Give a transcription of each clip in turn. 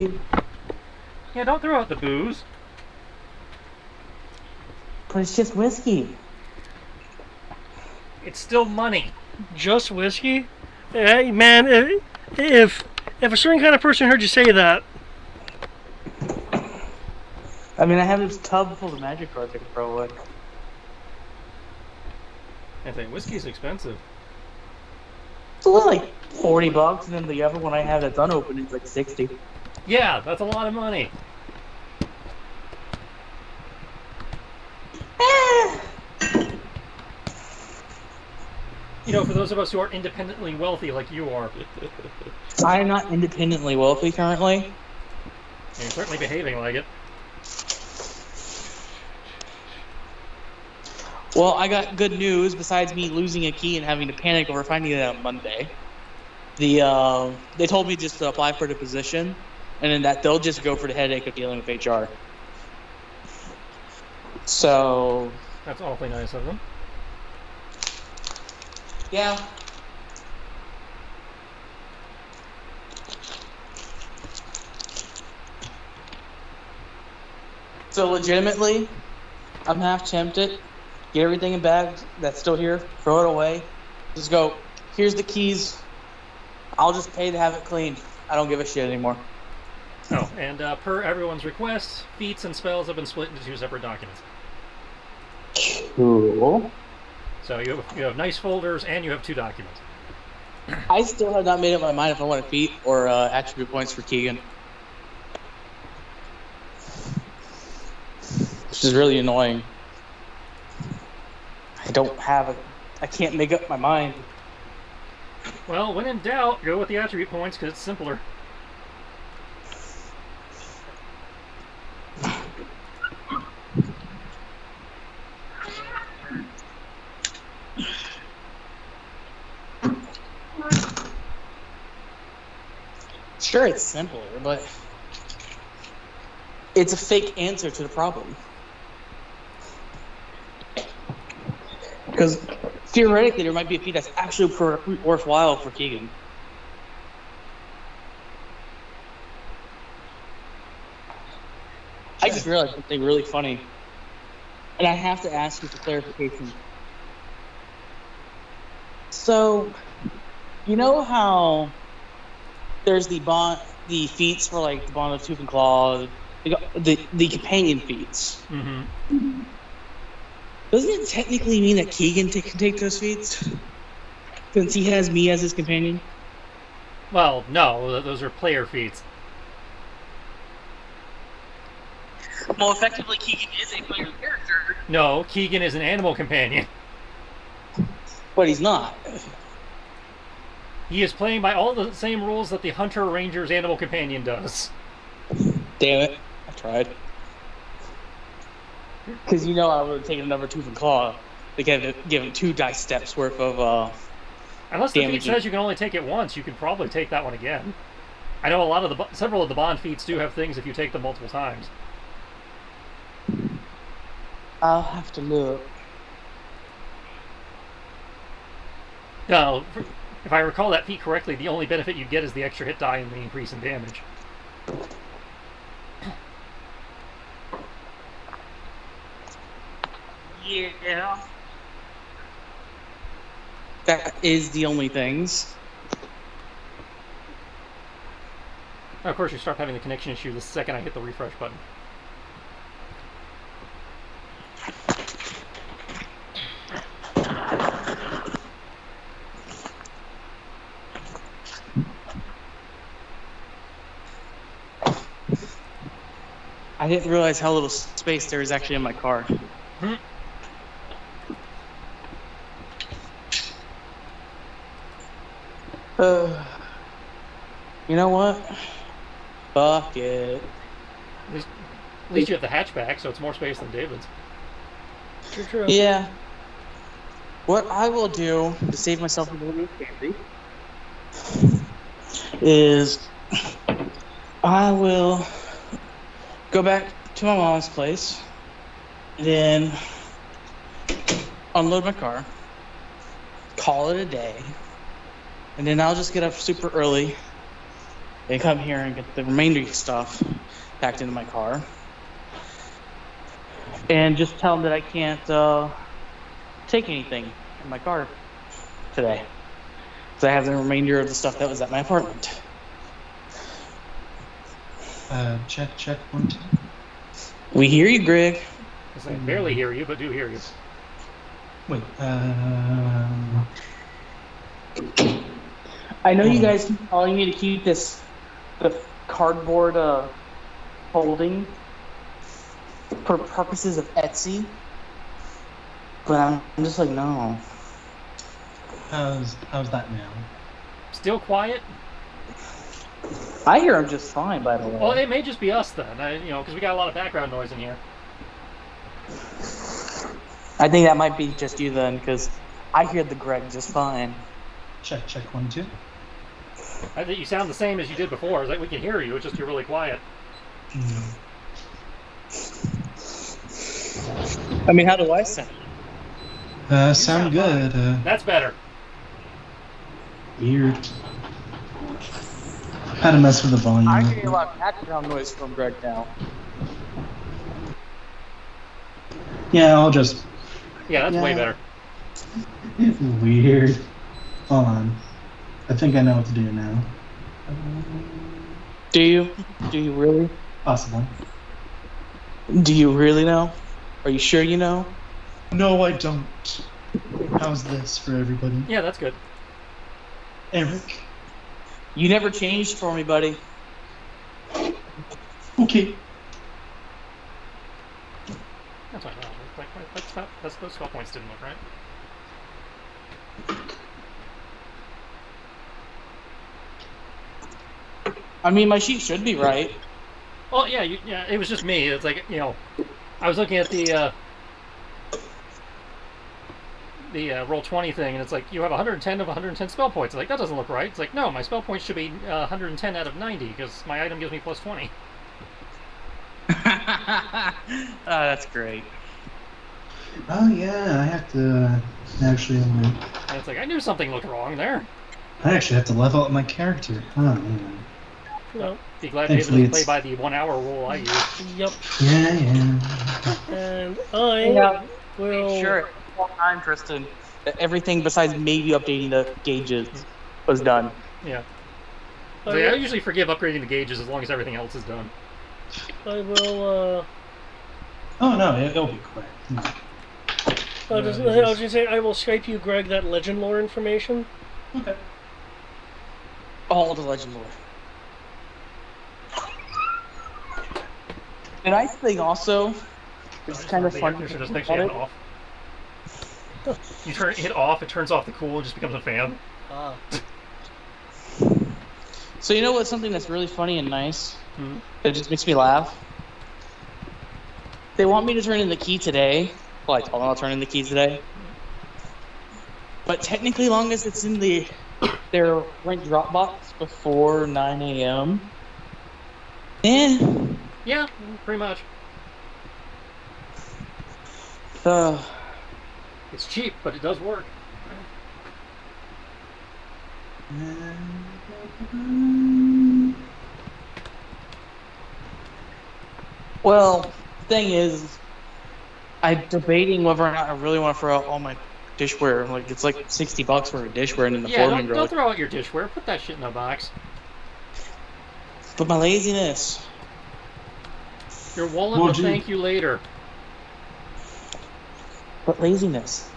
Yeah, don't throw out the booze. But it's just whiskey. It's still money. Just whiskey? Hey, man, if a certain kind of person heard you say that, I mean, I have this tub full of magic cards I can throw away. I think whiskey's expensive. It's only like $40, and then the other one I have that's unopened is like 60. Yeah, that's a lot of money. You know, for those of us who are independently wealthy like you are, I am not independently wealthy currently. you're certainly behaving like it. Well, I got good news. Besides me losing a key and having to panic over finding it on Monday, they told me just to apply for the position, and then that they'll just go for the headache of dealing with HR. So That's awfully nice of them. yeah. So legitimately, I'm half tempted. Get everything in bags that's still here, throw it away. Just go, here's the keys. I'll just pay to have it cleaned. I don't give a shit anymore. Oh, and per everyone's request, feats and spells have been split into two separate documents. Cool. So you have nice folders and you have two documents. I still have not made up my mind if I want a feat or attribute points for Keegan. Which is really annoying. I can't make up my mind. Well, when in doubt, go with the attribute points because it's simpler. Sure, it's simpler, but it's a fake answer to the problem. Because theoretically, there might be a feat that's actually worthwhile for Keegan. I just realized something really funny, and I have to ask you for clarification. So, you know how there's the feats for like the bond of tooth and claw, the companion feats. Mm-hmm. Doesn't it technically mean that Keegan can take those feats? Since he has me as his companion? Well, no, those are player feats. Well, effectively, Keegan is a player character. No, Keegan is an animal companion. But he's not. He is playing by all the same rules that the Hunter Ranger's animal companion does. Damn it. I tried. Because I would have taken another tooth and claw to give him 2 dice steps worth of Unless the feat damage. says you can only take it once, you can probably take that one again. I know several of the bond feats do have things if you take them multiple times. I'll have to look. No, if I recall that feat correctly, the only benefit you get is the extra hit die and the increase in damage. Yeah. That is the only things. Of course, you start having the connection issue the second I hit the refresh button. I didn't realize how little space there is actually in my car. You know what? Fuck it. At least you have the hatchback, so it's more space than David's. true. Yeah. What I will do to save myself a little bit of candy is I will go back to my mom's place, then unload my car, call it a day, and then I'll just get up super early They come here and get the remainder stuff packed into my car. And just tell them that I can't take anything in my car today. Because I have the remainder of the stuff that was at my apartment. Check 1, 2. We hear you, Greg. I barely hear you, but do hear you. Wait, I know you guys keep telling me to keep the cardboard holding for purposes of Etsy, but I'm just like, no. how's that now? Still quiet? I hear him just fine, by the way. Well, it may just be us then, because we got a lot of background noise in here. I think that might be just you then, because I hear the Greg just fine. Check 1, 2. I think you sound the same as you did before. It's like we can hear you, it's just you're really quiet. I mean, how do I sound? Sound good. That's better. Weird. Had to mess with the volume. I hear a lot of background noise from Greg now. Yeah, I'll just. Yeah, that's way better. Weird. Hold on. I think I know what to do now. Do you? Do you really? Possible. Do you really know? Are you sure you know? No, I don't. How's this for everybody? Yeah, that's good. Eric? You never changed for me, buddy. Okay. That's fine. Those spell points didn't look right. I mean, my sheet should be right. Well, yeah, it was just me. It's like, I was looking at the roll 20 thing, and it's like, you have 110 of 110 spell points. It's like, that doesn't look right. It's like, no, my spell points should be 110 out of 90, because my item gives me plus 20. That's great. Oh, yeah, I have to actually. And it's like, I knew something looked wrong there. I actually have to level up my character. Oh, man. Well, be glad to be able to play by the 1 hour rule I use. Yep. Yeah. And I will. Make sure all time, Tristan, that everything besides maybe updating the gauges was done. Yeah. So I usually forgive upgrading the gauges as long as everything else is done. I will. Oh, no, it'll be quick. I was gonna say I will Skype you, Greg, that legend lore information. Okay. All the legend lore. And I think also, it's kind of fun. You should just actually hit off. You turn it off, it turns off the cool, and just becomes a fan. Ah. So you know what's something that's really funny and nice? That just makes me laugh? They want me to turn in the key today. Well, I told them I'll turn in the key today. But technically, long as it's in their rent drop box before 9 a.m. Yeah, pretty much. It's cheap, but it does work. Well, thing is, I'm debating whether or not I really want to throw out all my dishware. Like, it's like $60 for a dishware and then the foreman don't throw out your dishware. Put that shit in a box. But my laziness. Your wallet will thank you later. But laziness.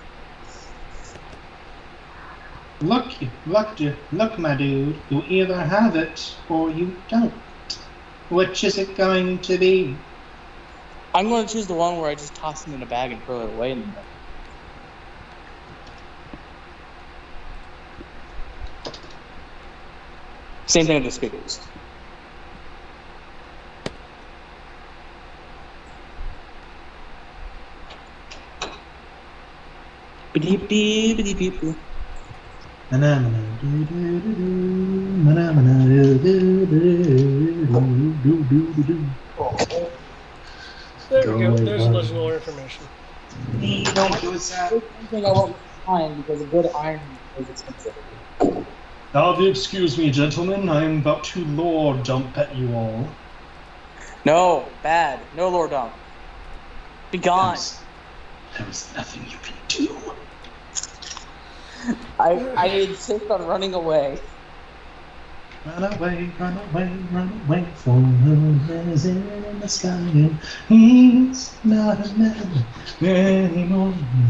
Look, my dude. You either have it or you don't. Which is it going to be? I'm going to choose the one where I just toss it in a bag and throw it away. Same thing with the speakers. There we go. There's legend lore information. I think I won't find because a good iron is expensive. Now, if you excuse me, gentlemen, I am about to lord dump at you all. No, bad. No lore dump. Be gone. There is nothing you can do. I insist on running away. Run away, run away, run away, for the is in the sky, and he's not a man anymore. You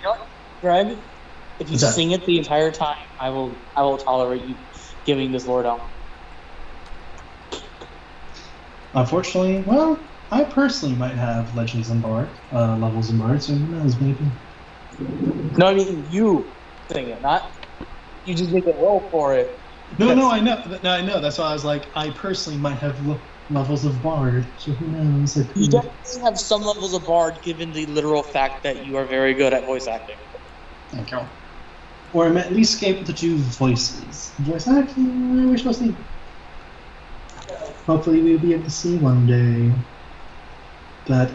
know what, Greg? If you What's that? sing it the entire time, I will tolerate you giving this lore dump. Unfortunately, well, I personally might have legends and bard levels in bard, so who knows, maybe. No, I mean you sing it, not you just make a roll for it. No, I know. No, I know. That's why I was like, I personally might have levels of bard, so who knows? You definitely have some levels of bard, given the literal fact that you are very good at voice acting. Thank you. Or I'm at least able to do voices. Voice acting, we're supposed to. Hopefully, we'll be able to see one day. But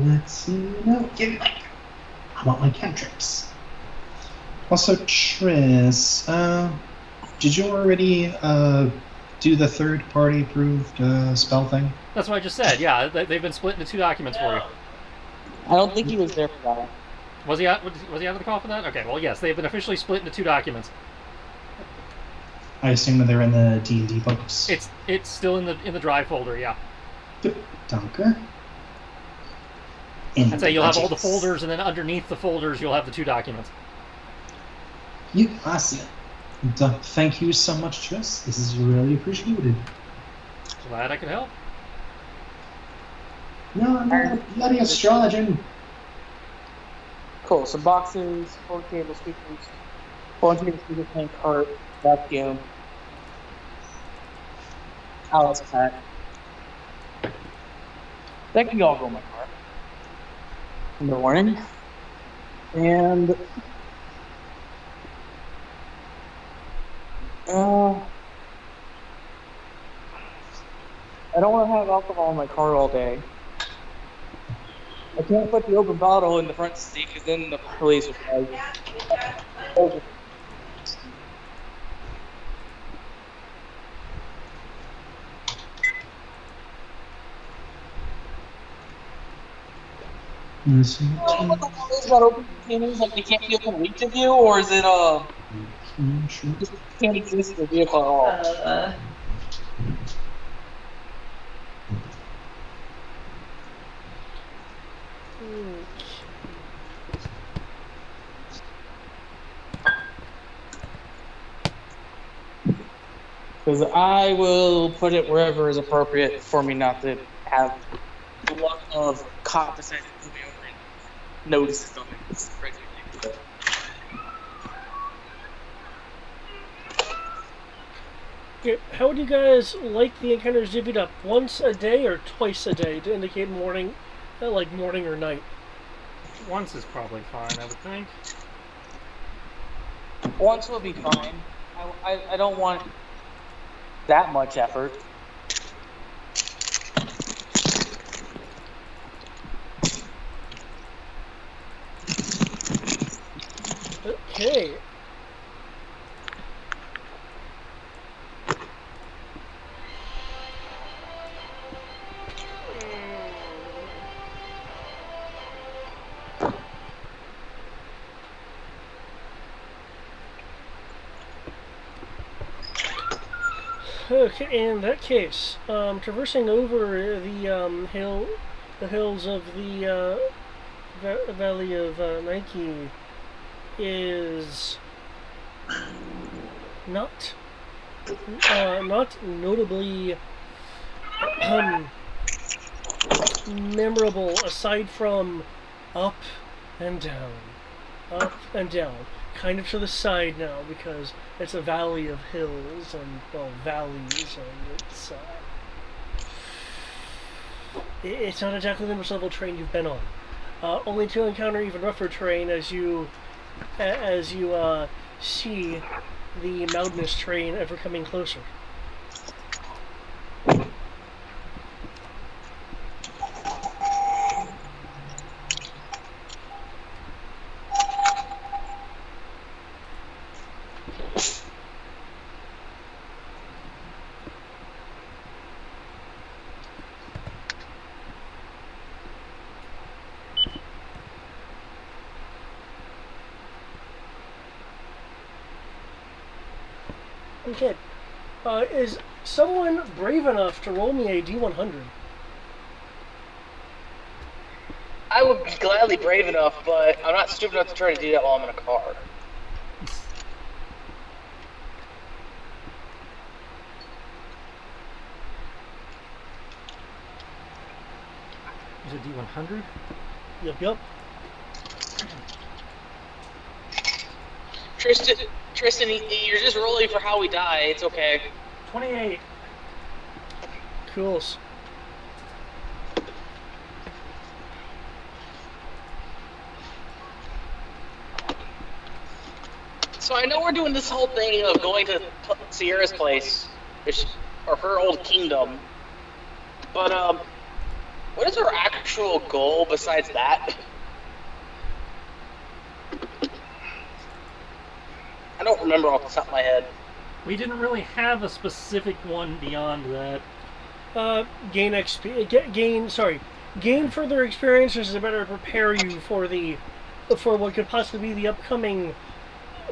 let's see. No, give me I want my cantrips. Also, Triss, did you already do the third-party approved spell thing? That's what I just said. Yeah, they've been split into 2 documents for you. I don't think he was there for that. Was he out? Was he out of the call for that? Okay. Well, yes, they've been officially split into 2 documents. I assume that they're in the D&D books. It's still in the drive folder. Yeah. Danke. I'd say you'll have all the folders, and then underneath the folders, you'll have the 2 documents. Awesome. Thank you so much, Triss. This is really appreciated. Glad I could help. No, I'm not a bloody astrologer. Cool. Some boxes, 4 cable speakers, 4 cable speakers, tank cart, vacuum, Alice pack. That can all go in my car in the morning. And I don't want to have alcohol in my car all day. I can't put the open bottle in the front seat because then the police will be like, oh. Is that open containers, like they can't be open week to view, or is it just can't exist in the vehicle at all? Because I will put it wherever is appropriate for me not to have the luck of cop deciding to pull me over and notice something. It's crazy ridiculous. Okay, how would you guys like the encounters divvied up? Once a day or twice a day to indicate morning, like morning or night? Once is probably fine, I would think. Once will be fine. I don't want that much effort. Okay. Okay, in that case, traversing over the hills of the Valley of Nike is not notably memorable aside from up and down, kind of to the side now because it's a valley of hills and valleys, and it's not exactly the most level terrain you've been on. Only to encounter even rougher terrain as you see the mountainous terrain ever coming closer. Okay. Is someone brave enough to roll me a D100? I would be gladly brave enough, but I'm not stupid enough to try to do that while I'm in a car. Is it D100? Yep. Tristan, you're just rolling for how we die. It's okay. 28. Cool. So I know we're doing this whole thing of going to Sierra's place, or her old kingdom, but what is our actual goal besides that? I don't remember off the top of my head. We didn't really have a specific one beyond that. Gain further experiences to better prepare you for what could possibly be the upcoming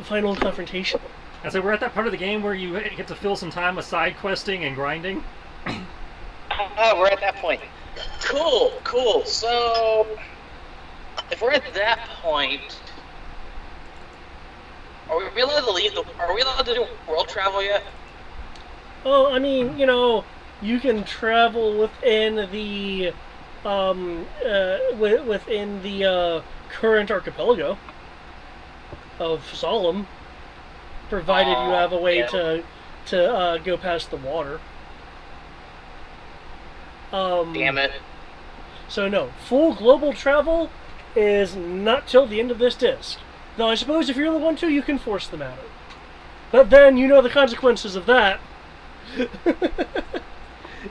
final confrontation. And so we're at that part of the game where you get to fill some time with side questing and grinding. We're at that point. Cool. So, if we're at that point, are we allowed to leave? Are we allowed to do world travel yet? Oh, I mean, you can travel within the current archipelago of Solemn, provided you have a way to go past the water. Damn it. So no, full global travel is not till the end of this disc. Though I suppose if you really want to, you can force the matter. But then you know the consequences of that.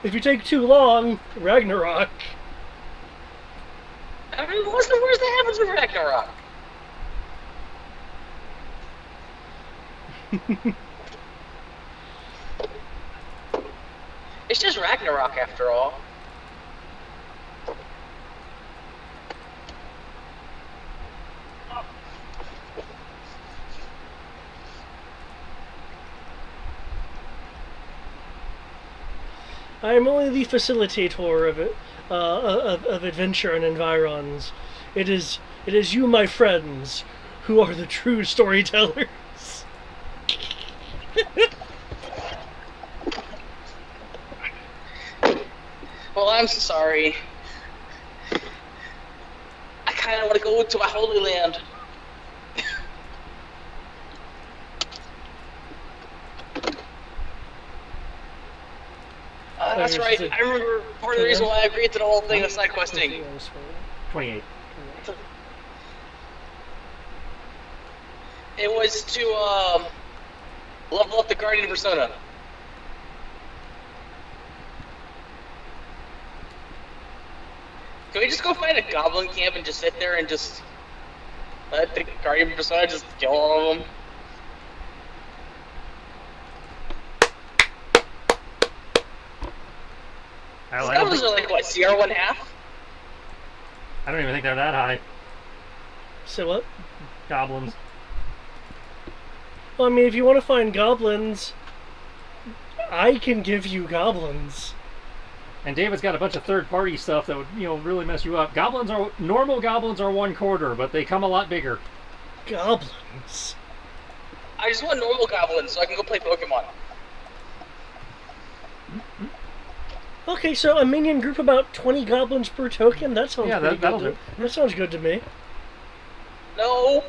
If you take too long, Ragnarok. I mean, what's the worst that happens with Ragnarok? It's just Ragnarok after all. I am only the facilitator of it, of adventure and environs. It is you, my friends, who are the true storytellers. Well, I'm sorry. I kind of want to go to my holy land. That's right. I remember part of the reason why I agreed to the whole thing of side questing. 28. It was to level up the Guardian persona. Can we just go find a goblin camp and just sit there and just let the Guardian persona just kill all of them? Goblins are like, what, CR1 half? I don't even think they're that high. So what? Goblins. Well, I mean, if you want to find goblins, I can give you goblins. And David's got a bunch of third-party stuff that would, really mess you up. Normal goblins are 1/4, but they come a lot bigger. Goblins? I just want normal goblins so I can go play Pokemon. Okay, so a minion group about 20 goblins per token? That sounds pretty good. That'll do. That sounds good to me. No.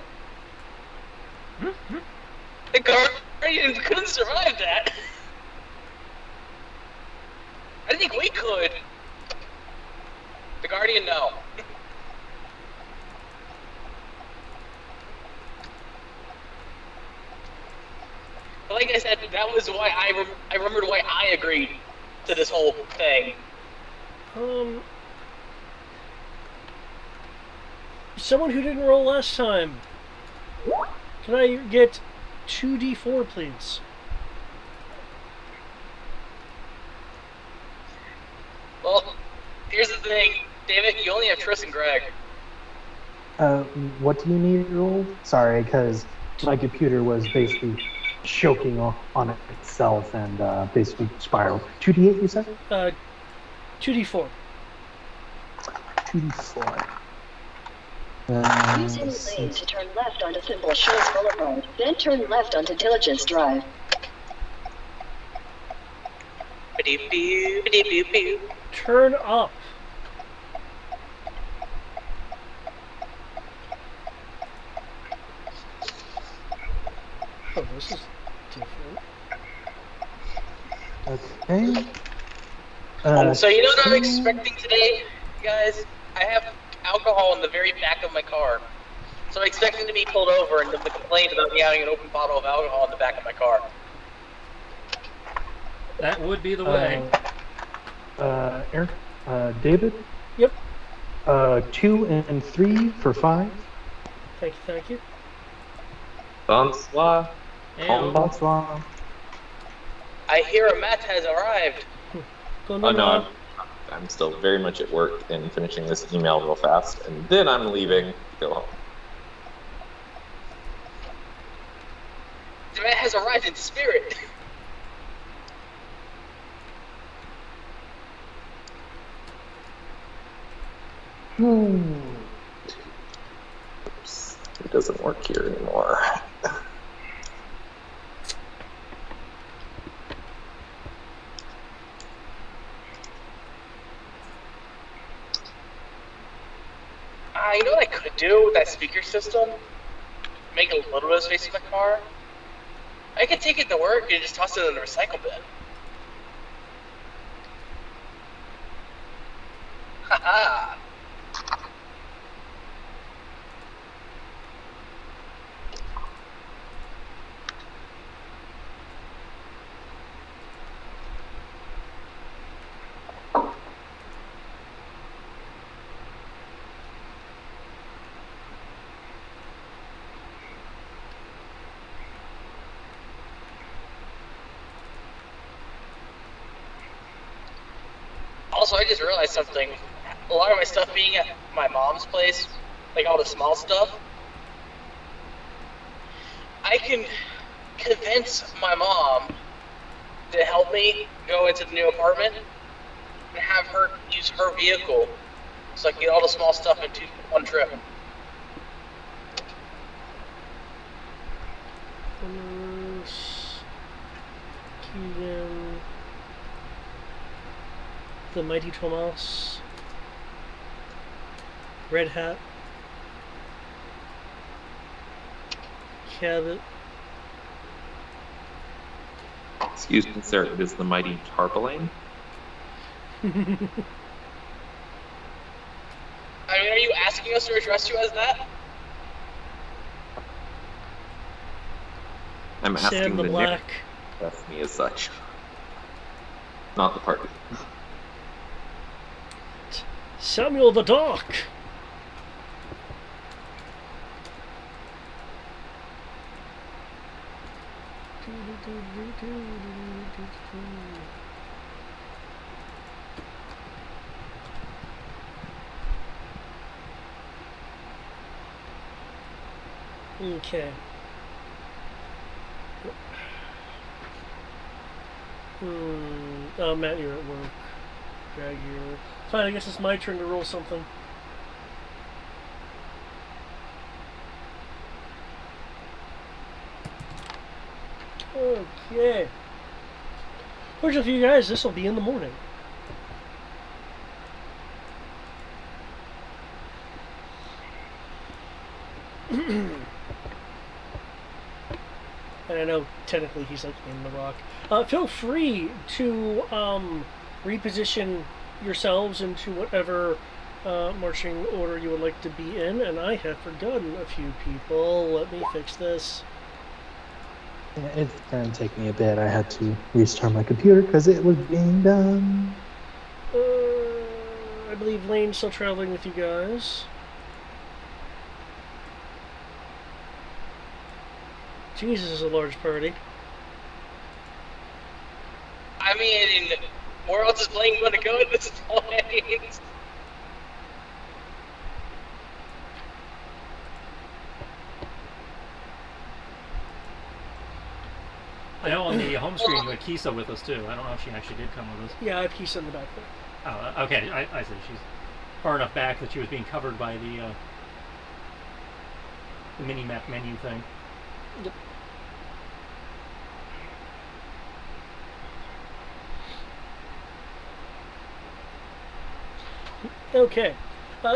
The Guardian couldn't survive that. I think we could. The Guardian, no. But like I said, that was why I remembered why I agreed to this whole thing. Someone who didn't roll last time. Can I get 2d4, please? Well, here's the thing, David, you only have Tris and Greg. What do you need rolled? Sorry, because my computer was basically choking on itself and basically spiral. 2d8, you said? 2d4. 2d4. Use any lane to turn left onto Thimble Shores Boulevard, then turn left onto Diligence Drive. Turn up. Oh, this is different. Okay. So you know what I'm expecting today, guys? I have alcohol in the very back of my car. So I'm expecting to be pulled over and them to complain about me having an open bottle of alcohol in the back of my car. That would be the way. Eric, David? Yep. 2 and 3 for 5. Thank you. Bonsoir. And Bonsoir. I hear a Matt has arrived. Oh no, I'm still very much at work and finishing this email real fast, and then I'm leaving to go home. The Matt has arrived in spirit. Oops, it doesn't work here anymore. You know what I could do with that speaker system? Make a little bit of space in my car. I could take it to work and just toss it in the recycle bin. Haha. Also, I just realized something. A lot of my stuff being at my mom's place, like all the small stuff, I can convince my mom to help me go into the new apartment and have her use her vehicle so I can get all the small stuff into one trip. Keegan. The Mighty Tomas. Red Hat. Cabot. Excuse me, sir, it is the mighty Tarpaulin. I mean, are you asking us to address you as that? I'm asking Sam the the Black. address me as such. Not the party. Samuel the Doc. Okay. Oh, Matt, you're at work. Drag you. Fine, I guess it's my turn to roll something. Okay. Fortunately for you guys, this will be in the morning. And I know technically he's like in the rock. Feel free to reposition yourselves into whatever marching order you would like to be in, and I have forgotten a few people. Let me fix this. Yeah, it's gonna take me a bit. I had to restart my computer because it was being done. I believe Lane's still traveling with you guys. Jesus is a large party. I mean, where else is Blaine going to go at this point? I know on the home screen you had Kisa with us too. I don't know if she actually did come with us. Yeah, I have Kisa in the back there. Oh, okay. I see. She's far enough back that she was being covered by the mini-map menu thing. Yep. Okay.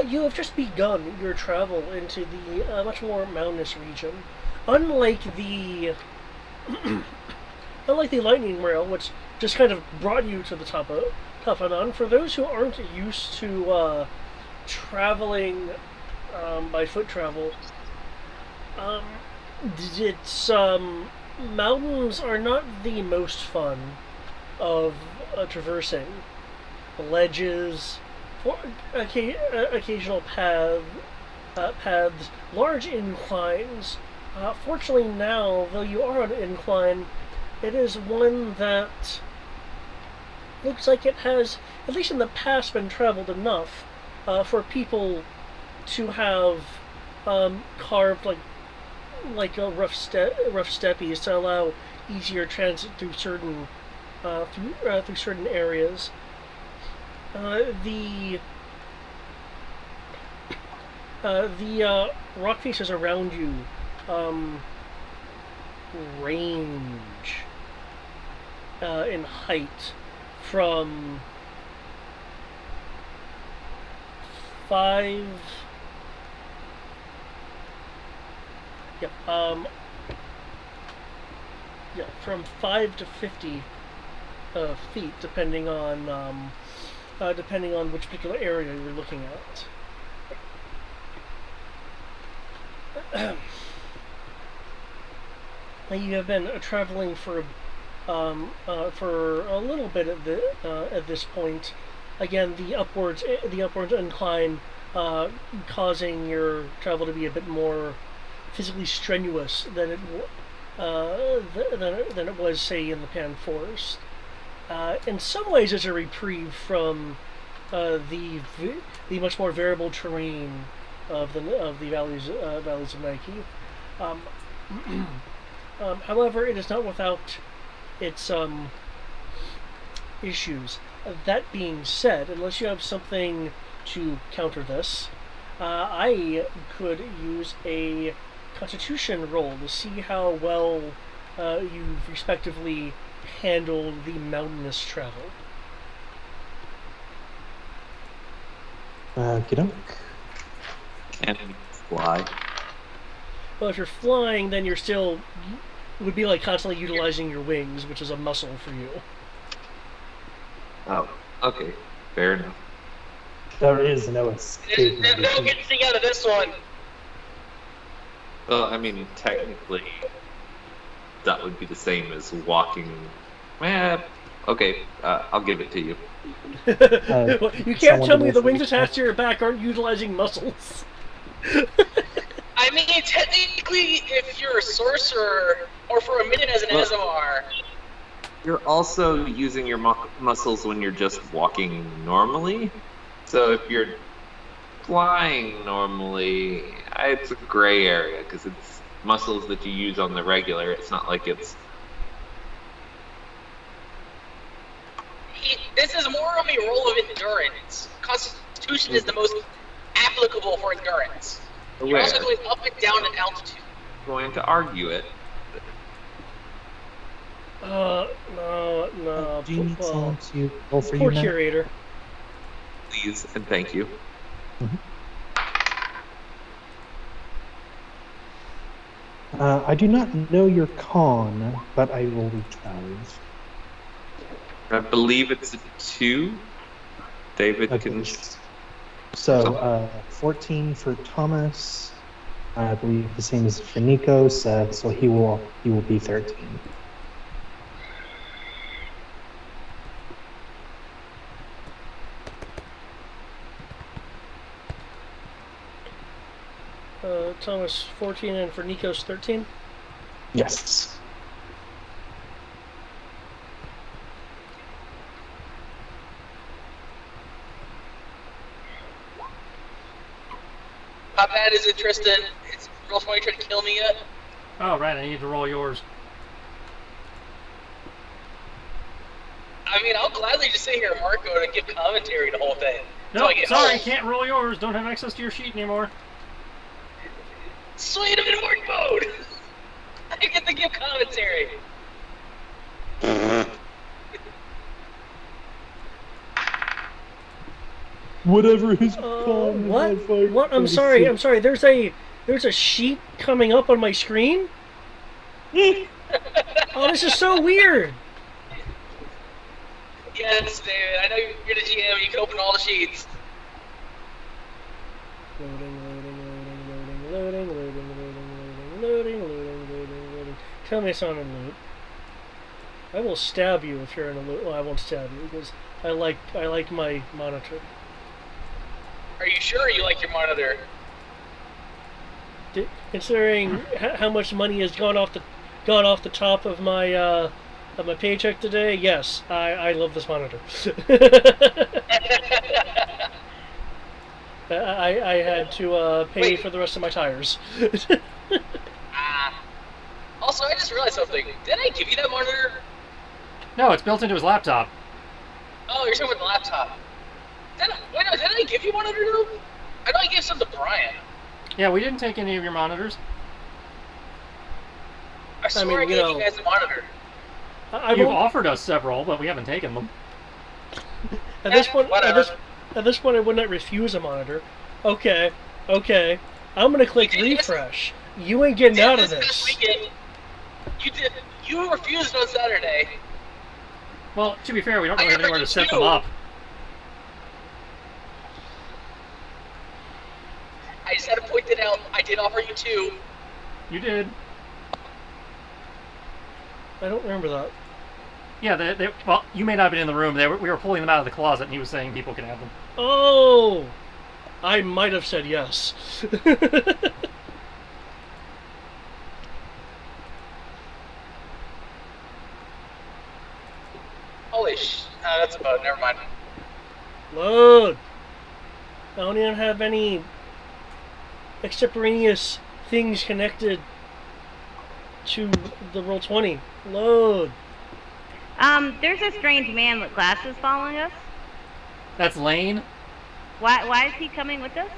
You have just begun your travel into the much more mountainous region. Unlike the unlike the lightning rail, which just kind of brought you to the top of Tafanan, for those who aren't used to traveling by foot travel, it's mountains are not the most fun of traversing. Ledges, occasional paths, large inclines. Fortunately now, though you are on an incline, it is one that looks like it has, at least in the past, been traveled enough for people to have carved like a rough steppies to allow easier transit through certain through certain areas. The rock faces around you range in height from 5 from 5 to 50 feet, depending on which particular area you're looking at. You have been traveling for a little bit at this point. Again, the upwards incline causing your travel to be a bit more physically strenuous than it was, say, in the Pan Forest. In some ways, it's a reprieve from the much more variable terrain of the valleys of Nike. However, it is not without its issues. That being said, unless you have something to counter this, I could use a Constitution roll to see how well you've respectively handled the mountainous travel. Okey-doke. And fly. Well, if you're flying, then you're still would be like constantly utilizing your wings, which is a muscle for you. Oh, okay. Fair enough. There is no escape. There's no getting out of this one. Well, I mean, technically, that would be the same as walking. Okay, I'll give it to you. You can't tell me the wings attached to your back aren't utilizing muscles. I mean, technically, if you're a sorcerer, or for a minute as an Azamar. You're also using your muscles when you're just walking normally. So if you're flying normally, it's a gray area because it's muscles that you use on the regular. It's not like it's... This is more of a role of endurance. Constitution is the most applicable for endurance. You're also going up and down in altitude. I'm going to argue it. No. Do you need someone to roll for Poor you now? curator. Please and thank you. I do not know your con, but I will retrieve. I believe it's a 2. David Okay. can... So, 14 for Thomas. I believe the same as for Nikos, so he will be 13. Thomas 14 and for Nikos 13. Yes. How bad is it, Tristan? Is Roll20 trying to kill me yet? Oh, right, I need to roll yours. I mean, I'll gladly just sit here and Marco to give commentary the whole thing. No, I get sorry, home. can't roll yours. Don't have access to your sheet anymore. Sweet, I'm in work mode. I get to give commentary. Whatever his What? I'm sorry. There's a sheet coming up on my screen. Oh, this is so weird. Yes, David. I know you're the GM. You can open all the sheets. Loading. Tell me it's not in loop. I will stab you if you're in a loop. Well, I won't stab you because I like my monitor. Are you sure you like your monitor? Considering how much money has gone off the top of my paycheck today, yes, I love this monitor. I had to pay for the rest of my tires. Also, I just realized something. Did I give you that monitor? No, it's built into his laptop. Oh, you're talking about the laptop. Did I give you a monitor? I know I gave some to Brian. Yeah, we didn't take any of your monitors. I swear I gave you guys a monitor. You've offered us several, but we haven't taken them. At this point, whatever. At this point, I would not refuse a monitor. Okay. I'm gonna click refresh. You ain't getting out of this. You refused on Saturday. Well, to be fair, we don't really have anywhere to set them up. I just had to point it out. I did offer you 2. You did. I don't remember that. Yeah, well, you may not have been in the room. We were pulling them out of the closet, and he was saying people can have them. Oh! I might have said yes. Holy that's about it. Never mind. Load! I don't even have any extemporaneous things connected to the Roll20. Load! There's a strange man with glasses following us. That's Lane. Why is he coming with us?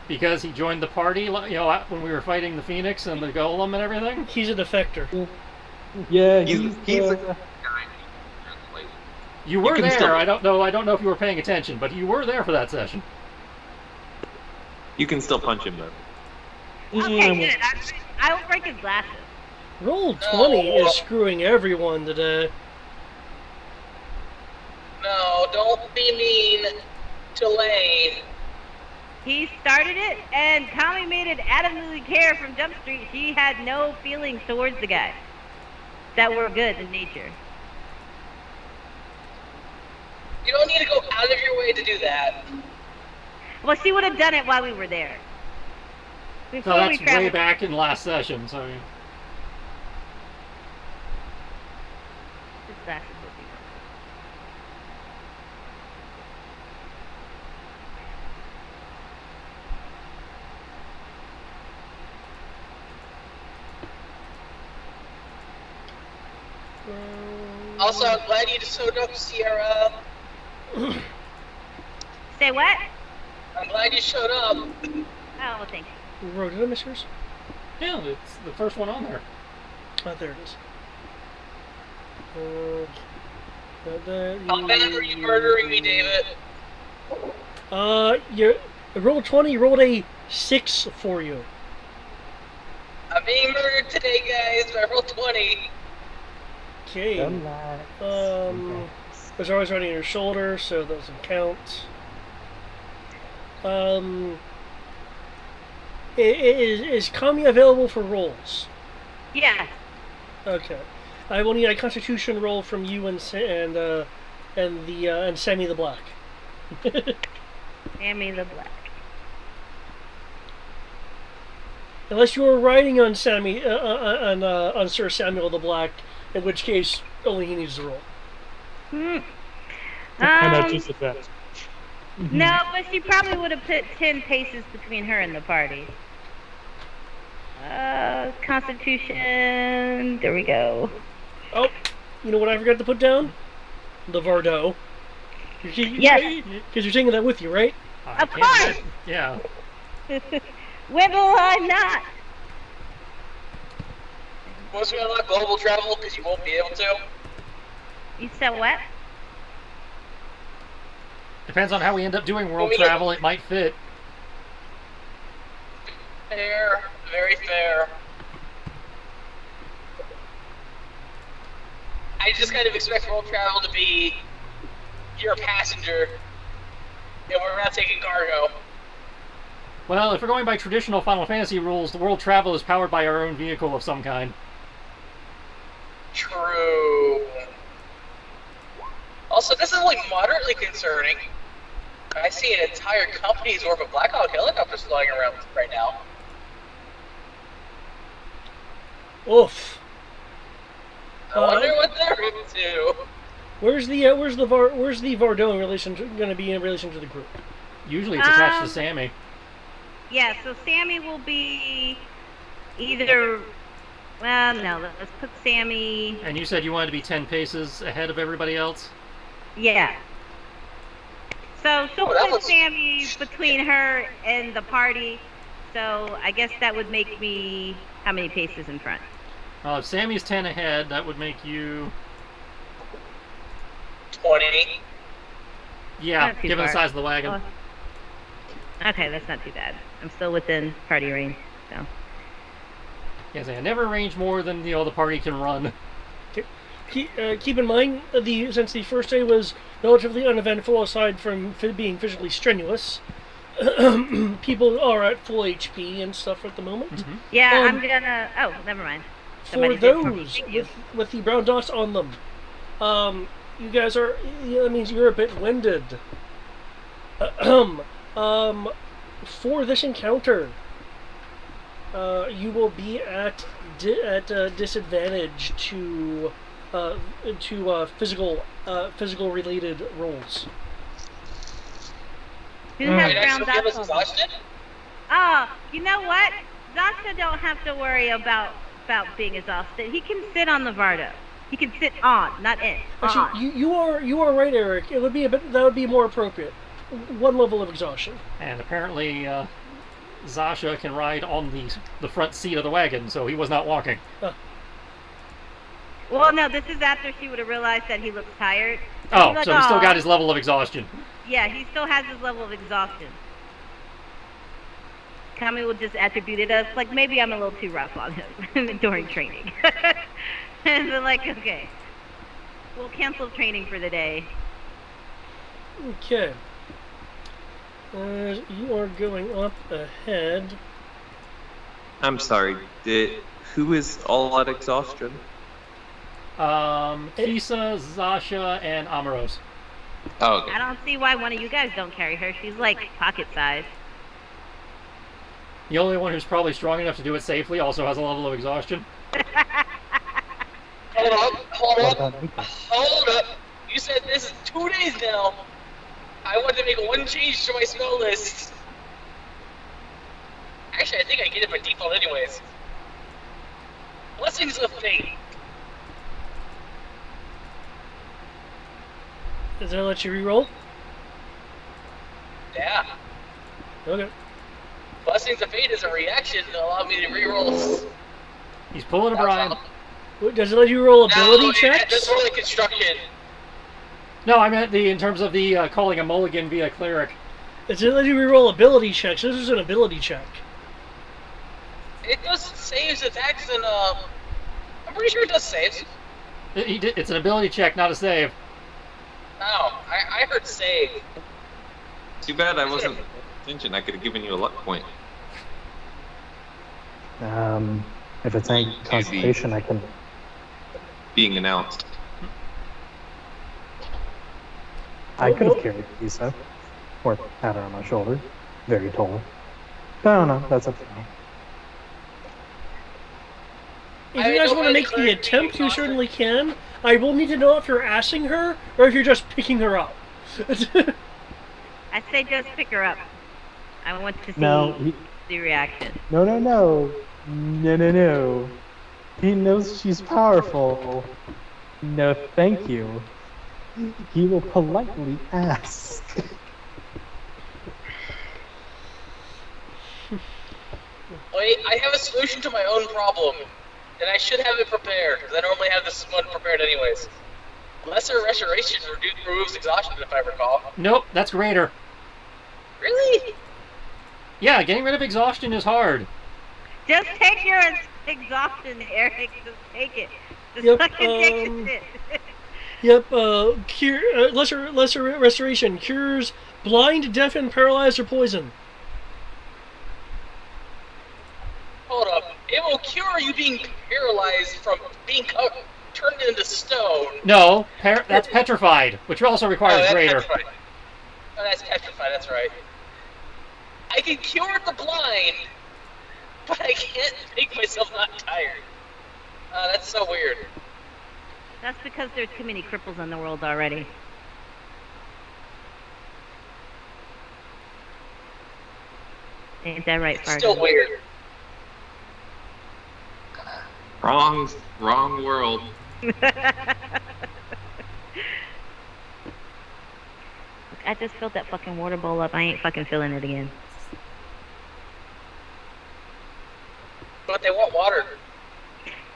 Because he joined the party, you know, when we were fighting the Phoenix and the Golem and everything. He's a defector. Yeah, he's a guy. You were can there. still- I don't know if you were paying attention, but you were there for that session. You can still punch him though. Okay, good. I will break his glasses. Roll20 is screwing everyone today. No, don't be mean to Lane. He started it, and Tommy made it adamantly clear from Jump Street she had no feelings towards the guy that were good in nature. You don't need to go out of your way to do that. Well, she would have done it while we were there. So Before that's we way traveled. back in last session. So His glasses will be Also, I'm glad you just showed up, Sierra. Say what? I'm glad you showed up. Oh, well, thanks. Road, did I miss yours? yeah, it's the first one on there. Oh, there it is. How bad were you murdering me, David? Your Roll20 rolled a 6 for you. I'm being murdered today, guys. I rolled 20. Okay. There's always right on your shoulder, so that doesn't count. Is Kami available for rolls? Yeah. Okay. I will need a Constitution roll from you and Sammy the Black. Sammy the Black. Unless you were riding on on Sir Samuel the Black, in which case only he needs to roll. Hmm. And at disadvantage. No, but she probably would have put 10 paces between her and the party. Constitution. There we go. Oh, you know what I forgot to put down? the Vardo. Yes. Because you're taking that with you, right? I Of can't course! imagine- Yeah. When will I not? Once we unlock global travel, because you won't be able to. You said what? Depends on how we end up doing world Well, travel. It might fit. Fair, very fair. I just kind of expect world travel to be you're a passenger, and we're not taking cargo. Well, if we're going by traditional Final Fantasy rules, the world travel is powered by our own vehicle of some kind. True. Also, this is like moderately concerning. I see an entire company's worth of Black Hawk helicopters flying around right now. Oof. I wonder what they're up to. Where's the Vardo in relation going to be in relation to the group? Usually it's attached to Sammy. Yeah, so Sammy will be either. Well, no, let's put Sammy. And you said you wanted to be 10 paces ahead of everybody else? Yeah. So she'll that put was- Sammy between her and the party. So I guess that would make me how many paces in front? Well, if Sammy's 10 ahead, that would make you... 20. Yeah, Not too given the far. size of the wagon. Oh. Okay, that's not too bad. I'm still within party range. So. Yes, I never range more than the party can run. Keep in mind, since the first day was relatively uneventful aside from being physically strenuous, people are at full HP and stuff at the moment. Mm-hmm. Yeah, I'm gonna. Oh, never mind. For Somebody did for me. those Thank you. with the brown dots on them, you guys are. That means you're a bit winded. For this encounter, you will be at disadvantage to physical related rolls. Who has Wait, brown actually give us dots on them? exhaustion? Oh, you know what? Zasha don't have to worry about being exhausted. He can sit on the Vardo. He can sit on, not in. On. Actually, you are right, Eric. It would be that would be more appropriate. One level of exhaustion. And apparently, Zasha can ride on the front seat of the wagon, so he was not walking. Well, no, this is after she would have realized that he looks tired. Oh, He's like, so he still "Aw." got his level of exhaustion. Yeah, he still has his level of exhaustion. Kami will just attribute it as, like, maybe I'm a little too rough on him during training. And they're like, okay, we'll cancel training for the day. Okay. You are going up ahead. I'm sorry. Who is all at exhaustion? Kisa, Zasha, and Amaros. Oh, okay. I don't see why one of you guys don't carry her. She's like pocket size. The only one who's probably strong enough to do it safely also has a level of exhaustion. Hold up, hold What up, about Nico? hold up. You said this is 2 days now. I wanted to make one change to my spell list. Actually, I think I get it by default anyways. Blessings of Fate. Does that let you reroll? Yeah. Okay. Blessings of Fate is a reaction to allow me to reroll. He's pulling a Brian. Does it let you roll ability No, checks? that's more like construction. No, I meant in terms of the calling a mulligan via cleric. Does it let you reroll ability checks? This is an ability check. It does saves, attacks, and I'm pretty sure it does saves. It's an ability check, not a save. Oh, I heard save. Too bad I wasn't paying attention. I could have given you a luck point. If it's any consultation, I can. Being announced. I could have carried Lisa, or had her on my shoulder. Very tall. But I don't know. That's up to me. If you guys want to make the attempt, you certainly can. I will need to know if you're assing her or if you're just picking her up. I say just pick her up. I want to see No, the reaction. no. He knows she's powerful. No, thank you. He will politely ask. Wait, I have a solution to my own problem, and I should have it prepared, because I normally have this one prepared anyways. Lesser restoration removes exhaustion, if I recall. Nope, that's greater. Really? Yeah, getting rid of exhaustion is hard. Just take your exhaustion, Eric. Just take it. Just Yep, fucking take the shit. Yep, lesser restoration cures blind, deaf, and paralyzed or poison. Hold up. It will cure you being paralyzed from being turned into stone. No, that's petrified, which also requires that's greater. Petrified. Oh, that's petrified, that's right. I can cure the blind, but I can't make myself not tired. That's so weird. That's because there's too many cripples in the world already. Ain't that right, It's Fargo? still weird. Wrong world. I just filled that fucking water bowl up. I ain't fucking filling it again. But they want water.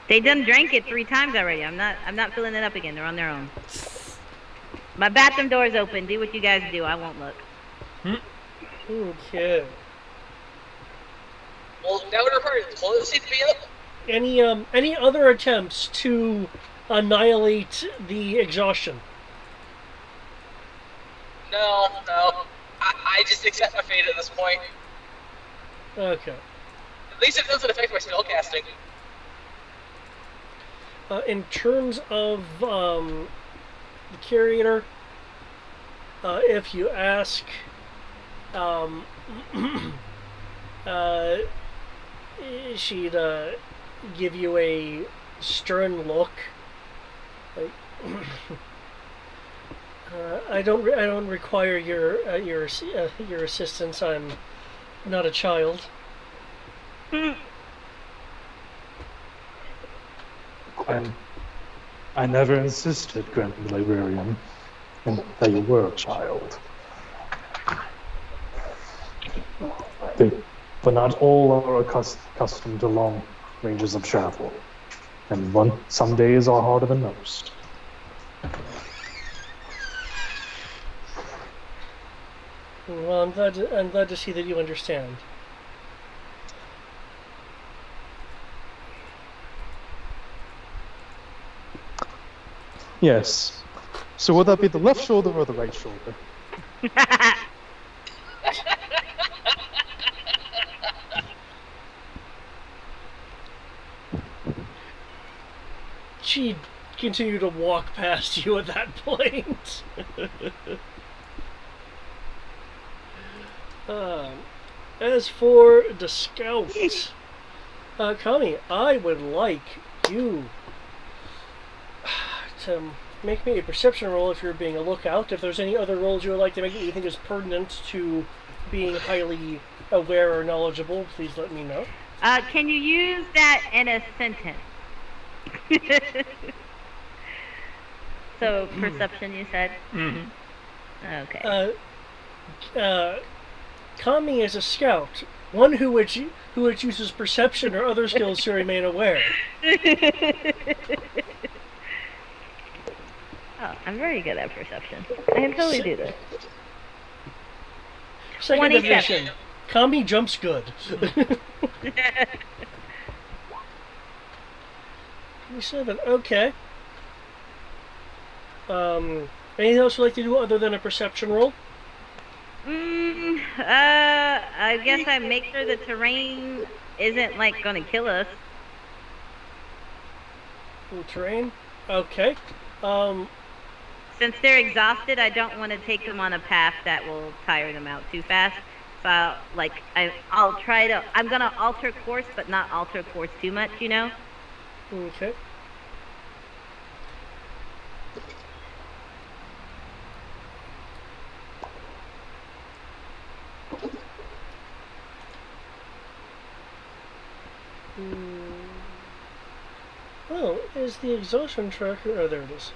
They done drank it 3 times already. I'm not filling it up again. They're on their own. My bathroom door's open. Do what you guys do. I won't look. Okay. Well, that would require the toilet seat to be up. Any other attempts to annihilate the exhaustion? No. I just accept my fate at this point. Okay. At least it doesn't affect my spellcasting. In terms of the curator, if you ask, she'd give you a stern look. Like, I don't require your assistance. I'm not a child. I never insisted, Grand Librarian, that you were a child. But not all are accustomed to long ranges of travel, and some days are harder than most. Well, I'm glad to see that you understand. Yes. So would that be the left shoulder or the right shoulder? She'd continue to walk past you at that point. As for the scout, Kami, I would like you to make me a perception roll if you're being a lookout. If there's any other rolls you would like to make that you think is pertinent to being highly aware or knowledgeable, please let me know. Can you use that in a sentence? So, perception, you said? Mm-hmm. Okay. Kami is a scout, one who would uses perception or other skills to remain aware. Oh, I'm very good at perception. I can totally do this. Second 27. definition. Kami jumps good. 27. Okay. Anything else you'd like to do other than a perception roll? I guess I make sure the terrain isn't like gonna kill us. Terrain? Okay. Since they're exhausted, I don't want to take them on a path that will tire them out too fast. So, I'm gonna alter course, but not alter course too much, you know? Okay. Oh, is the exhaustion tracker? Oh, there it is.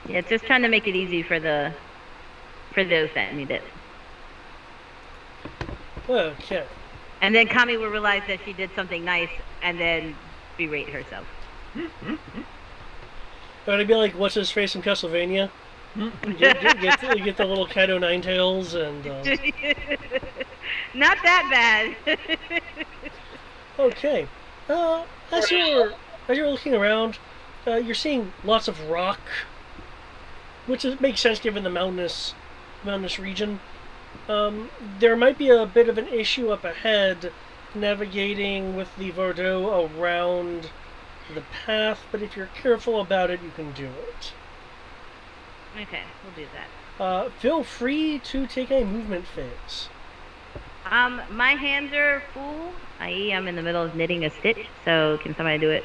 Yeah, it's just trying to make it easy for those that need it. Okay. And then Kami will realize that she did something nice and then berate herself. That'd be like what's his face from Castlevania. Get the little Kato Ninetails and. Not that bad. Okay. As you're looking around, you're seeing lots of rock, which makes sense given the mountainous region. There might be a bit of an issue up ahead navigating with the Vordeaux around the path, but if you're careful about it, you can do it. Okay, we'll do that. Feel free to take a movement phase. My hands are full, i.e. I'm in the middle of knitting a stitch, so can somebody do it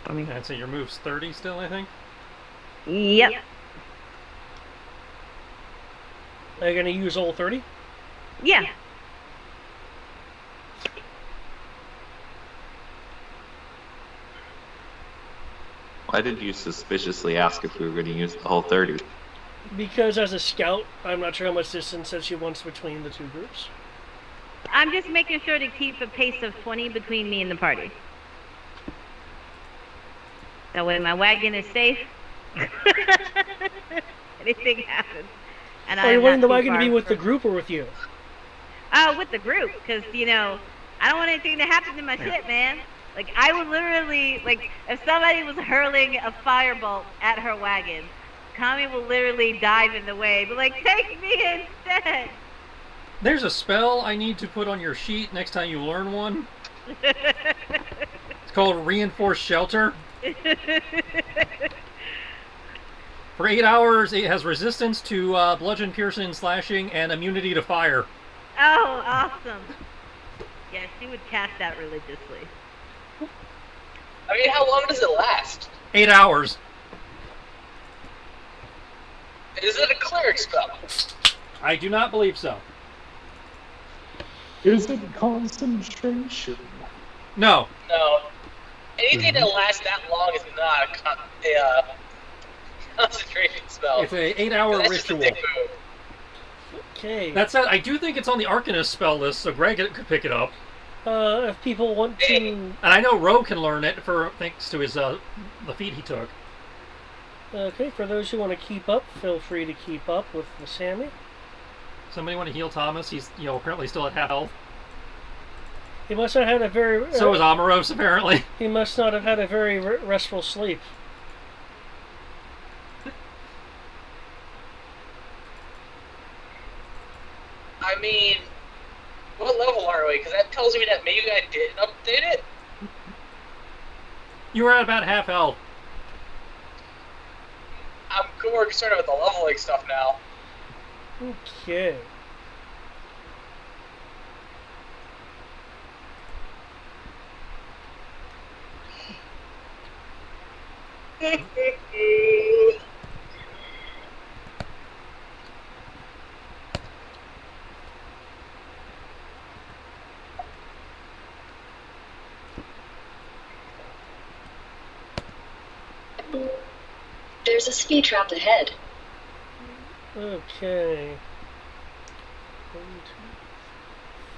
for me? I'd say your move's 30 still, I think. Yep. Are you going to use all 30? Yeah. Why did you suspiciously ask if we were going to use the whole 30? Because as a scout, I'm not sure how much distance that she wants between the two groups. I'm just making sure to keep a pace of 20 between me and the party. That way my wagon is safe. Anything happens. And Are you wanting the wagon to be with the group or with you? With the group, because, I don't want anything to happen to my shit, man. Like, I would literally, if somebody was hurling a firebolt at her wagon, Kami will literally dive in the way, but take me instead. There's a spell I need to put on your sheet next time you learn one. It's called Reinforced Shelter. For 8 hours, it has resistance to bludgeon, piercing, slashing, and immunity to fire. Oh, awesome. Yeah, she would cast that religiously. I mean, how long does it last? 8 hours. Is it a cleric spell? I do not believe so. Is it concentration? No. No. Anything that lasts that long is not a concentration spell. It's a 8-hour That's ritual. just a dick move. Okay. That said, I do think it's on the Arcanist spell list, so Greg could pick it up. If people want to... And I know Ro can learn it thanks to his the feat he took. Okay, for those who want to keep up, feel free to keep up with the Sammy. Somebody want to heal Thomas? He's apparently still at half health. He must have had a very... So is Amoros, apparently. He must not have had a very restful sleep. I mean, what level are we? Because that tells me that maybe I didn't update it. You were at about half health. I'm more concerned with the leveling stuff now. Okay. There's a speed trap ahead. Okay. 1,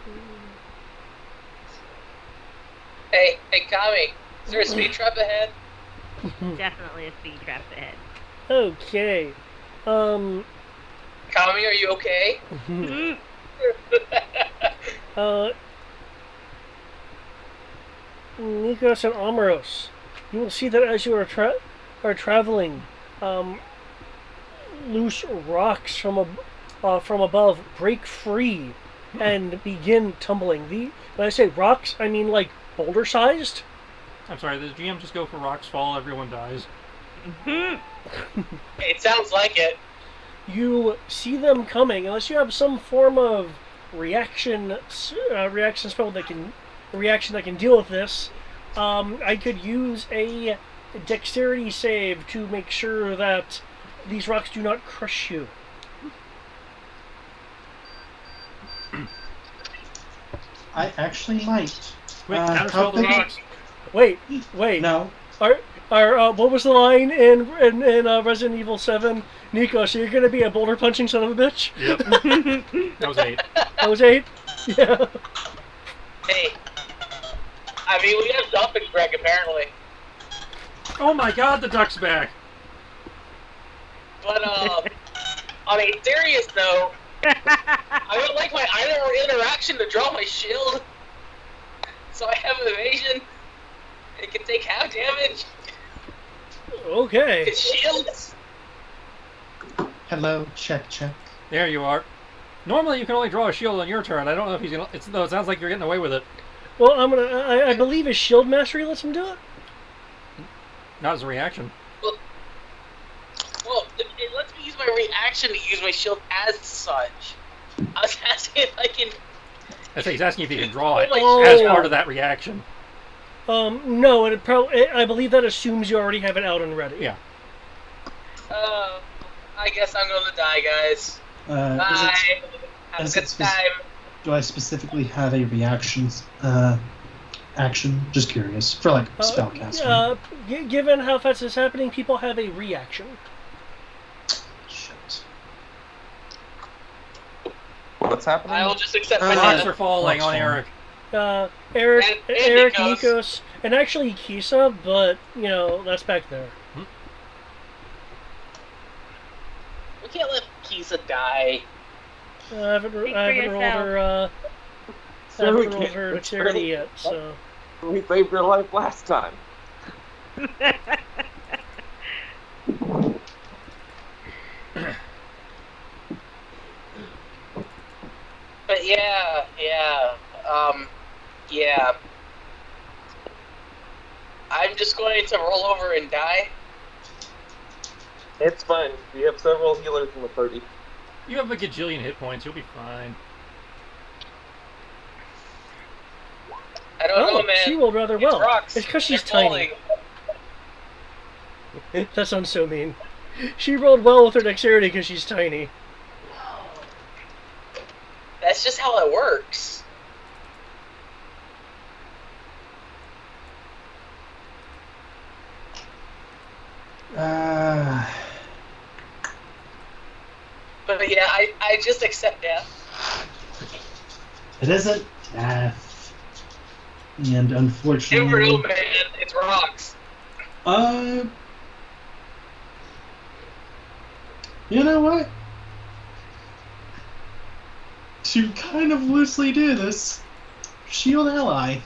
2, 3. Hey, Kami, is there a speed trap ahead? Definitely a speed trap ahead. Okay. Kami, are you okay? Nikos and Amoros, you will see that as you are traveling, loose rocks from above break free and begin tumbling. When I say rocks, I mean like boulder-sized. I'm sorry, the GM just go for rocks fall, everyone dies. It sounds like it. You see them coming, unless you have some form of reaction spell that can deal with this. I could use a dexterity save to make sure that these rocks do not crush you. I actually might. Quick, how counterspell the big- rocks. Wait. No. What was the line in Resident Evil 7? Nico, so you're gonna be a boulder punching son of a bitch? Yep. That was 8. That was 8? Yeah. Hey, I mean, we have Duff and Greg apparently. Oh my god, the duck's back. But on a serious note, I would like my either interaction to draw my shield, so I have evasion. It can take half damage. Okay. It's shields. Hello, check, check. There you are. Normally you can only draw a shield on your turn. I don't know if he's gonna. Though it sounds like you're getting away with it. Well, I believe his shield mastery lets him do it. Not as a reaction. Well, it lets me use my reaction to use my shield as such. I was asking if I can. I say he's asking if you can draw it Oh. as part of that reaction. No, I believe that assumes you already have it out and ready. Yeah. I guess I'm gonna die, guys. Bye. Have a is good it time. Do I specifically have a reactions action? Just curious. For like spellcasting. Given how fast it's happening, people have a reaction. Shit. What's happening? I will just accept my Rocks death. are falling Rocks on falling. Eric. Eric, Nikos. Nikos, and actually Kisa, but that's back there. We can't let Kisa die. I haven't rolled yourself. her. I So we haven't rolled can't- her we dexterity can't- yet, so. We saved your life last time. But yeah. I'm just going to roll over and die. It's fine. We have several healers in the party. You have a gajillion hit points. You'll be fine. I don't know, man. She rolled rather It's well. rocks. It's because she's They're tiny. falling. That sounds so mean. She rolled well with her dexterity because she's tiny. That's just how it works. But yeah, I just accept death. It isn't death. And Never know, unfortunately. man. It's rocks. You know what? To kind of loosely do this, shield ally.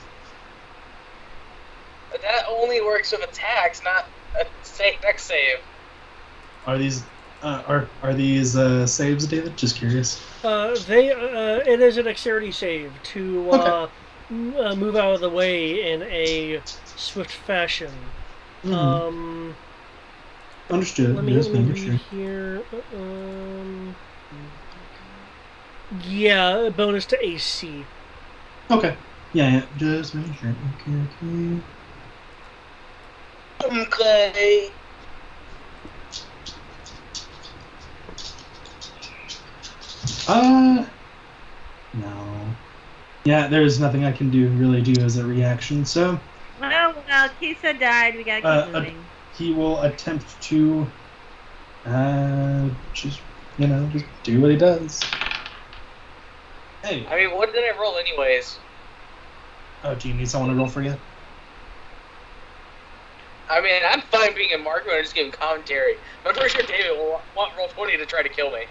But that only works with attacks, not a dex save. Are these saves, David? Just curious. It is a dexterity save to Okay. move out of the way in a swift fashion. Mhm. Understood. Let me Just making read sure. here. Yeah, bonus to AC. Okay. Yeah. Just making sure. Okay. Okay. No. Yeah, there's nothing I can really do as a reaction, so Well, Kisa died. We gotta keep moving. he will attempt to just do what he does. Hey. I mean, what did I roll anyways? Oh, do you need someone to roll for you? I mean, I'm fine being a marker and just giving commentary. But I'm pretty sure David will want roll 20 to try to kill me.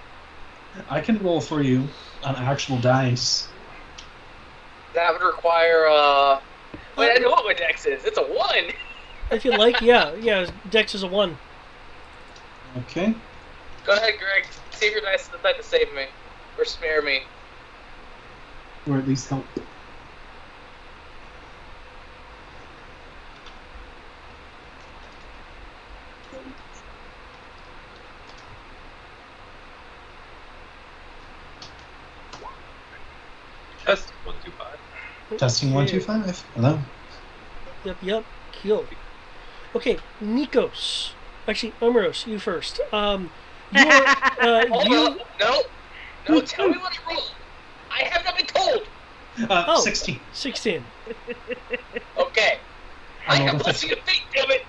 I can roll for you on actual dice. That would require, Wait, I know what my dex is. It's a 1! If you like, yeah, dex is a 1. Okay. Go ahead, Greg. Save your dice decide to save me. Or spare me. Or at least help. Test 125. Testing 125. Hello. Yep, cool. Okay, Nikos. Actually, Omeros, you first. Hold You up. No, tell me what I rolled. I have not been told. 16. 16. Okay. I rolled have a blessing of fate, damn it.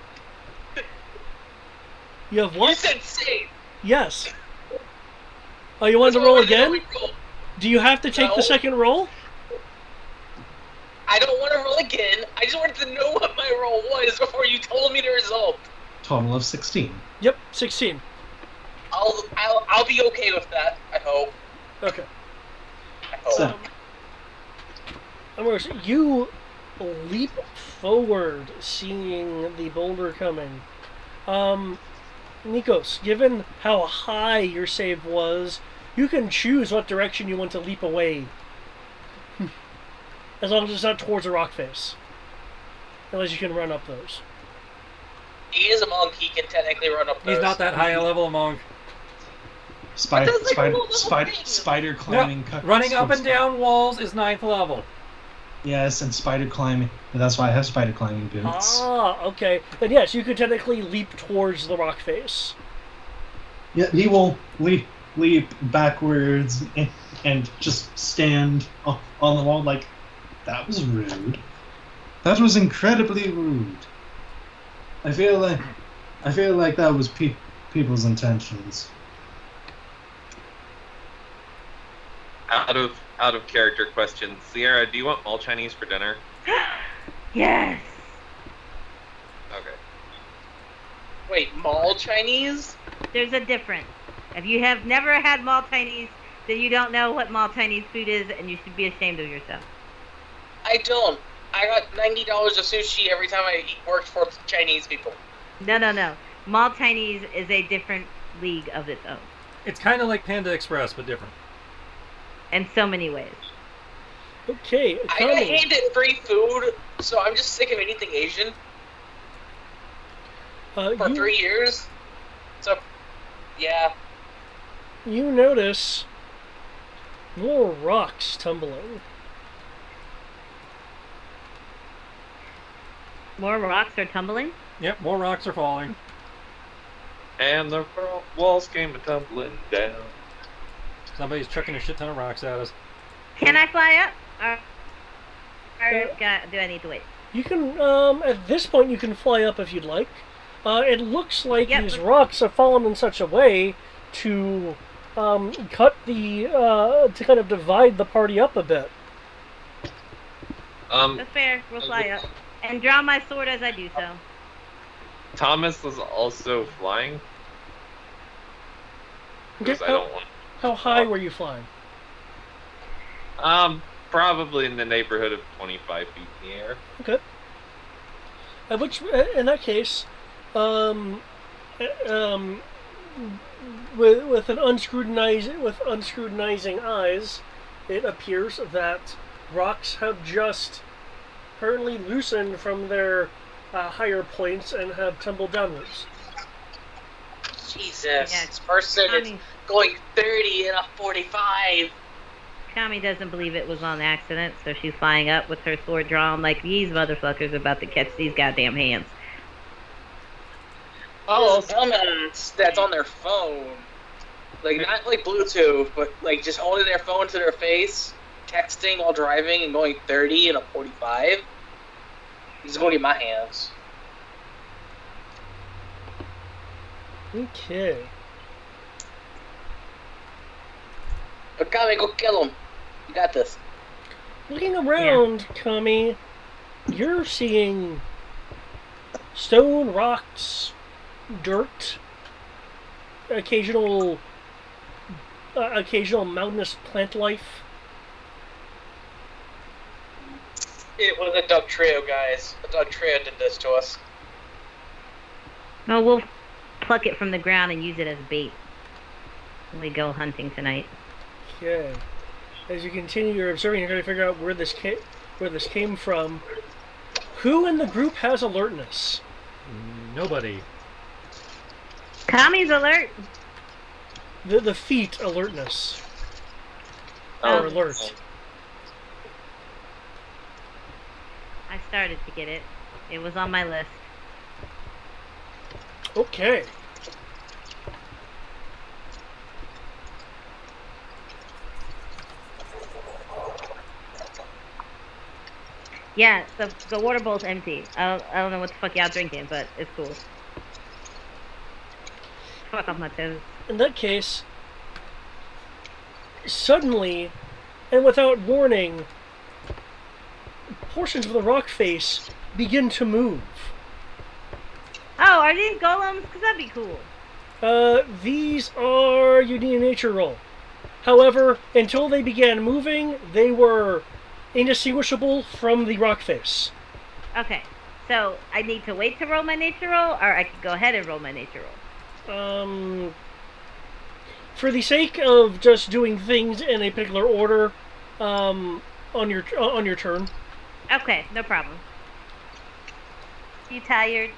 You have You what? said save. Yes. Oh, you wanted to That's what I roll wanted to know again? we roll. Do you have to take No. the second roll? I don't want to roll again. I just wanted to know what my roll was before you told me the result. Total of 16. Yep, 16. I'll be okay with that. I hope. Okay. I hope. So, Amorous, you leap forward, seeing the boulder coming. Nikos, given how high your save was, you can choose what direction you want to leap away. As long as it's not towards a rock face. Unless you can run up those. He is a monk. He can technically run up those. He's not that high a level monk. spider, But that's like a little spider, thing. spider climbing. Running up and down walls is 9th level. Yes, and spider climbing. That's why I have spider climbing boots. Ah, okay. Then yes, you could technically leap towards the rock face. Yeah, he will leap backwards and just stand on the wall like, that was rude. That was incredibly rude. I feel like that was people's intentions. Out of character question, Sierra, do you want all Chinese for dinner? Yes. Okay. Wait, mall Chinese? There's a difference. If you have never had mall Chinese, then you don't know what mall Chinese food is, and you should be ashamed of yourself. I don't. I got $90 of sushi every time I worked for Chinese people. No. Mall Chinese is a different league of its own. It's kind of like Panda Express, but different. In so many ways. Okay, I got Tommy. handed free food, so I'm just sick of anything Asian for You, 3 years. So, yeah. you notice more rocks tumbling. More rocks are tumbling? Yep, more rocks are falling. And the walls came tumbling down. Somebody's chucking a shit ton of rocks at us. Can I fly up? Or do I need to wait? You can, at this point, you can fly up if you'd like. It looks like Yep. these rocks have fallen in such a way to to kind of divide the party up a bit. That's fair. We'll fly up. And draw my sword as I do so. Thomas was also flying. Because Okay, I don't want. How high were you flying? Probably in the neighborhood of 25 feet in the air. Okay. In that case, with unscrutinizing eyes, it appears that rocks have just currently loosened from their higher points and have tumbled downwards. Jesus. Yeah, This person is Tommy. going 30 and a 45. Kami doesn't believe it was on accident, so she's flying up with her sword drawn like these motherfuckers are about to catch these goddamn hands. Oh, dumbass that's on their phone. Like, not like Bluetooth, but like just holding their phone to their face, texting while driving and going 30 and a 45. He's going to get my hands. Okay. But Kami, go kill him. You got this. Looking around, Kami, you're seeing stone, rocks, dirt, occasional mountainous plant life. It was a Doug Trio, guys. The Doug Trio did this to us. No, we'll pluck it from the ground and use it as bait when we go hunting tonight. Okay. As you continue your observing, you're trying to figure out where this came from. Who in the group has alertness? Nobody. Kami's alert. The feet alertness. Oh. Or alert. I started to get it. It was on my list. Okay. Yeah, the water bowl's empty. I don't know what the fuck y'all drinking, but it's cool. fuck off my toes. In that case, suddenly, and without warning, portions of the rock face begin to move. Oh, are these golems? Because that'd be cool. These are you need a nature roll. However, until they began moving, they were indistinguishable from the rock face. Okay, so I need to wait to roll my nature roll, or I can go ahead and roll my nature roll. For the sake of just doing things in a particular order, on your turn. Okay, no problem. You tired?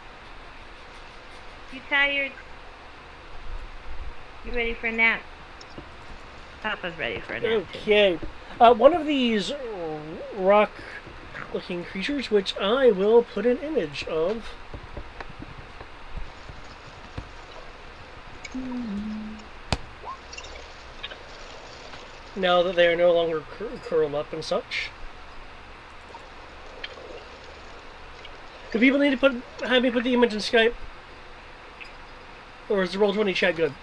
You tired? You ready for a nap? Papa's ready for a nap. Okay. One of these rock-looking creatures, which I will put an image of. Now that they are no longer curled up and such. Do people need to have me put the image in Skype? Or is the Roll20 chat good?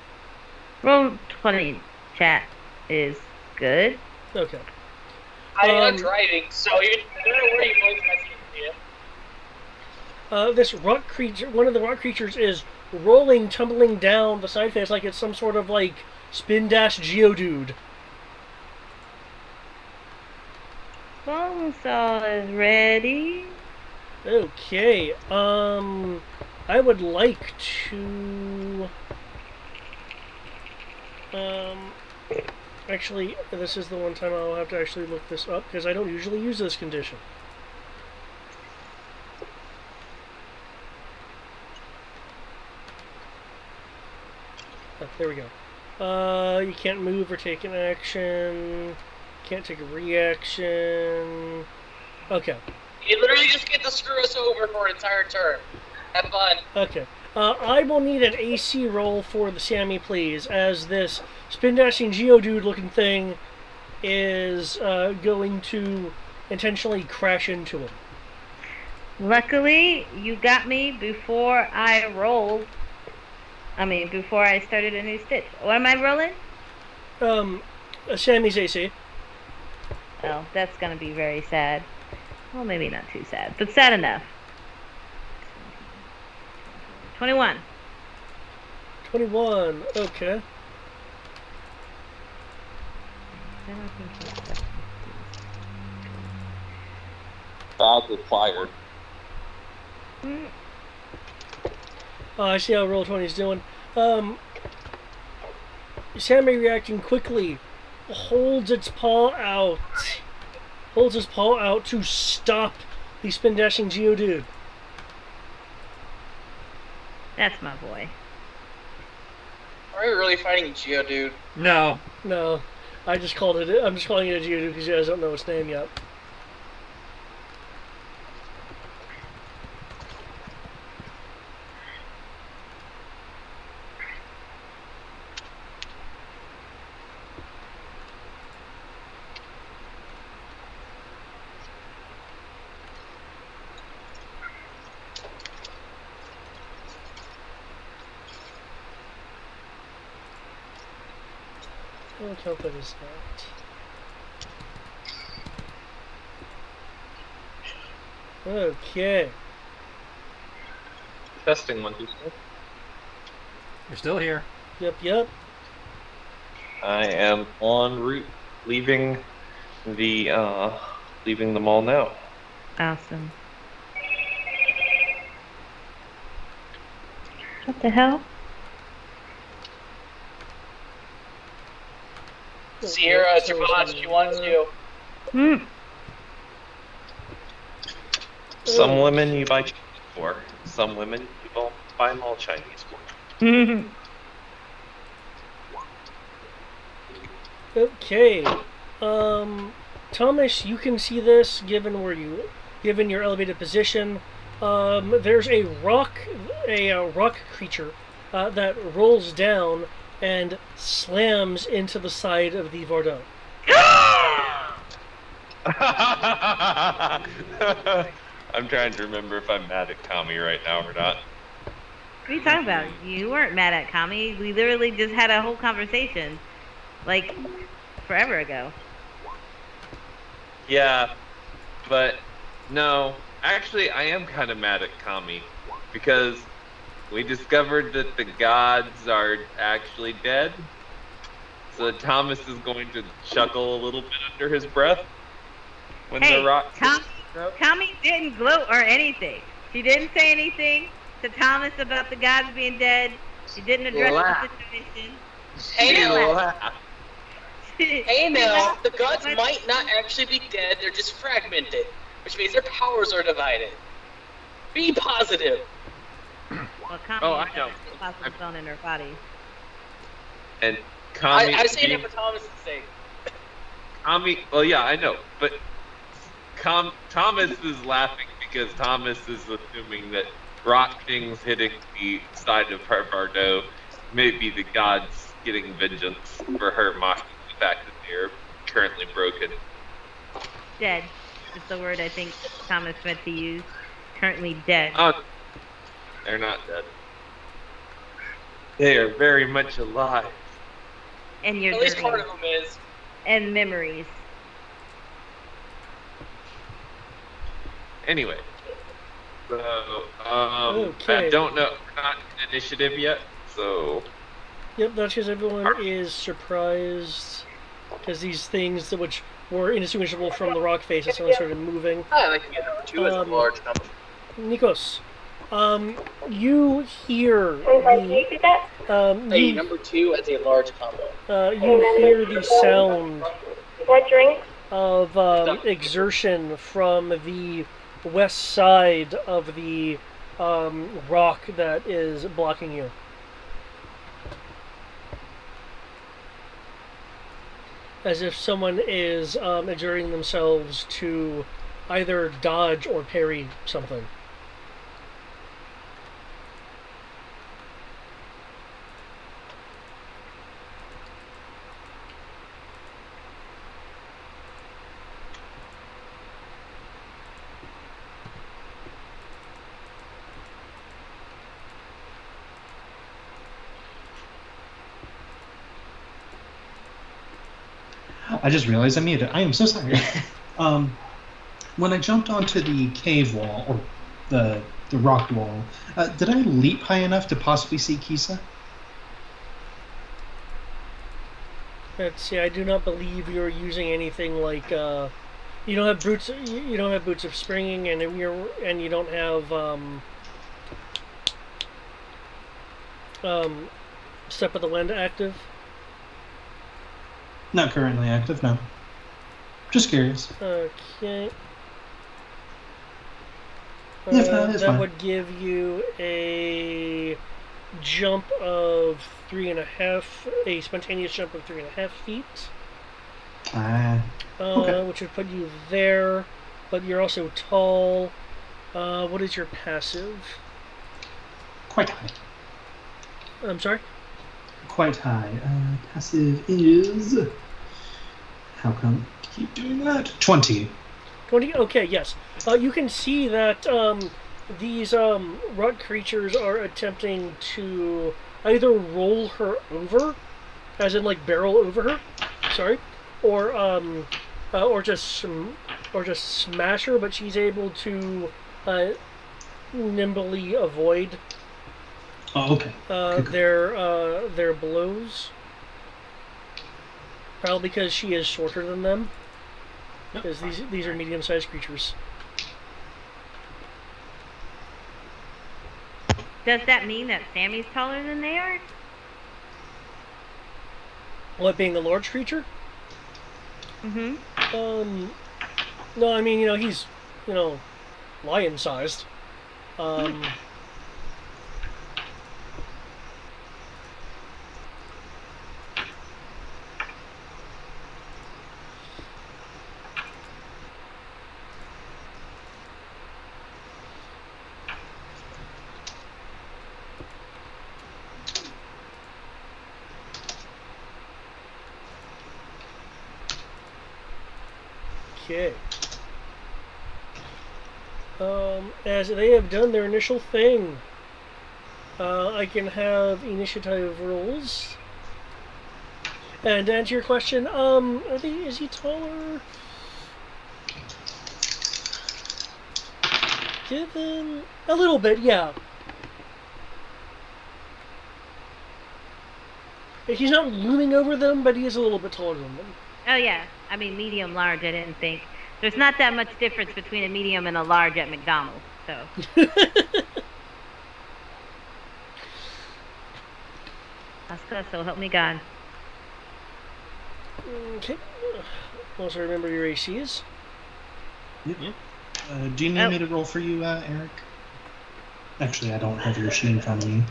Roll20 chat is good. Okay. I am driving, so you don't know where you're going. This rock creature, one of the rock creatures, is tumbling down the side face like it's some sort of like spin dash Geodude. Bonesaw is ready. Okay. I would like to. Actually, this is the one time I'll have to actually look this up because I don't usually use this condition. Oh, there we go. You can't move or take an action. Can't take a reaction. Okay. You literally just get to screw us over for an entire turn. Have fun. Okay. I will need an AC roll for the Sammy, please, as this spin-dashing Geodude-looking thing is going to intentionally crash into him. Luckily, you got me before I rolled. Before I started a new stitch. What am I rolling? Sammy's AC. Oh, that's gonna be very sad. Well, maybe not too sad, but sad enough. 21. 21, okay. Badly fired. I see how Roll20 is doing. Sammy reacting quickly holds its paw out. Holds his paw out to stop the spin dashing Geodude. That's my boy. Are we really fighting Geodude? No. No, I'm just calling it a Geodude because you guys don't know its name yet. What token is that? Okay. Testing 1, 2, 3. You're still here. Yep. I am en route, leaving the mall now. Awesome. What the hell? Sierra, it's your boss. She wants you. Some women you buy Chinese for. Some women you don't buy mall Chinese for. Okay. Thomas, you can see this given your elevated position. There's a rock creature that rolls down and slams into the side of the Vardo. I'm trying to remember if I'm mad at Kami right now or not. are you talking about? You weren't mad at Kami. We literally just had a whole conversation, like, forever ago. Yeah, but no. Actually, I am kind of mad at Kami because we discovered that the gods are actually dead. So Thomas is going to chuckle a little bit under his breath when Hey, the rock. Kami didn't gloat or anything. She didn't say anything to Thomas about the gods being dead. She didn't address Laugh. the situation. Hey She now, Laugh. hey now, the gods might not actually be dead, they're just fragmented, which means their powers are divided. Be positive. Well, Kami Oh, I has know. a possible stone in her body. And Kami. I say that for Thomas' sake. Kami. Well, yeah, I know, but Thomas is laughing because Thomas is assuming that rock things hitting the side of her Bardo may be the gods getting vengeance for her mocking the fact that they're currently broken. Dead is the word I think Thomas meant to use. Currently dead. Oh, they're not dead. They are very much alive. And your At least dreams part of them is. and memories. Anyway, so Okay. I don't know, we're not in initiative yet, so Yep, that's because everyone is surprised because these things which were indistinguishable from the rock face as someone started moving. I like to get number 2 as a large number. Nikos, you hear Hey, number 2 as a large combo. you hear the sound What drink? of exertion from the west side of the rock that is blocking you. As if someone is exerting themselves to either dodge or parry something. I just realized I muted. I am so sorry. When I jumped onto the cave wall, or the rock wall, did I leap high enough to possibly see Kisa? Let's see. I do not believe you're using anything like you don't have boots. You don't have boots of springing, and you don't have step of the wind active. Not currently active, no. Just curious. Okay. If not, it's that fine. would give you a jump of 3.5, a spontaneous jump of 3.5 feet. Okay. Which would put you there, but you're also tall. What is your passive? Quite high. I'm sorry? Quite high. Passive is... How come I keep doing that? 20. 20? Okay, yes. You can see that these rock creatures are attempting to either roll her over, as in like barrel over her, sorry, or just smash her, but she's able to nimbly avoid Oh, okay. their blows. Probably because she is shorter than them. Because these are medium-sized creatures. Does that mean that Sammy's taller than they are? What, being a large creature? Mm-hmm. No, I mean, he's, lion-sized. Okay. As they have done their initial thing, I can have initiative rolls. And to answer your question, is he taller? Given a little bit, yeah. He's not looming over them, but he is a little bit taller than them. Oh yeah, I mean medium, large. I didn't think there's not that much difference between a medium and a large at McDonald's. So. So help me God. Okay. Also remember your ACs. Yep. Do you need me to roll for you, Eric? Actually, I don't have your sheet in front of me.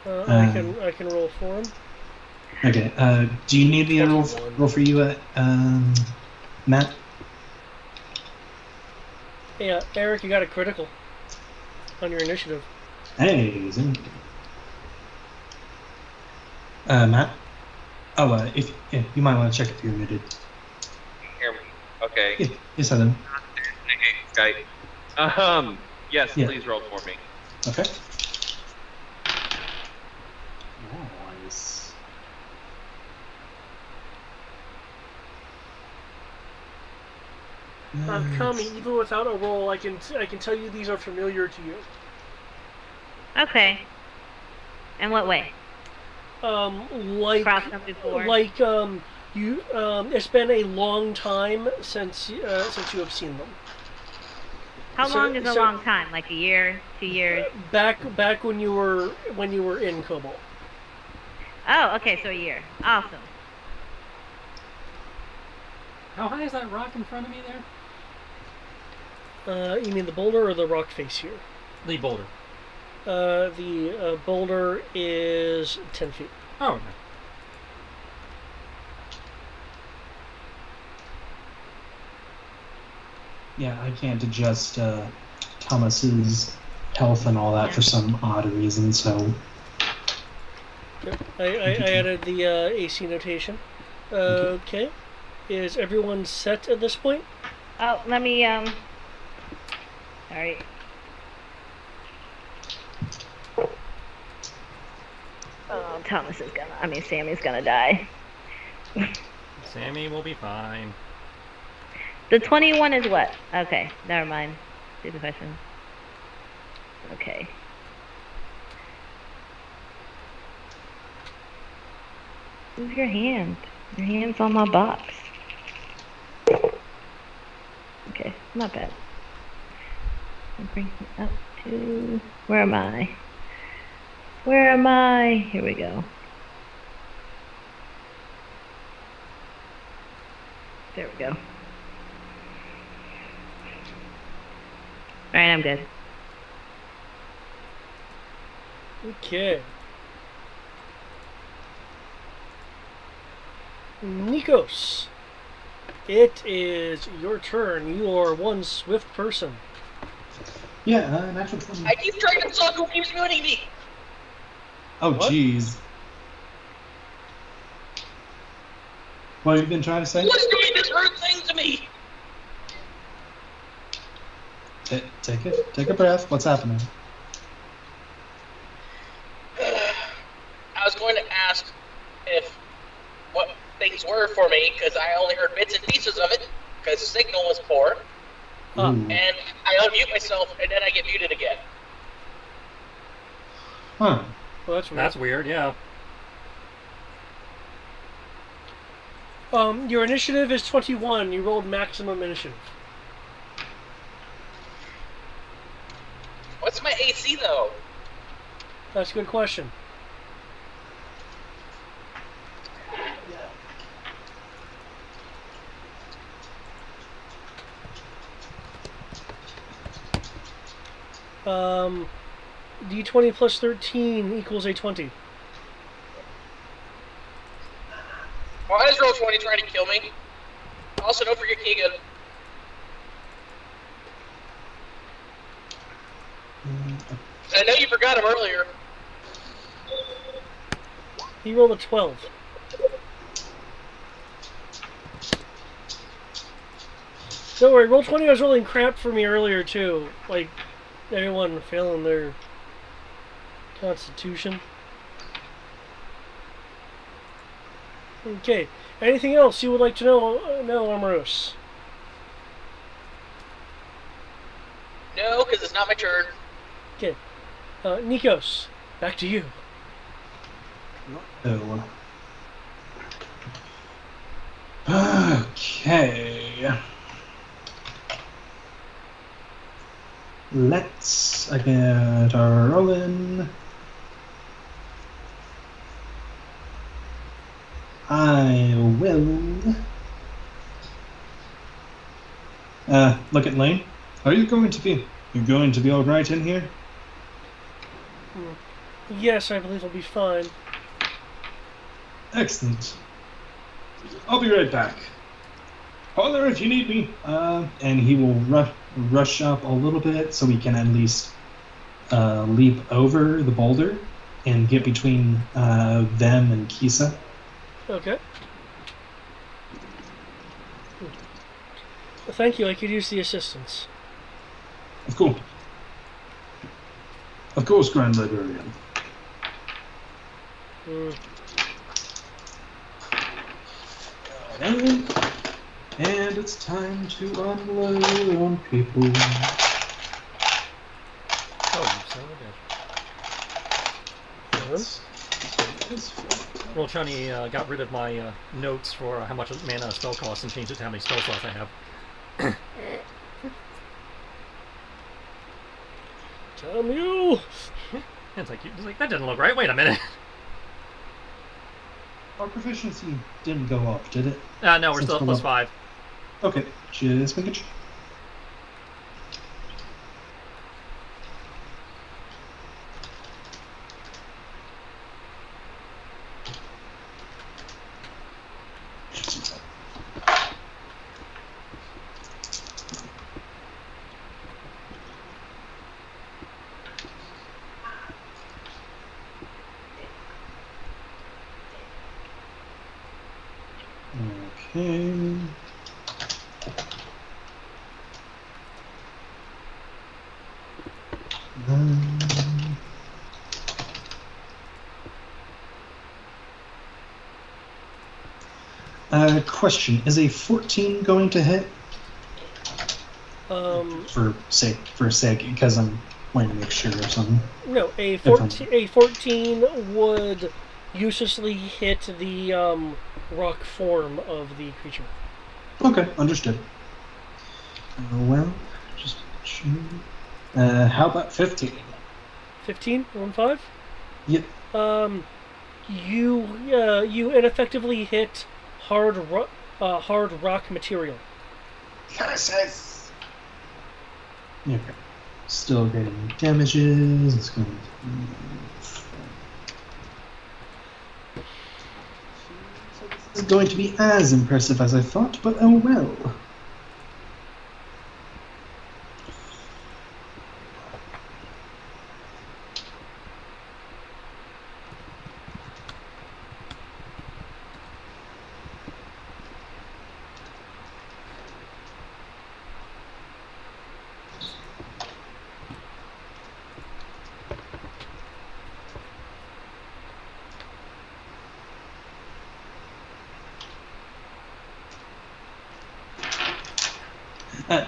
I can roll for him. Okay. Do you need me to roll for you, Matt? Yeah, Eric, you got a critical on your initiative. Hey, Matt? Oh, if you might want to check if you're muted. Hear me? Okay. Yeah, yes, I do. Skype. Yes, Yeah. please roll for me. Okay. Nice. Kami, even without a roll, I can tell you these are familiar to you. Okay. In what way? Like you. It's been a long time since you have seen them. How long is a long time? Like a year, 2 years? Back when you were in Cobalt. Oh, okay, so a year. Awesome. How high is that rock in front of me there? You mean the boulder or the rock face here? The boulder. The boulder is 10 feet. Oh, okay. Yeah, I can't adjust Thomas's health and all that for some odd reason, so... Yep. I added the AC notation. Okay. Is everyone set at this point? Oh, let me, Sorry. Oh, Sammy's gonna die. Sammy will be fine. The 21 is what? Okay, never mind. Stupid question. Okay. Move your hand. Your hand's on my box. Okay, not bad. I'll bring it up to... Where am I? Where am I? Here we go. There we go. Alright, I'm good. Okay. Nikos, it is your turn. You are one swift person. Yeah, natural 20. I keep trying to talk, who keeps muting me? Oh, What? jeez. What have you been trying to say? What's doing this rude thing to me? Take a breath. What's happening? I was going to ask what things were for me, because I only heard bits and pieces of it, because the signal was poor, Ooh. and I unmute myself, and then I get muted again. Huh. Well, that's weird. That's weird, yeah. Your initiative is 21. You rolled maximum initiative. What's my AC, though? That's a good question. D20 plus 13 equals a 20. Why is Roll20 trying to kill me? Also, don't forget Keegan. I know you forgot him earlier. He rolled a 12. Don't worry, Roll20 was rolling crap for me earlier too. Like, everyone failing their Constitution. Okay. Anything else you would like to know, Armoros? No, because it's not my turn. Okay. Nikos, back to you. Oh. Okay. Let's get our rolling. I will. Look at Lane. Are you going to be? You're going to be all right in here? Yes, I believe I'll be fine. Excellent. I'll be right back. Holler if you need me. And he will rush up a little bit so we can at least leap over the boulder and get between them and Kisa. Okay. Well, thank you. I could use the assistance. Of course. Of course, Grand Librarian. And it's time to unload on people. Oh, you son of a bitch. Well, Chani got rid of my notes for how much mana a spell costs and changed it to how many spell slots I have. Damn you! It's like that didn't look right. Wait a minute. Our proficiency didn't go up, did it? No, we're Since still at we're plus 5. Okay, just making sure. Okay. Question: is a 14 going to hit? For sake, because I'm wanting to make sure or something. No, a 14 would uselessly hit the rock form of the creature. Okay, understood. Well, just how about 15? 15? 1-5? Yep. You ineffectively hit hard rock material. Curses! Okay. Still getting damages. It's going to... This is going to be as impressive as I thought, but oh well.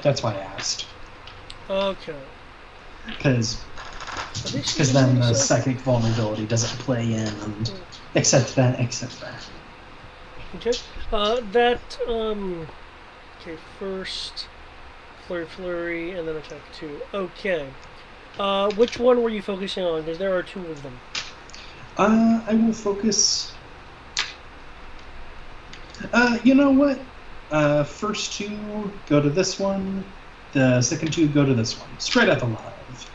That's why I asked. Okay. Because then the psychic vulnerability doesn't play in, and except that. Okay. Okay, first flurry, and then attack 2. Okay. Which one were you focusing on? Because there are 2 of them. I will focus... you know what? First 2 go to this one. The second 2 go to this one. Straight up alive.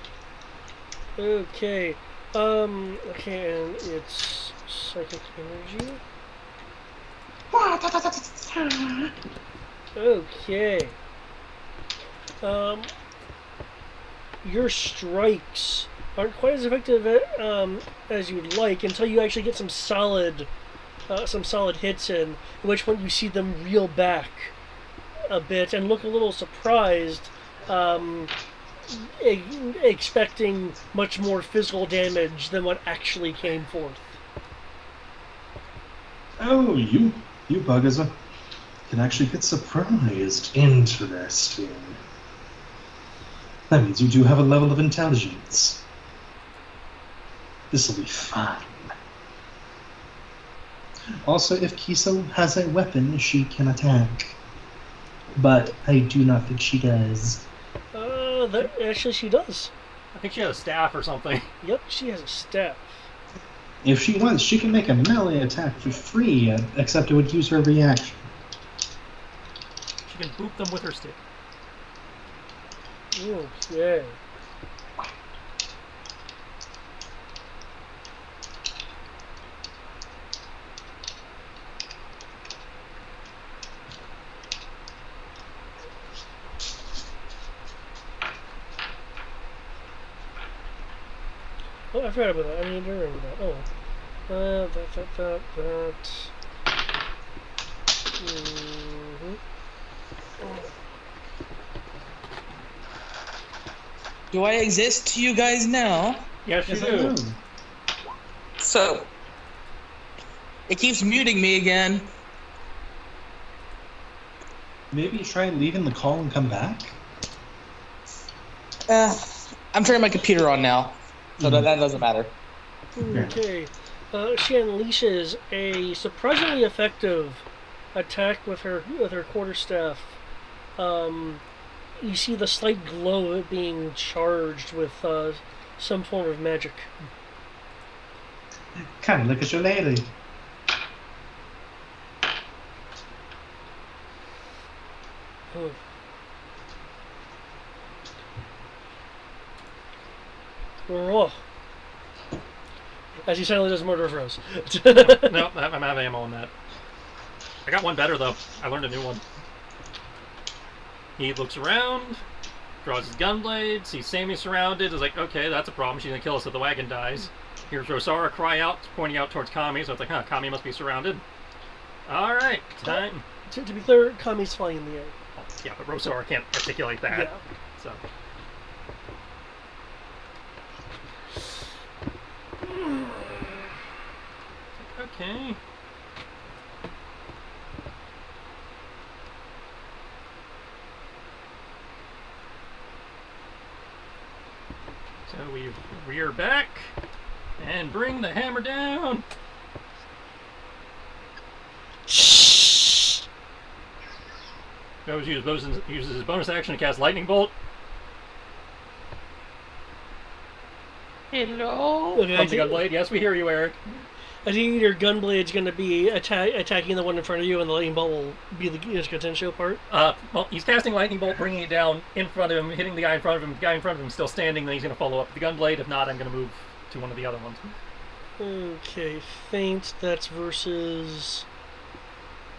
Okay. Okay, and it's psychic energy. Okay. Your strikes aren't quite as effective as you'd like until you actually get some solid hits in which one you see them reel back a bit and look a little surprised expecting much more physical damage than what actually came forth. Oh, you buggers can actually get surprised. Interesting. That means you do have a level of intelligence. This will be fun. Also, if Kiso has a weapon, she can attack. But I do not think she does. Actually, she does. I think she had a staff or something. Yep, she has a staff. If she wants, she can make a melee attack for free, except it would use her reaction. She can boop them with her stick. Okay. Oh, I forgot about that. I need to remember that. Oh. That. Mm-hmm. Do I exist to you guys now? Yes, you Yes, I do. do. So, it keeps muting me again. Maybe try leaving the call and come back? I'm turning my computer on now, so that doesn't matter. Okay. She unleashes a surprisingly effective attack with her quarterstaff. You see the slight glow of it being charged with some form of magic. Kind of look at your lady. Oh. Oh. As he suddenly does murder of Rose. No, I'm out of ammo on that. I got one better though. I learned a new one. He looks around, draws his gun blade, sees Sammy surrounded, is like, okay, that's a problem. She's gonna kill us if the wagon dies. Hears Rosara cry out, pointing out towards Kami, so it's like, huh, Kami must be surrounded. Alright, time. To be clear, Kami's flying in the air. Yeah, but Rosara can't articulate that. Yeah. So. Okay. So we rear back and bring the hammer down. Goes uses his bonus action to cast lightning bolt. Hello? Okay, Comes the gunblade. Yes, we hear you, Eric. I think your gunblade's going to be attacking the one in front of you, and the lightning bolt will be the Tensho part. Well, he's casting lightning bolt, bringing it down in front of him, hitting the guy in front of him. The guy in front of him still standing. Then he's going to follow up with the gunblade. If not, I'm going to move to one of the other ones. Okay, feint. That's versus.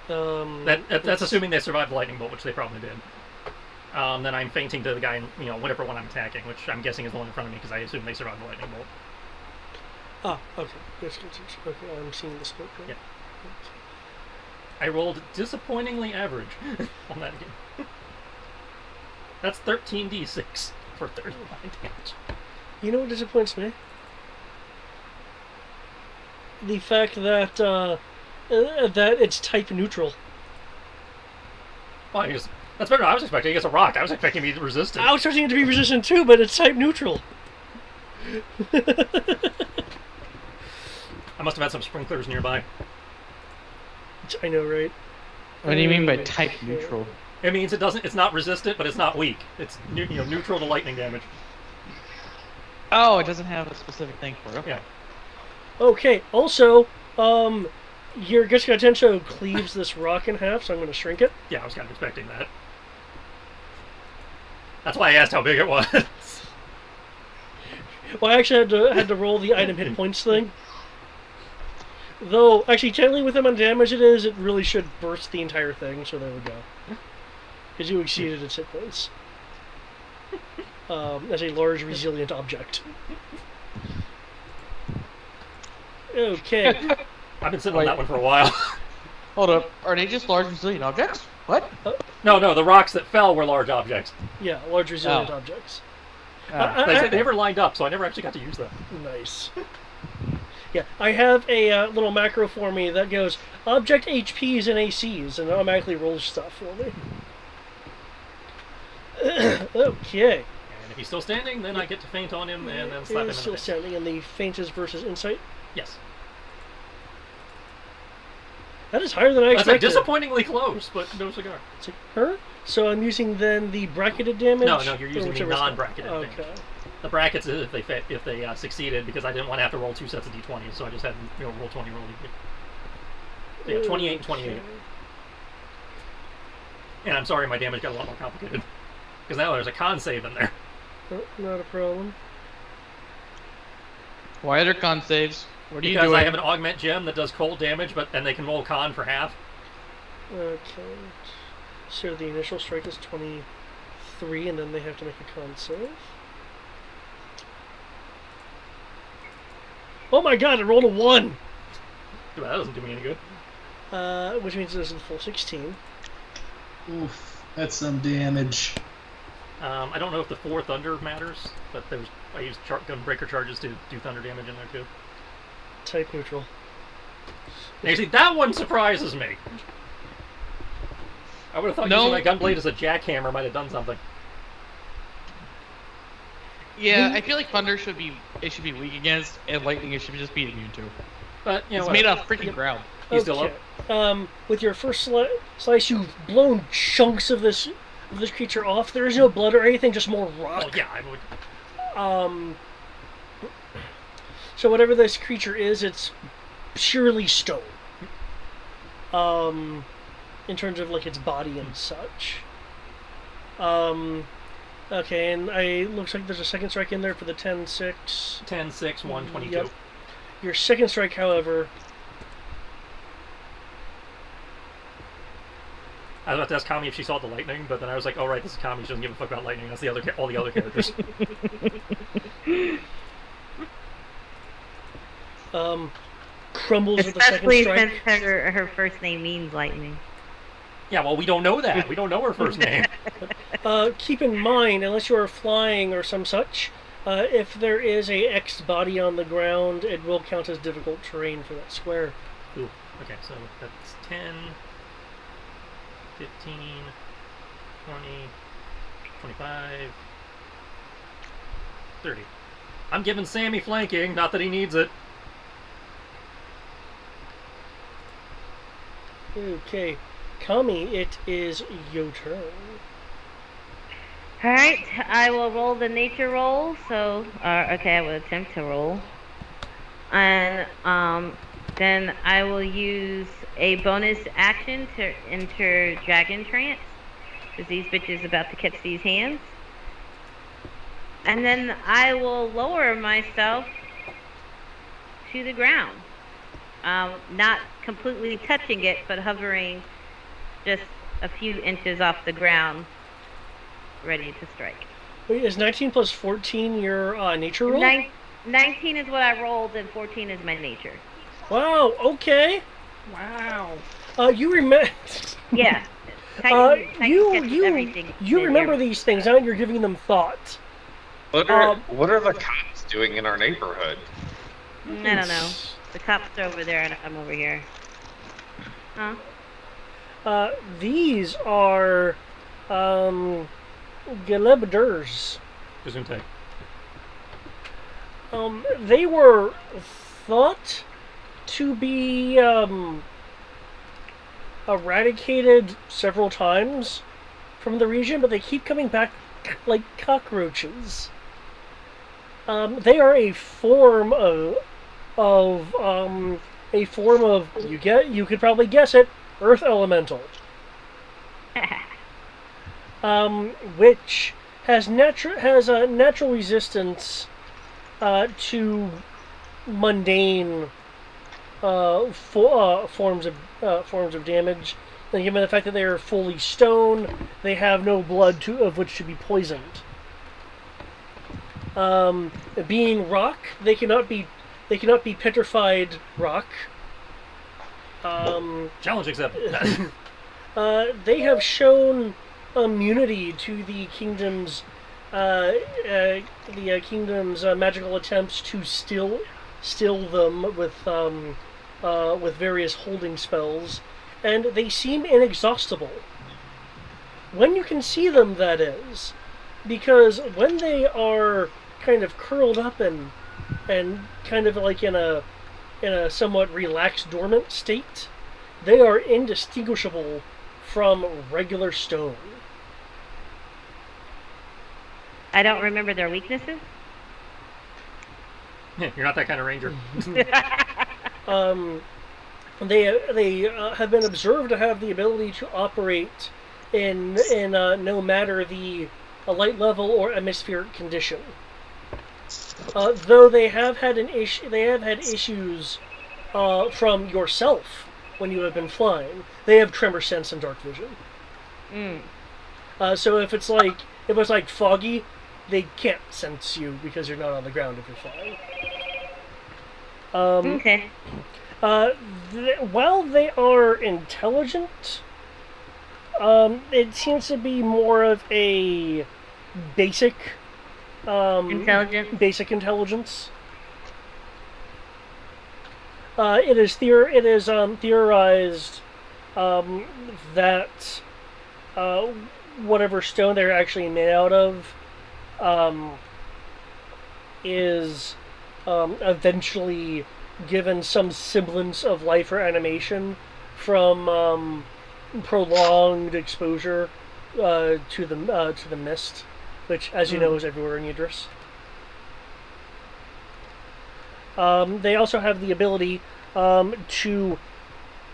That's assuming they survived the lightning bolt, which they probably did. Then I'm feinting to the guy, whatever one I'm attacking, which I'm guessing is the one in front of me because I assume they survived the lightning bolt. Ah, okay. Yes, okay, I'm seeing the split. Yeah. I rolled disappointingly average on that game. That's 13d6 for 39 damage. You know what disappoints me? The fact that that it's type neutral. Well, that's better than I was expecting. He gets a rock. I was expecting him to be resistant. I was expecting it to be resistant too, but it's type neutral. I must have had some sprinklers nearby. I know, right? What do you mean by type neutral? It means it's not resistant, but it's not weak. It's neutral to lightning damage. Oh, it doesn't have a specific thing for it. Yeah. Okay, also, your Getsuga Tensho cleaves this rock in half, so I'm going to shrink it. Yeah, I was kind of expecting that. That's why I asked how big it was. Well, I actually had to roll the item hit points thing. Though, actually, technically with the amount of damage it is, it really should burst the entire thing, so there we go. Because you exceeded its hit points. As a large, resilient object. Okay. I've been sitting on that one for a while. Hold up. Are they just large resilient objects? What? No, the rocks that fell were large objects. Yeah, large, resilient objects. They never lined up, so I never actually got to use them. Nice. Yeah, I have a little macro for me that goes object HPs and ACs and automatically rolls stuff for me. Okay. And if he's still standing, then I get to feint on him and then slap him in the Still face. standing, and the feint is versus insight. Yes. That is higher than I That's like expected. disappointingly close, but no cigar. It's like, her? So I'm using then the bracketed damage? No, you're or using the whichever is- non-bracketed Okay. damage. The brackets is if they succeeded, because I didn't want to have to roll 2 sets of d20s, so I just had roll 20, roll d20. Yeah, 28 and 28. Okay. And I'm sorry, my damage got a lot more complicated. Because now there's a con save in there. Oh, not a problem. Why are there con saves? What are you Because doing? I have an augment gem that does cold damage, and they can roll con for half. Okay. So the initial strike is 23, and then they have to make a con save. Oh my god, it rolled a 1! Well, that doesn't do me any good. Which means it is a full 16. Oof, that's some damage. I don't know if the 4 thunder matters, but I used gunbreaker charges to do thunder damage in there too. Type neutral. Actually, that one surprises me. I would have thought No. using my gunblade as a jackhammer might have done something. Yeah, I feel like thunder should be weak against, and lightning it should just be immune to. But It's made out of freaking ground. He's still up. With your first slice, you've blown chunks of this creature off. There is no blood or anything, just more rock. Oh yeah, I would. So whatever this creature is, it's purely stone. In terms of like its body and such. Okay, and looks like there's a second strike in there for the 10-6. 10-6, 122. Yep. Your second strike, however. I was about to ask Kami if she saw the lightning, but then I was like, oh right, this is Kami. She doesn't give a fuck about lightning. That's all the other characters. Crumbles with the second Especially strike. since her first name means lightning. Yeah, well, we don't know that. We don't know her first name. Keep in mind, unless you are flying or some such, if there is a X body on the ground, it will count as difficult terrain for that square. Ooh, okay, so that's 10, 15, 20, 25, 30. I'm giving Sammy flanking, not that he needs it. Okay, Kami, it is your turn. Alright, I will roll the nature roll, so, okay, I will attempt to roll. And, then I will use a bonus action to enter Dragon Trance, because these bitches about to catch these hands. And then I will lower myself to the ground. Not completely touching it, but hovering just a few inches off the ground, ready to strike. Wait, is 19 plus 14 your nature roll? 19 is what I rolled, and 14 is my nature. Wow, okay. Wow. You remember... Yeah. Titan catches you everything. remember these things, now you're giving them thought. What are the cops doing in our neighborhood? I don't know. The cops are over there, and I'm over here. Huh? These are Gelebders. Gesundheit. They were thought to be eradicated several times from the region, but they keep coming back like cockroaches. They are a form of you could probably guess it, Earth Elemental. Which has a natural resistance to mundane forms of damage. And given the fact that they are fully stone, they have no blood of which to be poisoned. Being rock, they cannot be petrified rock. Challenge accepted. They have shown immunity to the kingdom's the kingdom's magical attempts to still them with various holding spells, and they seem inexhaustible. When you can see them, that is, because when they are kind of curled up and kind of like in a somewhat relaxed dormant state, they are indistinguishable from regular stone. I don't remember their weaknesses. You're not that kind of ranger. They have been observed to have the ability to operate in no matter the light level or atmospheric condition. Though they have had issues from yourself when you have been flying. They have tremor sense and dark vision. So if it's like foggy, they can't sense you because you're not on the ground if you're flying. Okay. While they are intelligent, it seems to be more of a basic Intelligence. Basic intelligence. It is theorized that whatever stone they're actually made out of is eventually given some semblance of life or animation from prolonged exposure to the mist, which, as you know, is everywhere in Idris. They also have the ability to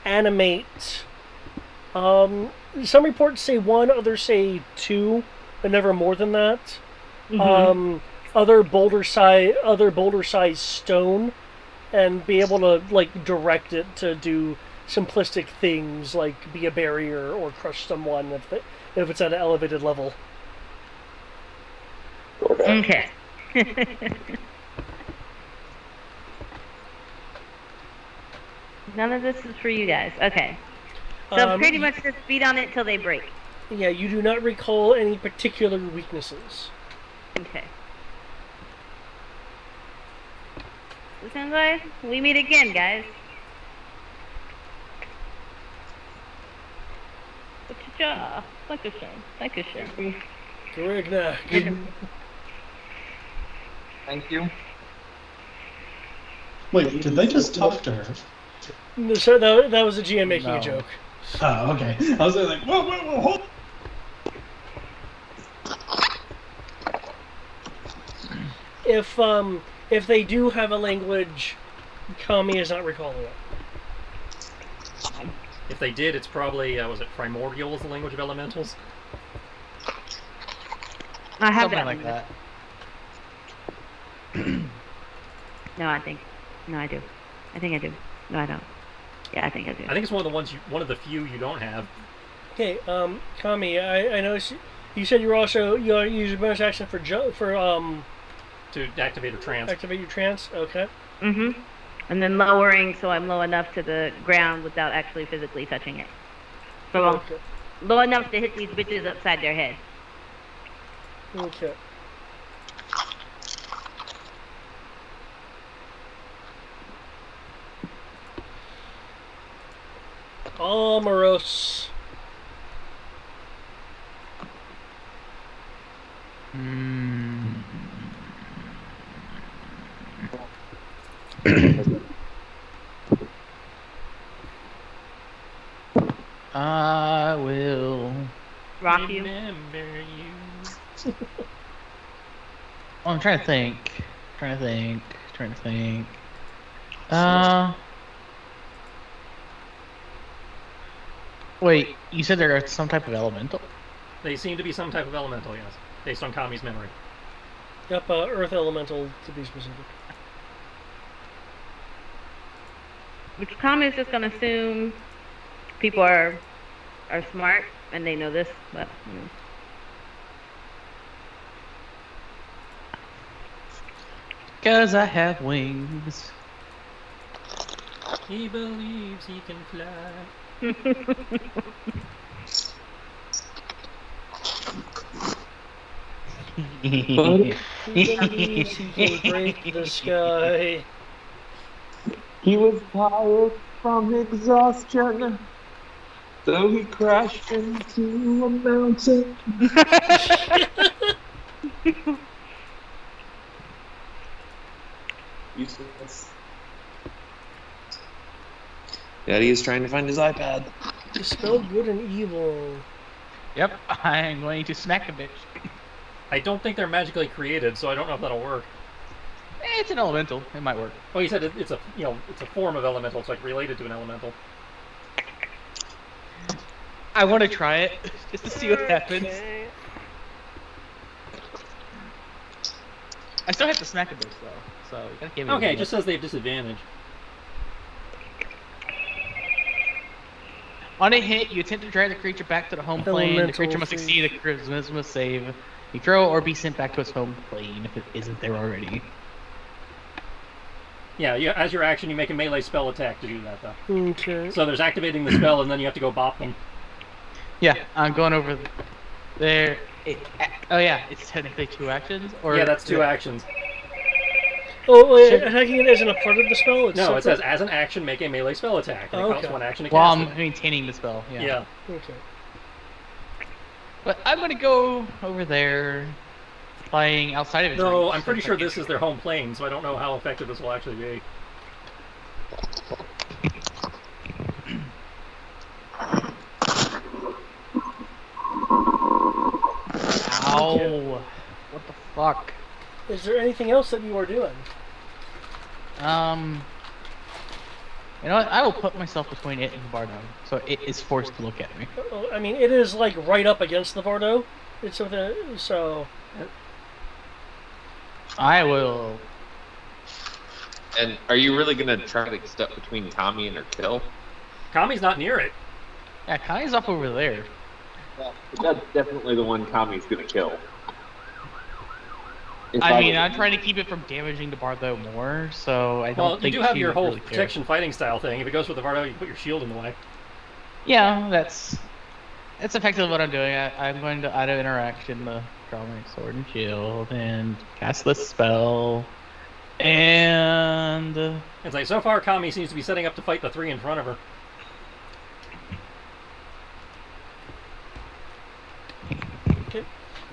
animate. Some reports say 1, others say 2, but never more than that. Other boulder size stone, and be able to like direct it to do simplistic things like be a barrier or crush someone if it's at an elevated level. Okay. None of this is for you guys. Okay. So pretty much just beat on it till they break. Yeah, you do not recall any particular weaknesses. Okay. Listen, guys, we meet again, guys. Thank you, sir. Grignac. Thank you. Wait, did they just talk to her? No, so that was a GM making a joke. Oh, okay. I was like, whoa, hold. If they do have a language, Kami is not recalling it. If they did, it's probably was it primordial is the language of elementals? I have Something like that. No, I do. I think I do. No, I don't. Yeah, I think I do. I think it's one of the few you don't have. Okay, Kami, I noticed you said you use your bonus action for To activate a trance. Activate your trance. Okay. And then lowering so I'm low enough to the ground without actually physically touching it. So low enough to hit these bitches upside their head. Okay. Omeros. I will rock you. Remember you. Oh, I'm trying to think. Wait, you said they're some type of elemental? They seem to be some type of elemental, yes, based on Kami's memory. Yep, earth elemental to be specific. Which Kami is just gonna assume people are smart and they know this, but. Cause I have wings. He believes he can fly. He believes he can break the sky. He was tired from exhaustion, so he crashed into a mountain. Useless. Daddy is trying to find his iPad. Dispel good and evil. Yep, I'm going to smack a bitch. I don't think they're magically created, so I don't know if that'll work. It's an elemental. It might work. Oh, you said it's a it's a form of elemental. It's like related to an elemental. I want to try it just to see what happens. Okay. I still have to smack a bitch though, so you gotta give me. Okay, it just says they have disadvantage. On a hit, you attempt to drag the creature back to the home plane. The creature must Elemental succeed a charisma save. You throw or be sent back to its home plane if it isn't there already. Yeah, as your action, you make a melee spell attack to do that, though. Okay. So there's activating the spell, and then you have to go bop them. Yeah, I'm going over there. Oh yeah, it's technically 2 actions. Or Yeah, that's 2 actions. Oh, wait, attacking it isn't a part of the spell? It's No, it separate? says as an action, make a melee spell attack. And it costs Okay. 1 action to While cast I'm it. maintaining the spell. Yeah. Yeah. Okay. But I'm gonna go over there, flying outside of it. No, I'm pretty sure this is their home plane, so I don't know how effective this will actually be. Ow! What the fuck? Is there anything else that you are doing? You know what? I will put myself between it and Bardo, so it is forced to look at me. I mean, it is like right up against the Vardo. It's with a, so. I will. And are you really gonna try to step between Tommy and her kill? Kami's not near it. Yeah, Kai's up over there. Well, that's definitely the one Tommy's gonna kill. If I mean, was- I'm trying to keep it from damaging the Bardo more, so I don't Well, you think do have she your would whole really care. protection fighting style thing. If it goes with the Vardo, you put your shield in the way. Yeah, that's effectively what I'm doing. I'm going to auto interaction the draw my sword and shield and cast this spell. And It's like, so far, Kami seems to be setting up to fight the 3 in front of her. Okay.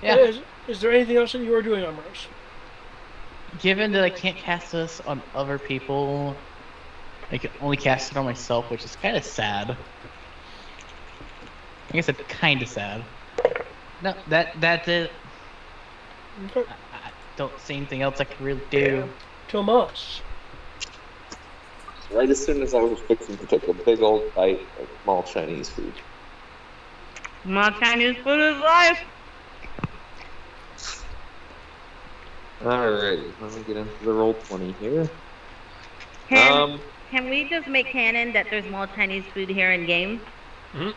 yeah, Is there anything else that you are doing, Ambrose? given that I can't cast this on other people, I can only cast it on myself, which is kind of sad. I guess it's kind of sad. No, that's it. Okay. I don't see anything else I can really do. Tomas. right as soon as I was fixing to take a big old bite of small Chinese food. My Chinese food is life. Alrighty, let me get into the roll 20 here. Can we just make canon that there's more Chinese food here in game? Mm-hmm.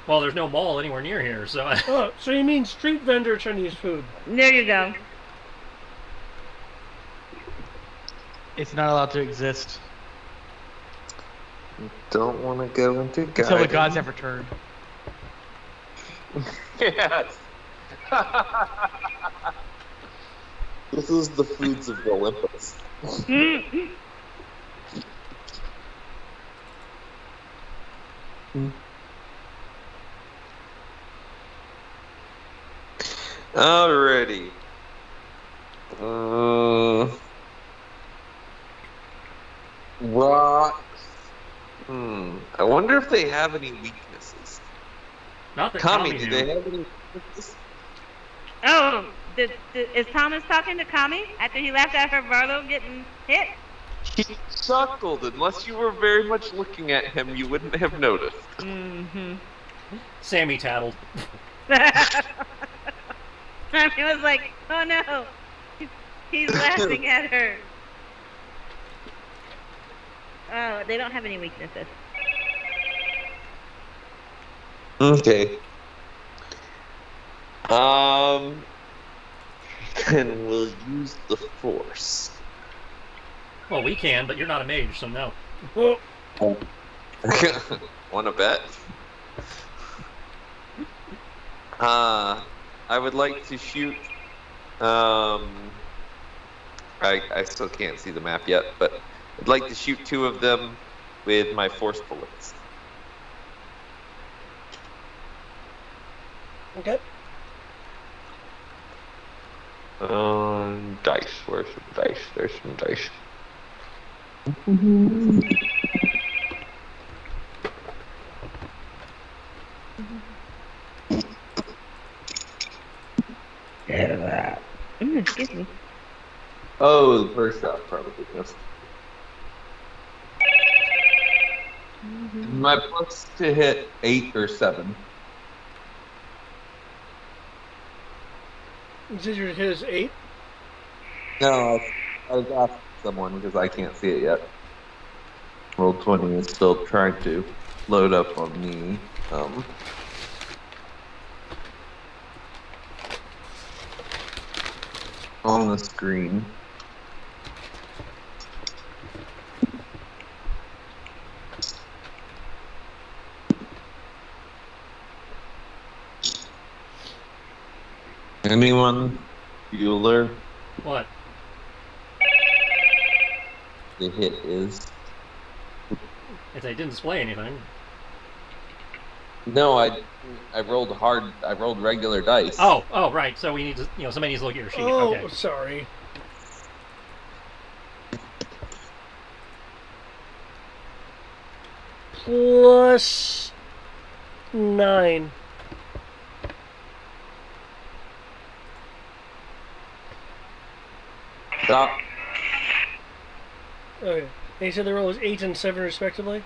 Well, there's no mall anywhere near here, so... Oh, so you mean street vendor Chinese food? There you go. It's not allowed to exist Don't want to go into until the gods have returned. Yes. This is the foods of the Olympus. Alrighty. Rocks. I wonder if they have any weaknesses. Not that Kami, Kami do knew. they have any weaknesses? Oh, is Thomas talking to Kami after he laughed at her Varlo getting hit? He chuckled. Unless you were very much looking at him, you wouldn't have noticed. Mm-hmm. Sammy tattled. I was like, oh no, he's laughing at her. Oh, they don't have any weaknesses. Okay. And we'll use the force. Well, we can, but you're not a mage, so no. Oh, Wanna bet? I would like to shoot. I still can't see the map yet, but I'd like to shoot 2 of them with my force bullets. Okay. Dice. Where's some dice? There's some dice. Excuse me. Oh, the first shot probably missed. My plus to hit 8 or 7. Did your hit is 8? No, I was asking someone because I can't see it yet. Roll 20 is still trying to load up on me. On the screen. Anyone? Bueller? What? The hit is. If they didn't display anything. No, I rolled hard. I rolled regular dice. Oh, right. So we need to, somebody needs to look at your sheet. Oh, Okay. sorry. Plus 9. Stop. Okay. And you said the roll was 8 and 7 respectively?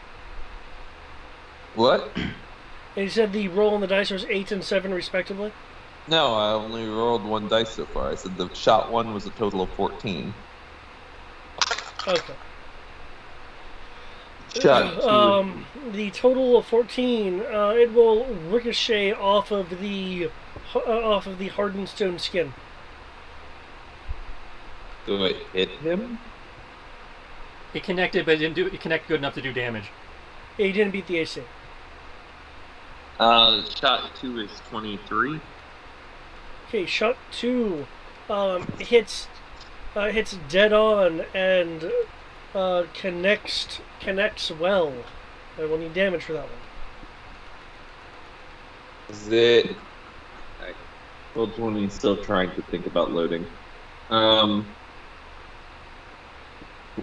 What? And you said the roll on the dice was 8 and 7 respectively? No, I only rolled 1 dice so far. I said the shot 1 was a total of 14. Okay. Shot 2. The total of 14, it will ricochet off of the hardened stone skin. Do I hit him? It connected, but it connect good enough to do damage. Yeah, you didn't beat the AC. Shot 2 is 23. Okay, shot 2 hits dead on and connects well. I will need damage for that one. Is it? Roll 20 is still trying to think about loading.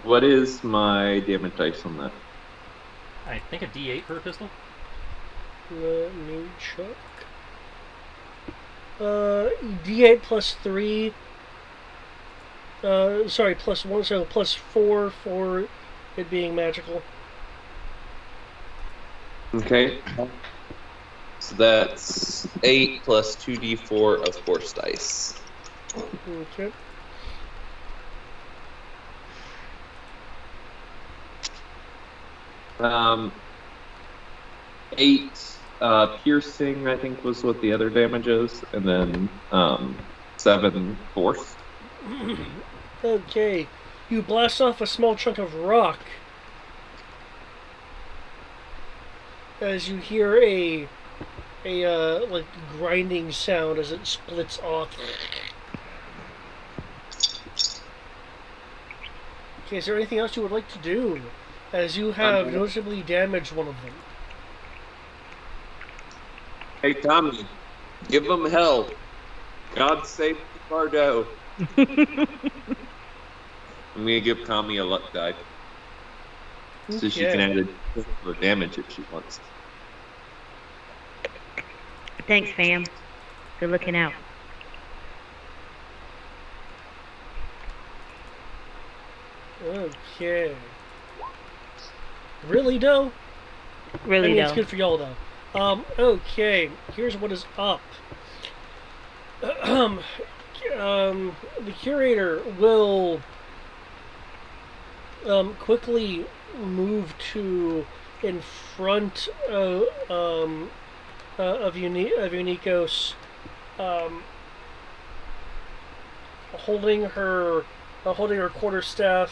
What is my damage dice on that? I think a D8 per pistol. Let me check. D8 plus 3. Sorry, plus 1, so plus 4 for it being magical. Okay. So that's 8 plus 2d4 of force dice. Okay. Um, 8 piercing, I think, was what the other damage is, and then 7 force. Okay. You blast off a small chunk of rock as you hear a like grinding sound as it splits off. Okay, is there anything else you would like to do? As you have noticeably damaged one of them. Hey, Tommy, give them hell. God save Bardo. I'm gonna give Tommy a luck die. So she can add a for damage if she wants. Thanks, fam. Good looking out. Okay. Really, though? Really, I mean, though. it's good for y'all, though. Okay. Here's what is up. The curator will quickly move to in front of Unikos, holding her quarterstaff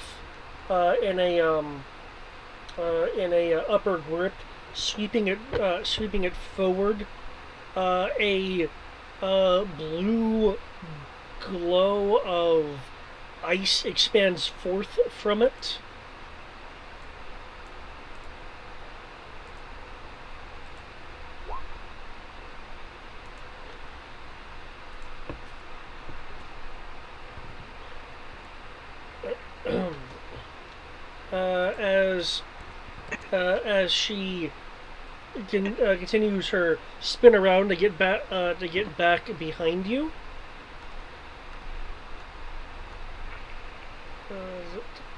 in a upper grip, sweeping it forward. A blue glow of ice expands forth from it. As she continues her spin around to get back behind you.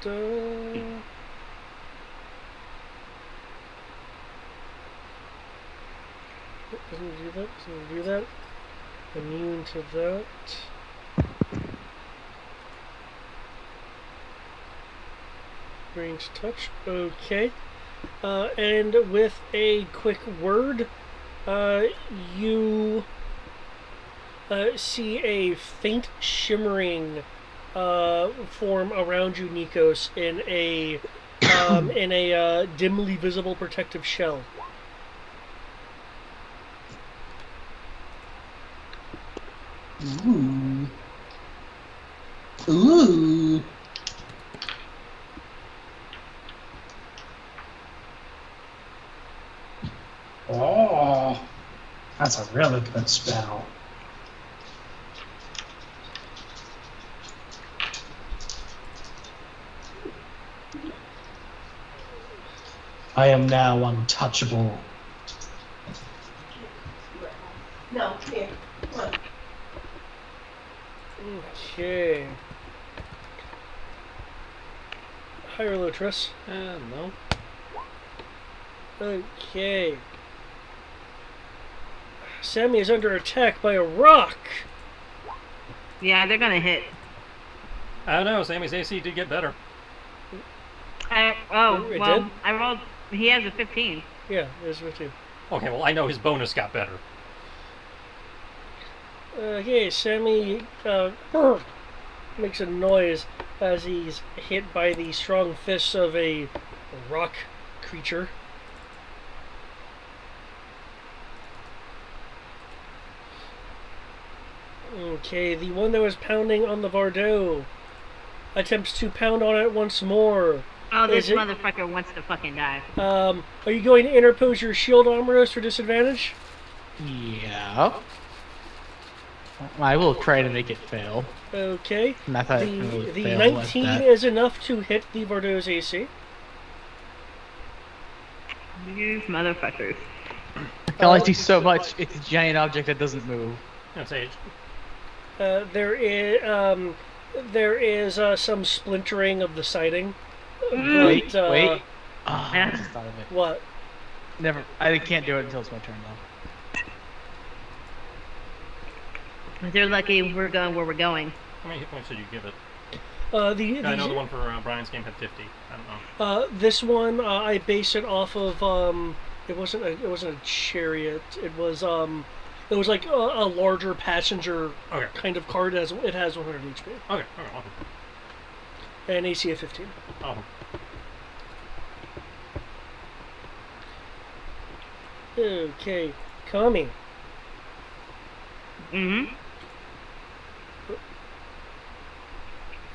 Doesn't do that. Doesn't do that. Immune to that. Range touch. Okay. And with a quick word, you see a faint shimmering form around you, Nikos, in a dimly visible protective shell. Ooh. Ooh. Oh, that's a really good spell. I am now untouchable. No, here. Come on. Okay. Hi, Lutris. No. Okay. Sammy is under attack by a rock. Yeah, they're gonna hit. I don't know. Sammy's AC did get better. It Well, did? I rolled. He has a 15. Yeah, there's 15. Okay, well, I know his bonus got better. Okay, Sammy makes a noise as he's hit by the strong fists of a rock creature. Okay, the one that was pounding on the Vardo attempts to pound on it once more. Oh, this Is it- motherfucker wants to fucking die. Are you going to interpose your shield armorist for disadvantage? Yeah. I will try to make it fail. Okay. Not that I can really The fail like 19 that. is enough to hit the Vardo's AC. These motherfuckers. I can only do so much. It's a giant object that doesn't move. That's age. There is some splintering of the siding. Wait, But, wait. Ah, I just thought of it. What? Never. I can't do it until it's my turn though. They're lucky we're going where we're going. How many hit points did you give it? I I know the one for Brian's game had 50. I don't know. This one I based it off of it wasn't a chariot. It was like a larger passenger Okay. kind of card. It has 100 HP Okay, awesome. and AC of 15. Awesome. Okay, Kami. Mm-hmm.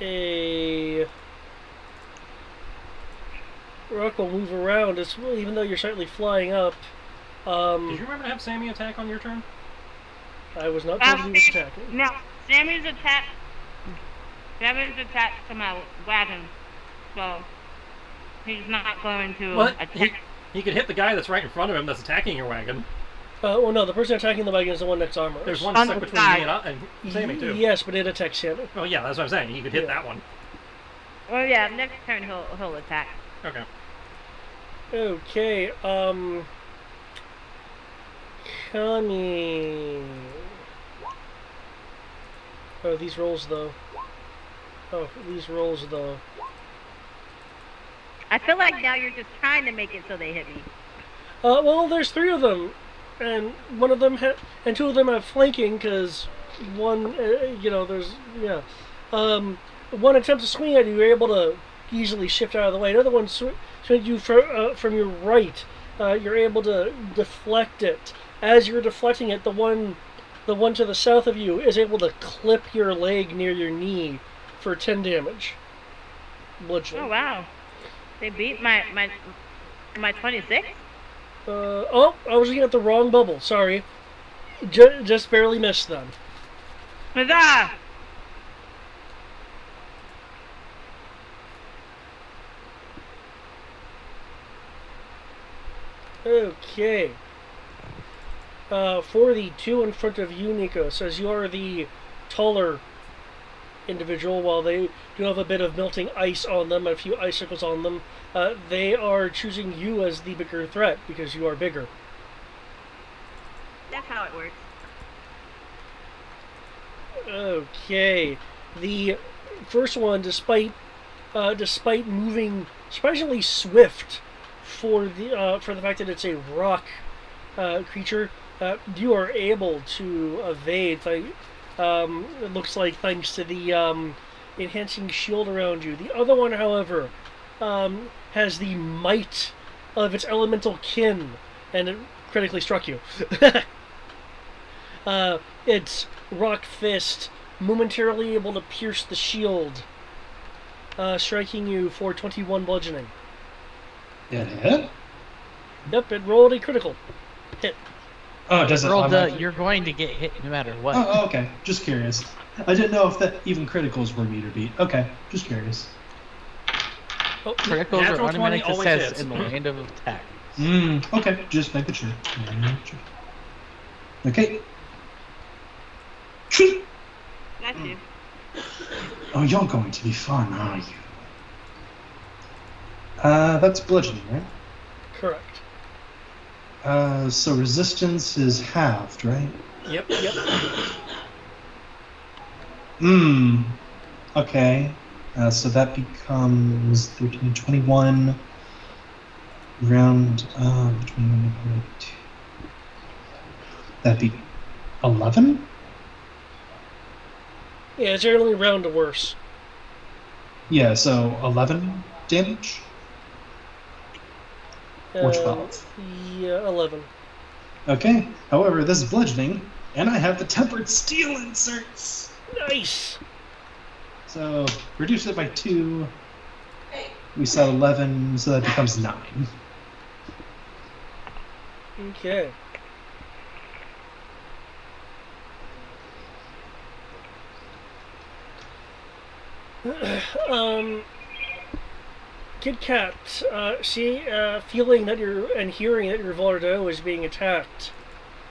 A rock will move around. Even though you're slightly flying up. Did you remember to have Sammy attack on your turn? I was not told he was attacking. No, Sammy's attached to my wagon, so he's not going to What? attack. He could hit the guy that's right in front of him that's attacking your wagon. Well, no, the person attacking the wagon is the one next to armor. There's one On stuck the between side. me and Sammy, too. Yes, but it attacks Sammy. Well, yeah, that's what I'm saying. He could hit Yeah. that one. Well, yeah, next turn he'll attack. Okay. Okay, Kami. Oh, these rolls though. I feel like now you're just trying to make it so they hit me. Well, there's 3 of them, and one of them and 2 of them have flanking because one, one attempts to swing at you, you're able to easily shift out of the way. Another one swings you from your right. You're able to deflect it. As you're deflecting it, the one The one to the south of you is able to clip your leg near your knee for 10 damage. Bludgeoning. Oh wow. They beat my 26? Oh, I was looking at the wrong bubble. Sorry. Just barely missed them. Huzzah! Okay. For the two in front of you, Nico, says you are the taller individual, while they do have a bit of melting ice on them, a few icicles on them. They are choosing you as the bigger threat because you are bigger. That's how it works. Okay. The first one, despite moving surprisingly swift for the fact that it's a rock creature, you are able to evade. It looks like thanks to the enhancing shield around you. The other one, however, has the might of its elemental kin, and it critically struck you. Its rock fist momentarily able to pierce the shield, striking you for 21 bludgeoning. It hit? Yep, it rolled a critical hit. Oh, does it? You're going to get hit no matter what. Oh, okay. Just curious. I didn't know if that even criticals were meter beat. Okay, just curious. Oh, Criticals are Natural 20 automatic always success hits. in the land of attack. Okay, just making sure. Okay. Got you. Oh, you're going to be fun, are you? That's bludgeoning, right? correct. So resistance is halved, right? Yep. Okay. So that becomes 13, 21. Round, between 2. That'd be 11? Yeah, it's generally round to worse. Yeah, so 11 damage? Or 12? Yeah, 11. Okay. However, this is bludgeoning, and I have the tempered steel inserts. Nice! So reduce it by 2. We said 11, so that becomes 9. Okay. Kid Cat, feeling that and hearing that your Volardo is being attacked,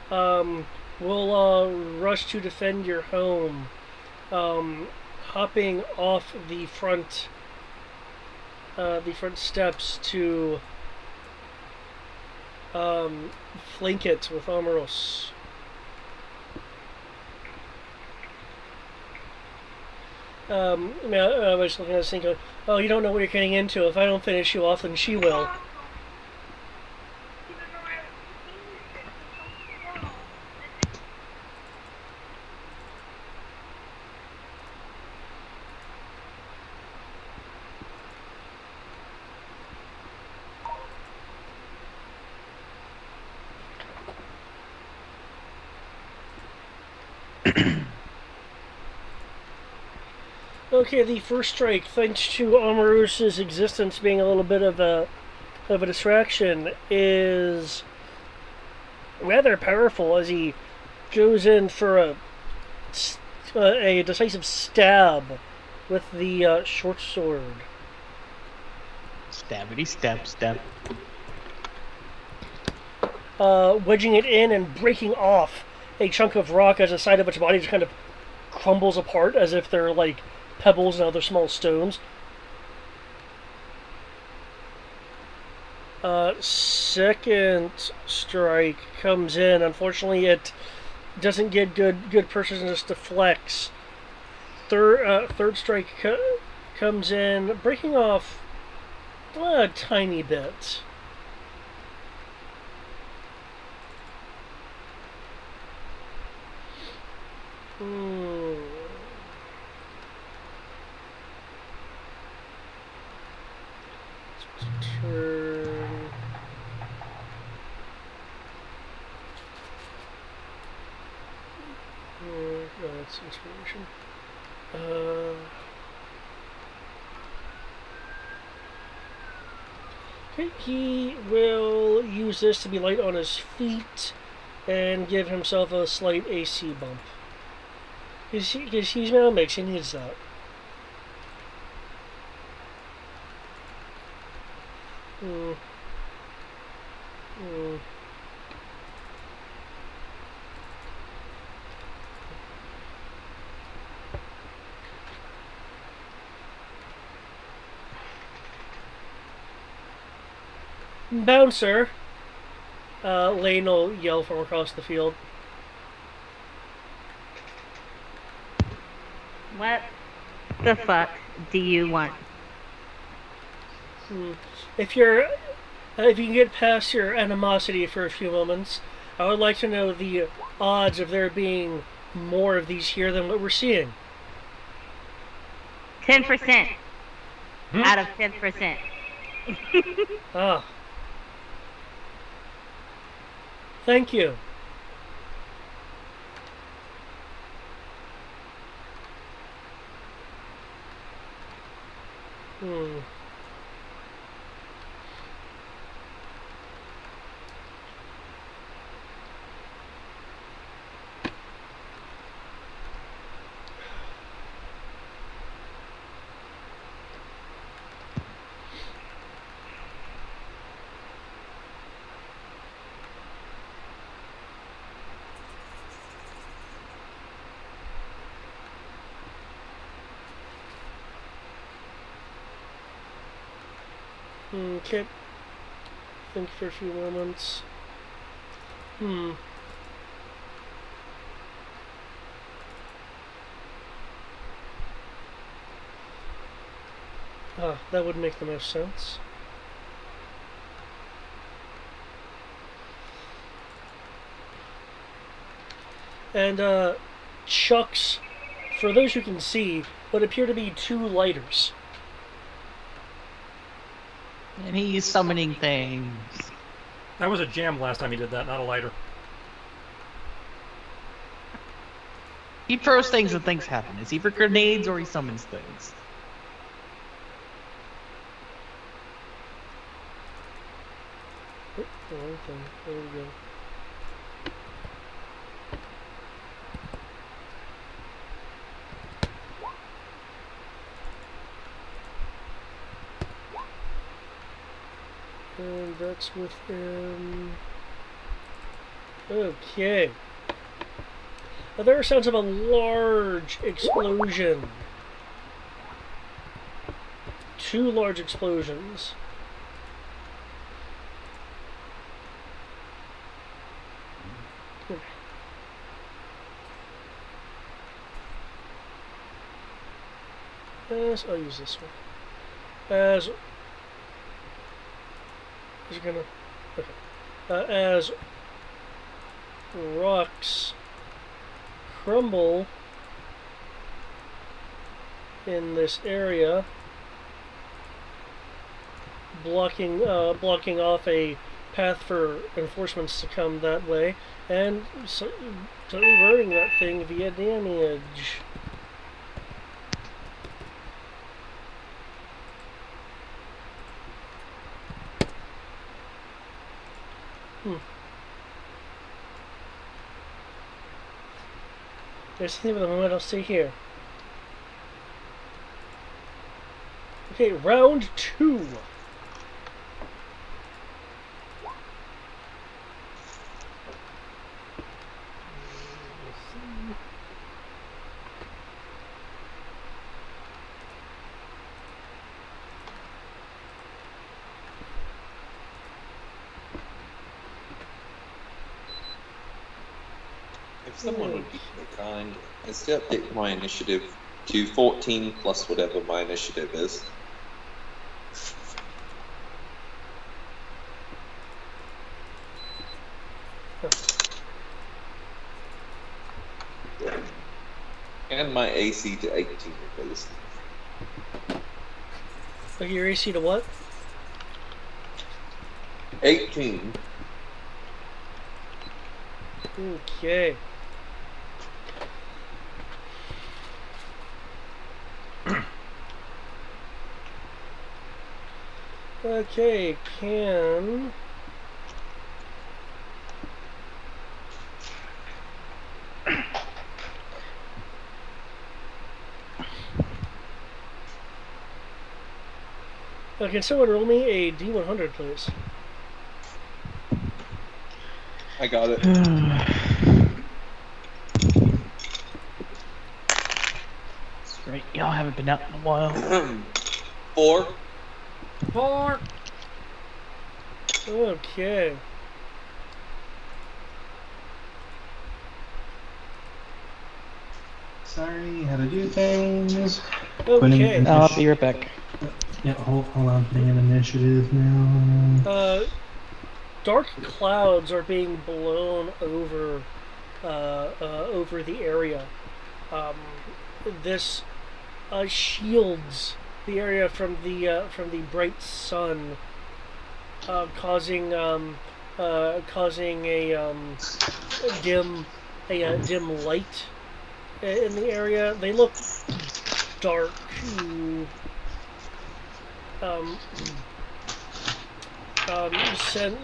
will rush to defend your home, hopping off the front steps to flank it with Amoros. I was looking at this thinking, oh, you don't know what you're getting into. If I don't finish you off, then she will. Okay, the first strike, thanks to Amarus's existence being a little bit of a distraction, is rather powerful as he goes in for a decisive stab with the short sword. Stabbity step. Wedging it in and breaking off a chunk of rock as the side of its body just kind of crumbles apart as if they're like pebbles and other small stones. Second strike comes in. Unfortunately, it doesn't get good precision, just deflects. Third strike comes in, breaking off a tiny bit. Turn. That's inspiration. Okay, he will use this to be light on his feet and give himself a slight AC bump. Because he's now mix, he needs that. Bouncer! Lane will yell from across the field. What the fuck do you want? If you can get past your animosity for a few moments, I would like to know the odds of there being more of these here than what we're seeing. 10% out of 10%. Ah. Thank you. Okay. Think for a few moments. That would make the most sense. And, chucks, for those who can see, what appear to be 2 lighters. And he's summoning things. That was a jam last time he did that, not a lighter. He throws things and things happen. It's either grenades or he summons things. The wrong thing. There we go. And that's within... Okay. Now there are sounds of a large explosion. 2 large explosions. I'll use this one. As rocks crumble in this area, blocking off a path for enforcements to come that way, and totally burning that thing via damage. There's something for the moment, I'll stay here. Okay, round 2. If someone would be so kind as to update my initiative to 14 plus whatever my initiative is. And my AC to 18, please. Okay, your AC to what? 18. Okay. Okay, can... Can someone roll me a D100, please? I got it. That's great. Y'all haven't been out in a while. 4. 4. Okay. Sorry, how to do things. Okay. I'll be right back. Yeah, hold on. Putting in initiative now. Dark clouds are being blown over over the area. This shields the area from the bright sun, causing a dim light in the area. They look dark.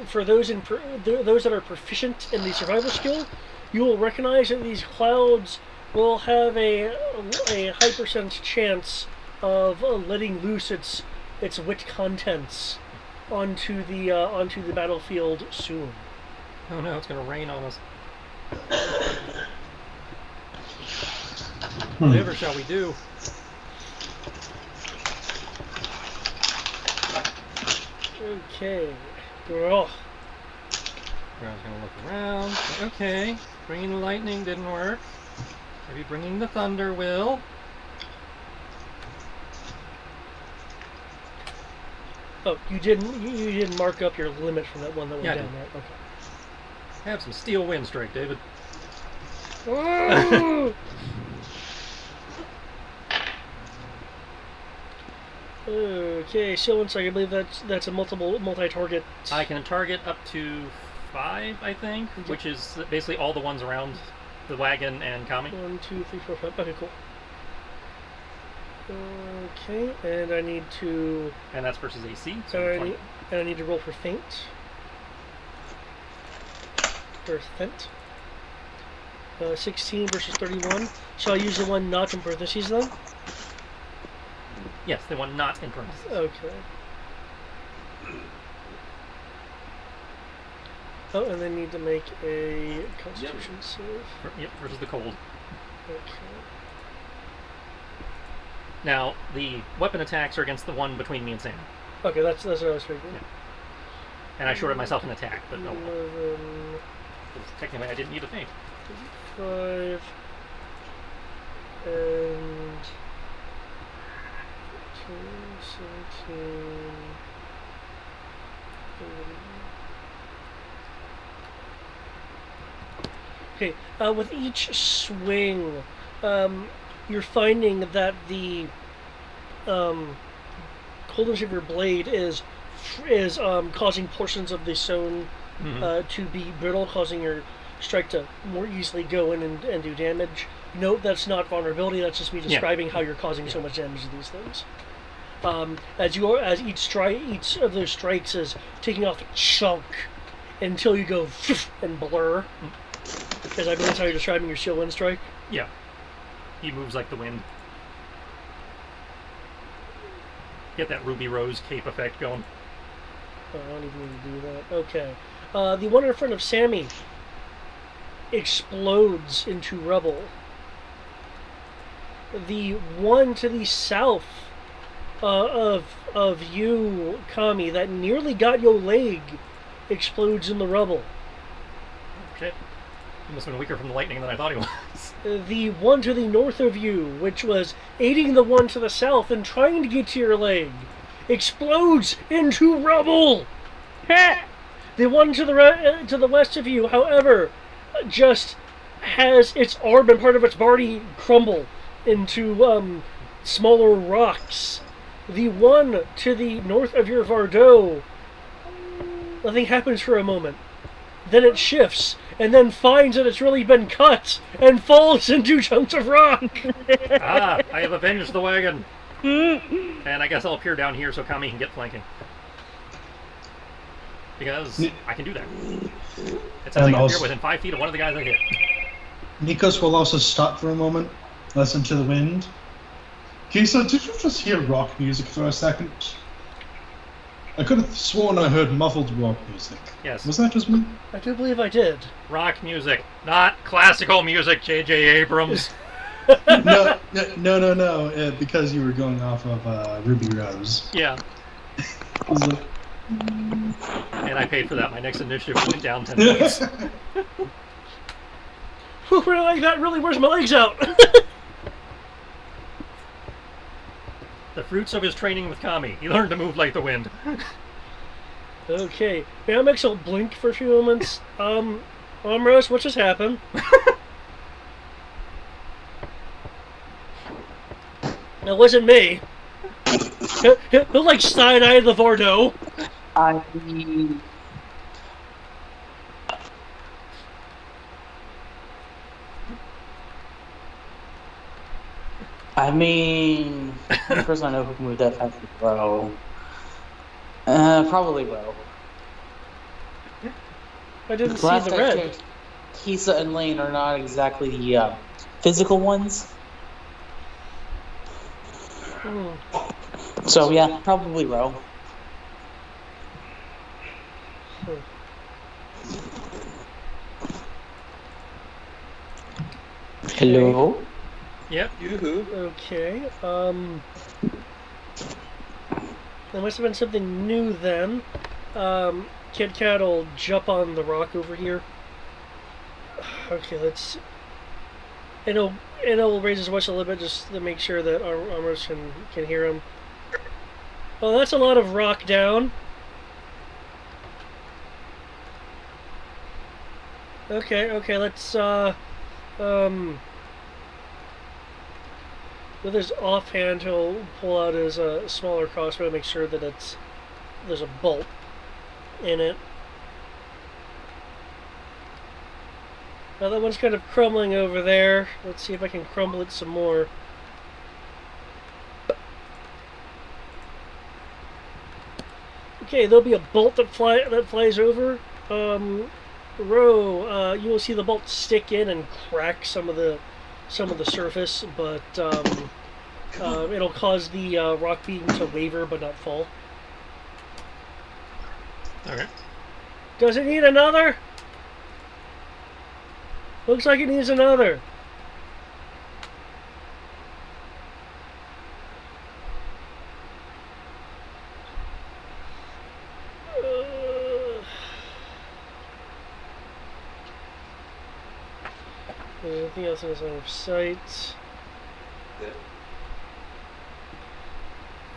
For those that are proficient in the survival skill, you will recognize that these clouds will have a high percent chance of letting loose its wit contents onto the battlefield soon. Oh no, it's gonna rain on us. Whatever shall we do? Okay. Oh. I was gonna look around. Okay, bringing the lightning didn't work. Maybe bringing the thunder will. Oh, you didn't mark up your limit from that one that went down, right? Okay. Have some steel wind strike, David. Okay, so once I believe that's a multi-target. I can target up to 5, I think, which is basically all the ones around the wagon and Kami. 1, 2, 3, 4, 5. Okay, cool. Okay, and I need to. And that's versus AC. So and I need to roll for feint. Or Thent. 16 versus 31. Shall I use the one not in parentheses then? Yes, the one not in parentheses. Okay. Oh, and they need to make a Constitution save. Yep, versus the cold. Okay. Now, the weapon attacks are against the one between me and Sam. Okay, that's what I was figuring. Yeah. And I shorted myself an attack, but no. 11, Technically, I didn't need a feint. 5, and 17. Okay, with each swing, you're finding that the coldness of your blade is causing portions of the stone to be brittle, causing your strike to more easily go in and do damage. Note that's not vulnerability. That's just me describing how you're causing so much damage to these things. As each of those strikes is taking off a chunk until you go and blur. Because I believe that's how you're describing your shield wind strike. Yeah. He moves like the wind. Get that Ruby Rose cape effect going. Oh, I don't even need to do that. Okay. The one in front of Sammy explodes into rubble. The one to the south of you, Kami, that nearly got your leg, explodes in the rubble. Shit. He must have been weaker from the lightning than I thought he was. The one to the north of you, which was aiding the one to the south and trying to get to your leg, explodes into rubble. The one to the west of you, however, just has its arm and part of its body crumble into smaller rocks. The one to the north of your Vardo, nothing happens for a moment. Then it shifts, and then finds that it's really been cut, and falls into chunks of rock. I have avenged the wagon. And I guess I'll appear down here so Kami can get flanking. because I can do that. It says And I can appear also- within 5 feet of one of the guys I hit. Nikos will also stop for a moment, listen to the wind. Kisa, did you just hear rock music for a second? I could have sworn I heard muffled rock music. Yes. Was that just me? I do believe I did. Rock music, not classical music, J.J. Abrams. No, because you were going off of Ruby Rose. Yeah. I was like, And I paid for that. My next initiative went down 10 points. Whew, really like that really wears my legs out. The fruits of his training with Kami. He learned to move like the wind. Okay, Bamax will blink for a few moments. Rose, what just happened? It wasn't me. He'll like side-eye the Vordo. I mean, the person I know who can move that fast is Ro. Probably Ro. I didn't see Last the I red. checked, Kisa and Lane are not exactly the physical ones. Hmm. So yeah, probably Ro. Hello? Yep. Yoo-hoo. Okay, there must have been something new then. Kit Kat will jump on the rock over here. Okay, let's... And he'll raise his voice a little bit just to make sure that our armors can hear him. Oh, that's a lot of rock down. Okay, let's, with his offhand, he'll pull out his smaller crossbow to make sure that there's a bolt in it. Now that one's kind of crumbling over there. Let's see if I can crumble it some more. Okay, there'll be a bolt that flies over. Ro, you will see the bolt stick in and crack some of the surface, but it'll cause the rock beam to waver but not fall. Okay. Does it need another? Looks like it needs another. Anything else in his line of sight?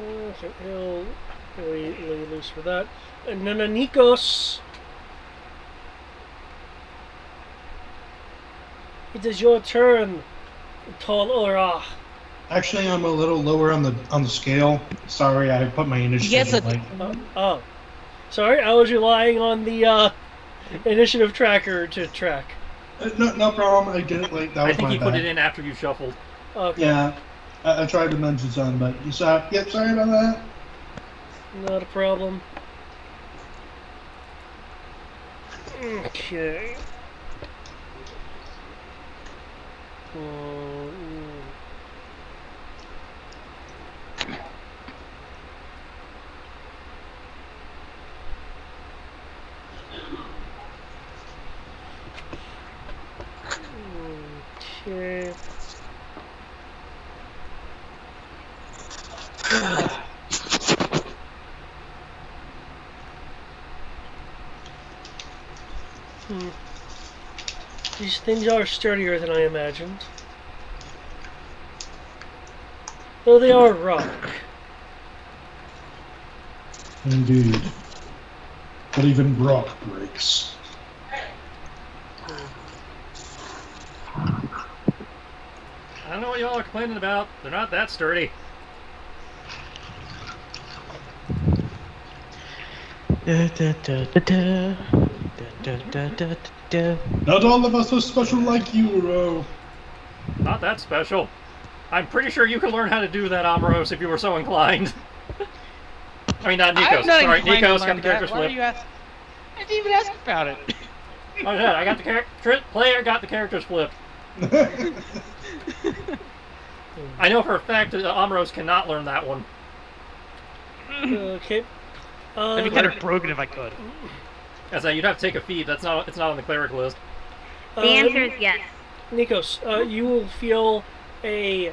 Okay, he'll lay loose for that. And then Nikos. It is your turn, Tall Ora. actually, I'm a little lower on the scale. Sorry, I put my initiative Yes, in late. Oh. Sorry, I was relying on the initiative tracker to track. No problem. I did it late. That I was think my he bad. put it in after you shuffled. Okay. Yeah, I tried to mention something, but you saw. Yep, sorry about that. Not a problem. Okay. Okay. These things are sturdier than I imagined. Though they are rock. Indeed. But even rock breaks. I don't know what y'all are complaining about. They're not that sturdy. Not all of us are special like you, Ro. Not that special. I'm pretty sure you could learn how to do that, Amaros, if you were so inclined. I mean, not Nikos. I'm not Sorry, inclined to Nikos learn got the character that. Why are flip. you asking? didn't even ask about it. Oh yeah, I got the player got the characters flipped. I know for a fact that Amros cannot learn that one. Okay. I'd be kind of broken if I could. As you'd have to take a feat. It's not on the cleric list. The answer is yes. Nikos, you will feel a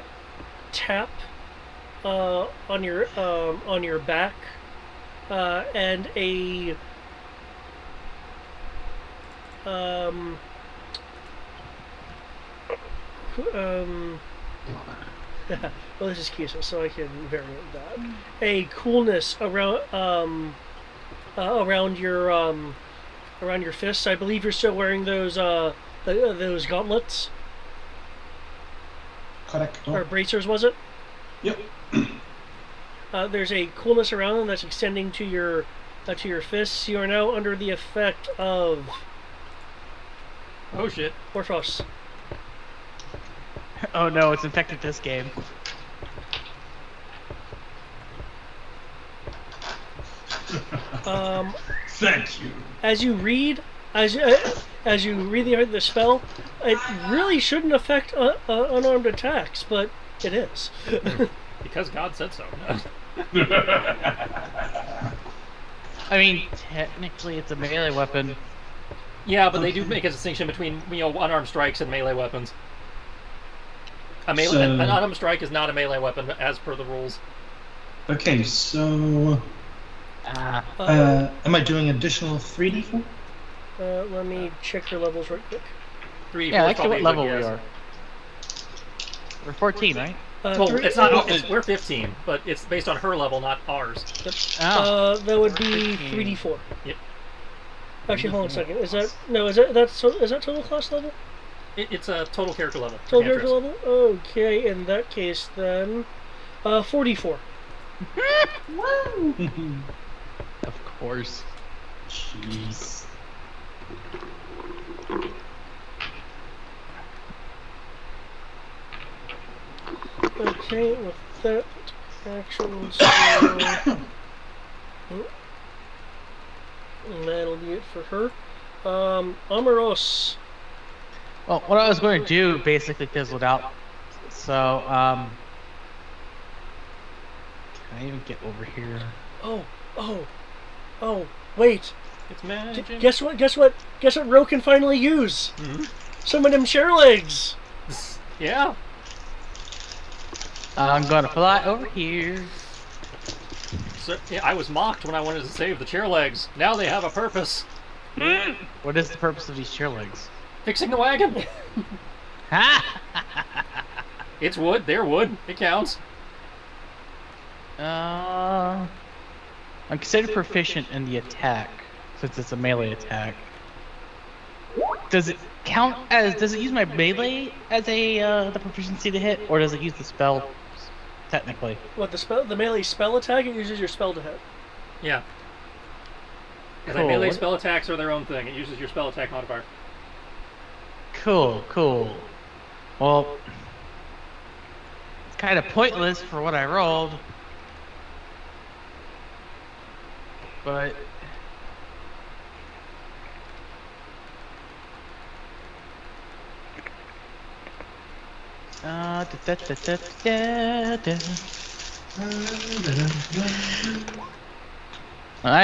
tap on your back, and a well, this is Kisa, so I can vary that. A coolness around your fists. I believe you're still wearing those gauntlets. Correct. Or bracers, was it? Yep. There's a coolness around them that's extending to your fists. You are now under the effect of Oh shit. Orphos. Oh no, it's infected this game. Thank you. As you read the spell, it really shouldn't affect unarmed attacks, but it is. Because God said so. I mean, technically it's a melee weapon. Yeah, but they do make a distinction between unarmed strikes and melee weapons. An unarmed strike is not a melee weapon as per the rules. Okay, so am I doing additional 3d4? Let me check your levels right quick. 3d4 Yeah, is actually, probably what a good level we guess. are? We're 14, right? Well, it's not. We're 15, but it's based on her level, not ours. Oh. That would be 3d4. Yep. Actually, hold on a second. Is that total class level? It's a total character level. Total character level? Okay, in that case then, 44. Of course. Jeez. Okay, with that action, so that'll be it for her. Amaros. Well, what I was going to do basically fizzled out. So, can I even get over here? Oh, wait. It's magic. Guess what Ro can finally use? Mm-hmm. Some of them chair legs. Yeah. I'm gonna fly over here. So, yeah, I was mocked when I wanted to save the chair legs. Now they have a purpose. What is the purpose of these chair legs? Fixing the wagon. It's wood. They're wood. It counts. I'm considered proficient in the attack, since it's a melee attack. Does it count as? Does it use my melee as the proficiency to hit, or does it use the spell? Technically. What, the melee spell attack? It uses your spell to hit. Yeah. Because Cool. melee spell attacks are their own thing. It uses your spell attack modifier. Cool. Well, it's kind of pointless for what I rolled, but I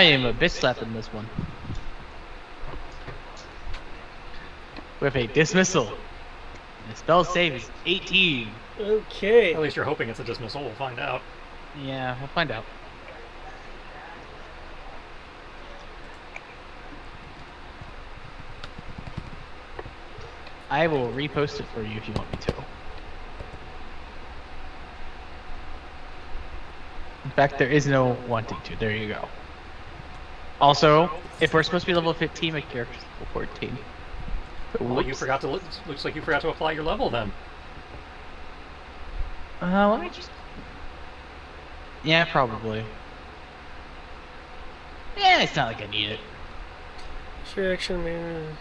am a bitch slapping this one with a dismissal. The spell save is 18. Okay. At least you're hoping it's a dismissal. We'll find out. Yeah, we'll find out. I will repost it for you if you want me to. In fact, there is no wanting to. There you go. Also, if we're supposed to be level 15, my character's level 14. Well, you forgot to. Looks like you forgot to apply your level then. Let me just. Yeah, probably. Yeah, it's not like I need it. Sure, action, man.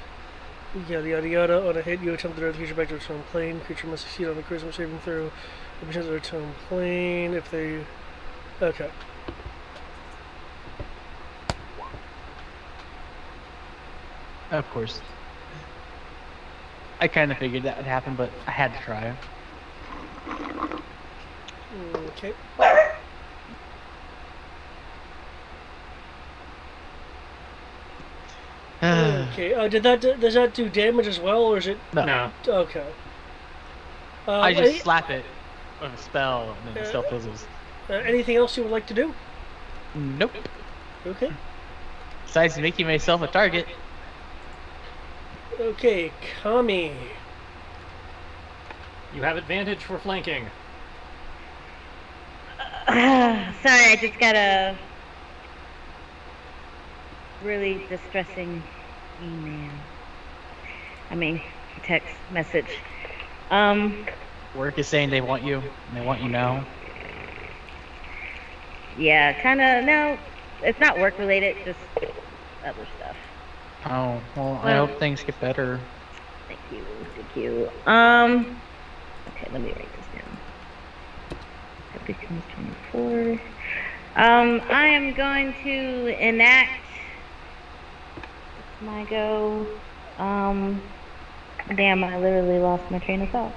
Yada yada yada. On a hit, you attempt to drive the creature back to its home plane. Creature must succeed on the charisma saving throw. It returns to its home plane if they. Okay. Of course. I kind of figured that would happen, but I had to try. Okay. Okay. Does that do damage as well, or is it? No. No. Okay. I just slap it with a spell, and then it still fizzles. Anything else you would like to do? Nope. Okay. Besides making myself a target. Okay, Kami. You have advantage for flanking. Sorry, I just got a really distressing email. I mean, text message. Work is saying they want you, and they want you now. Yeah, kind of. No, it's not work related, just other stuff. Oh, well, I hope things get better. Thank you. Okay, let me write this down. That becomes 24. I am going to enact my go. Damn, I literally lost my train of thought.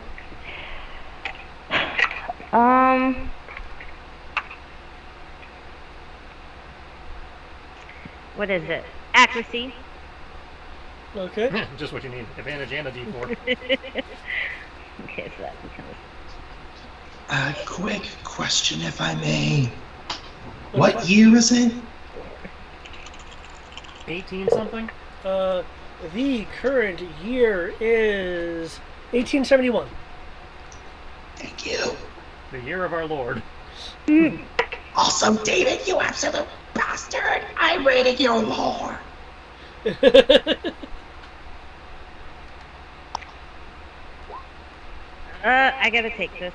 What is it? Accuracy. Okay. Just what you need. Advantage and a D4. Okay, so that becomes. A quick question, if I may. What year is it? 18 something? The current year is 1871. Thank you. The year of our Lord. Also, David, you absolute bastard! I raided your lore. I gotta take this.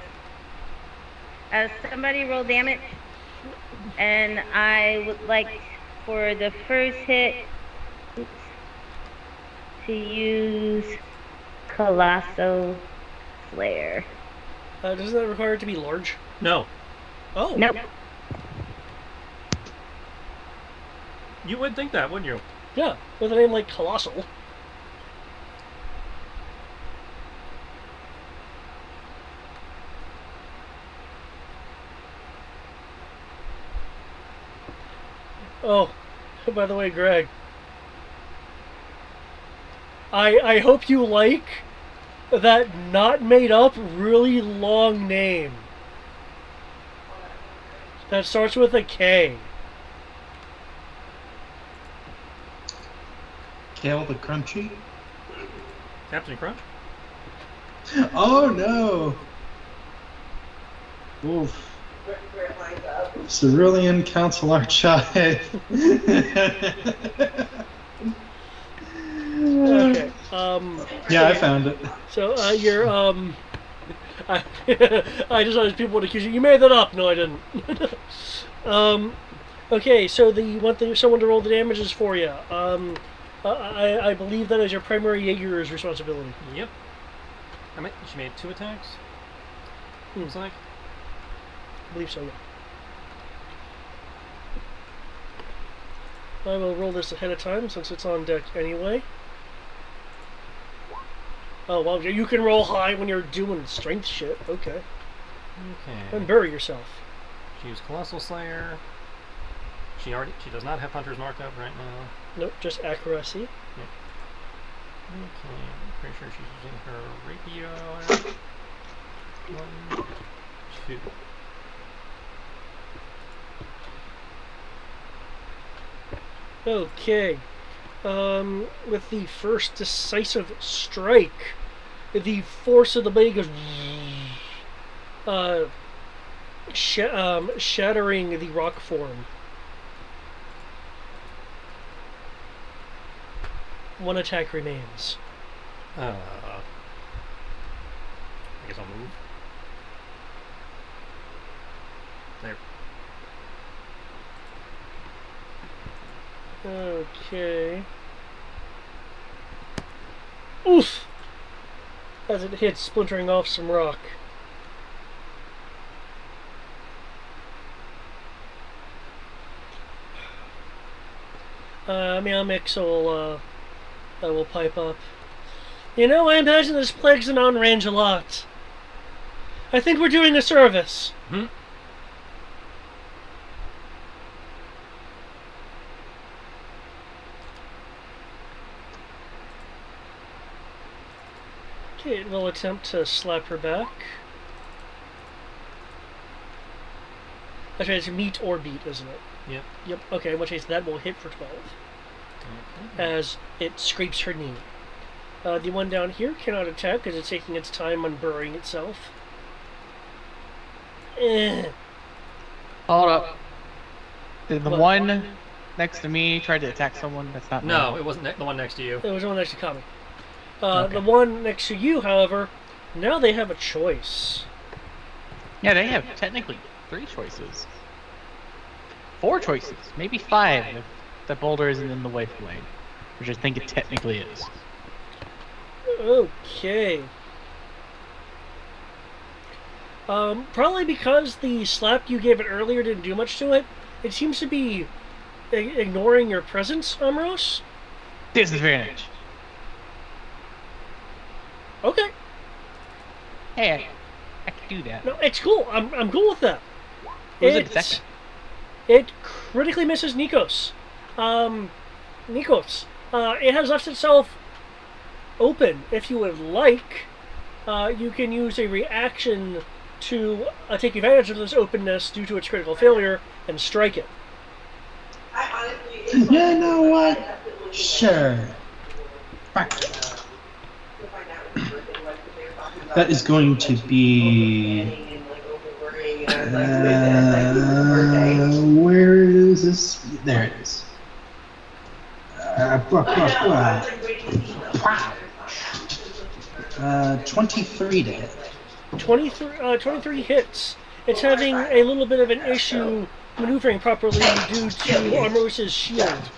Somebody roll damage, and I would like for the first hit to use Colossal Flare. Doesn't that require it to be large? No. Oh. Nope. You would think that, wouldn't you? Yeah, with a name like Colossal. Oh, by the way, Greg, I hope you like that not made up really long name that starts with a K. Kale the Crunchy? Captain Crunch? Oh no! Oof. Cerulean Council Archive. Okay. Yeah, I found it. So you're I just thought people would accuse you. You made that up. No, I didn't. Okay, so you want someone to roll the damages for you. I believe that is your primary Jaeger's responsibility. Yep. She made 2 attacks. Looks like. I believe so. Yeah. I will roll this ahead of time since it's on deck anyway. Oh, well, you can roll high when you're doing strength shit. Okay. Okay. And bury yourself. She used Colossal Slayer. She does not have Hunter's marked up right now. Nope, just accuracy. Yep. Okay, I'm pretty sure she's using her rapier. 1, 2. Okay. With the first decisive strike, the force of the blade goes shattering the rock form. 1 attack remains. I guess I'll move. There. Okay. Oof! As it hits, splintering off some rock. Meow Mix will will pipe up. You know, I imagine this plagues the mountain range a lot. I think we're doing a service. Hmm? Okay, it will attempt to slap her back. That's right, it's meet or beat, isn't it? Yep. Yep, okay, in which case that will hit for 12. As it scrapes her knee. The one down here cannot attack because it's taking its time on burrowing itself. Hold up. Did the What? one next to me try to attack someone? That's not No, me. it wasn't the one next to you. It was the one next to Kami. Okay. The one next to you, however, now they have a choice. Yeah, they have technically 3 choices. 4 choices, maybe 5 if the boulder isn't in the way for Wayne, which I think it technically is. Okay. Probably because the slap you gave it earlier didn't do much to it. It seems to be ignoring your presence, Amros. Disadvantage. Okay. Hey, I can do that. No, it's cool. I'm cool with that. Who's it second? It critically misses Nikos. Nikos. It has left itself open. If you would like, you can use a reaction to take advantage of this openness due to its critical failure and strike it. You know what? Sure. Right. That is going to be. Where is this? There it is. 23 to hit. 23 hits. It's having a little bit of an issue maneuvering properly due to Amros's shield.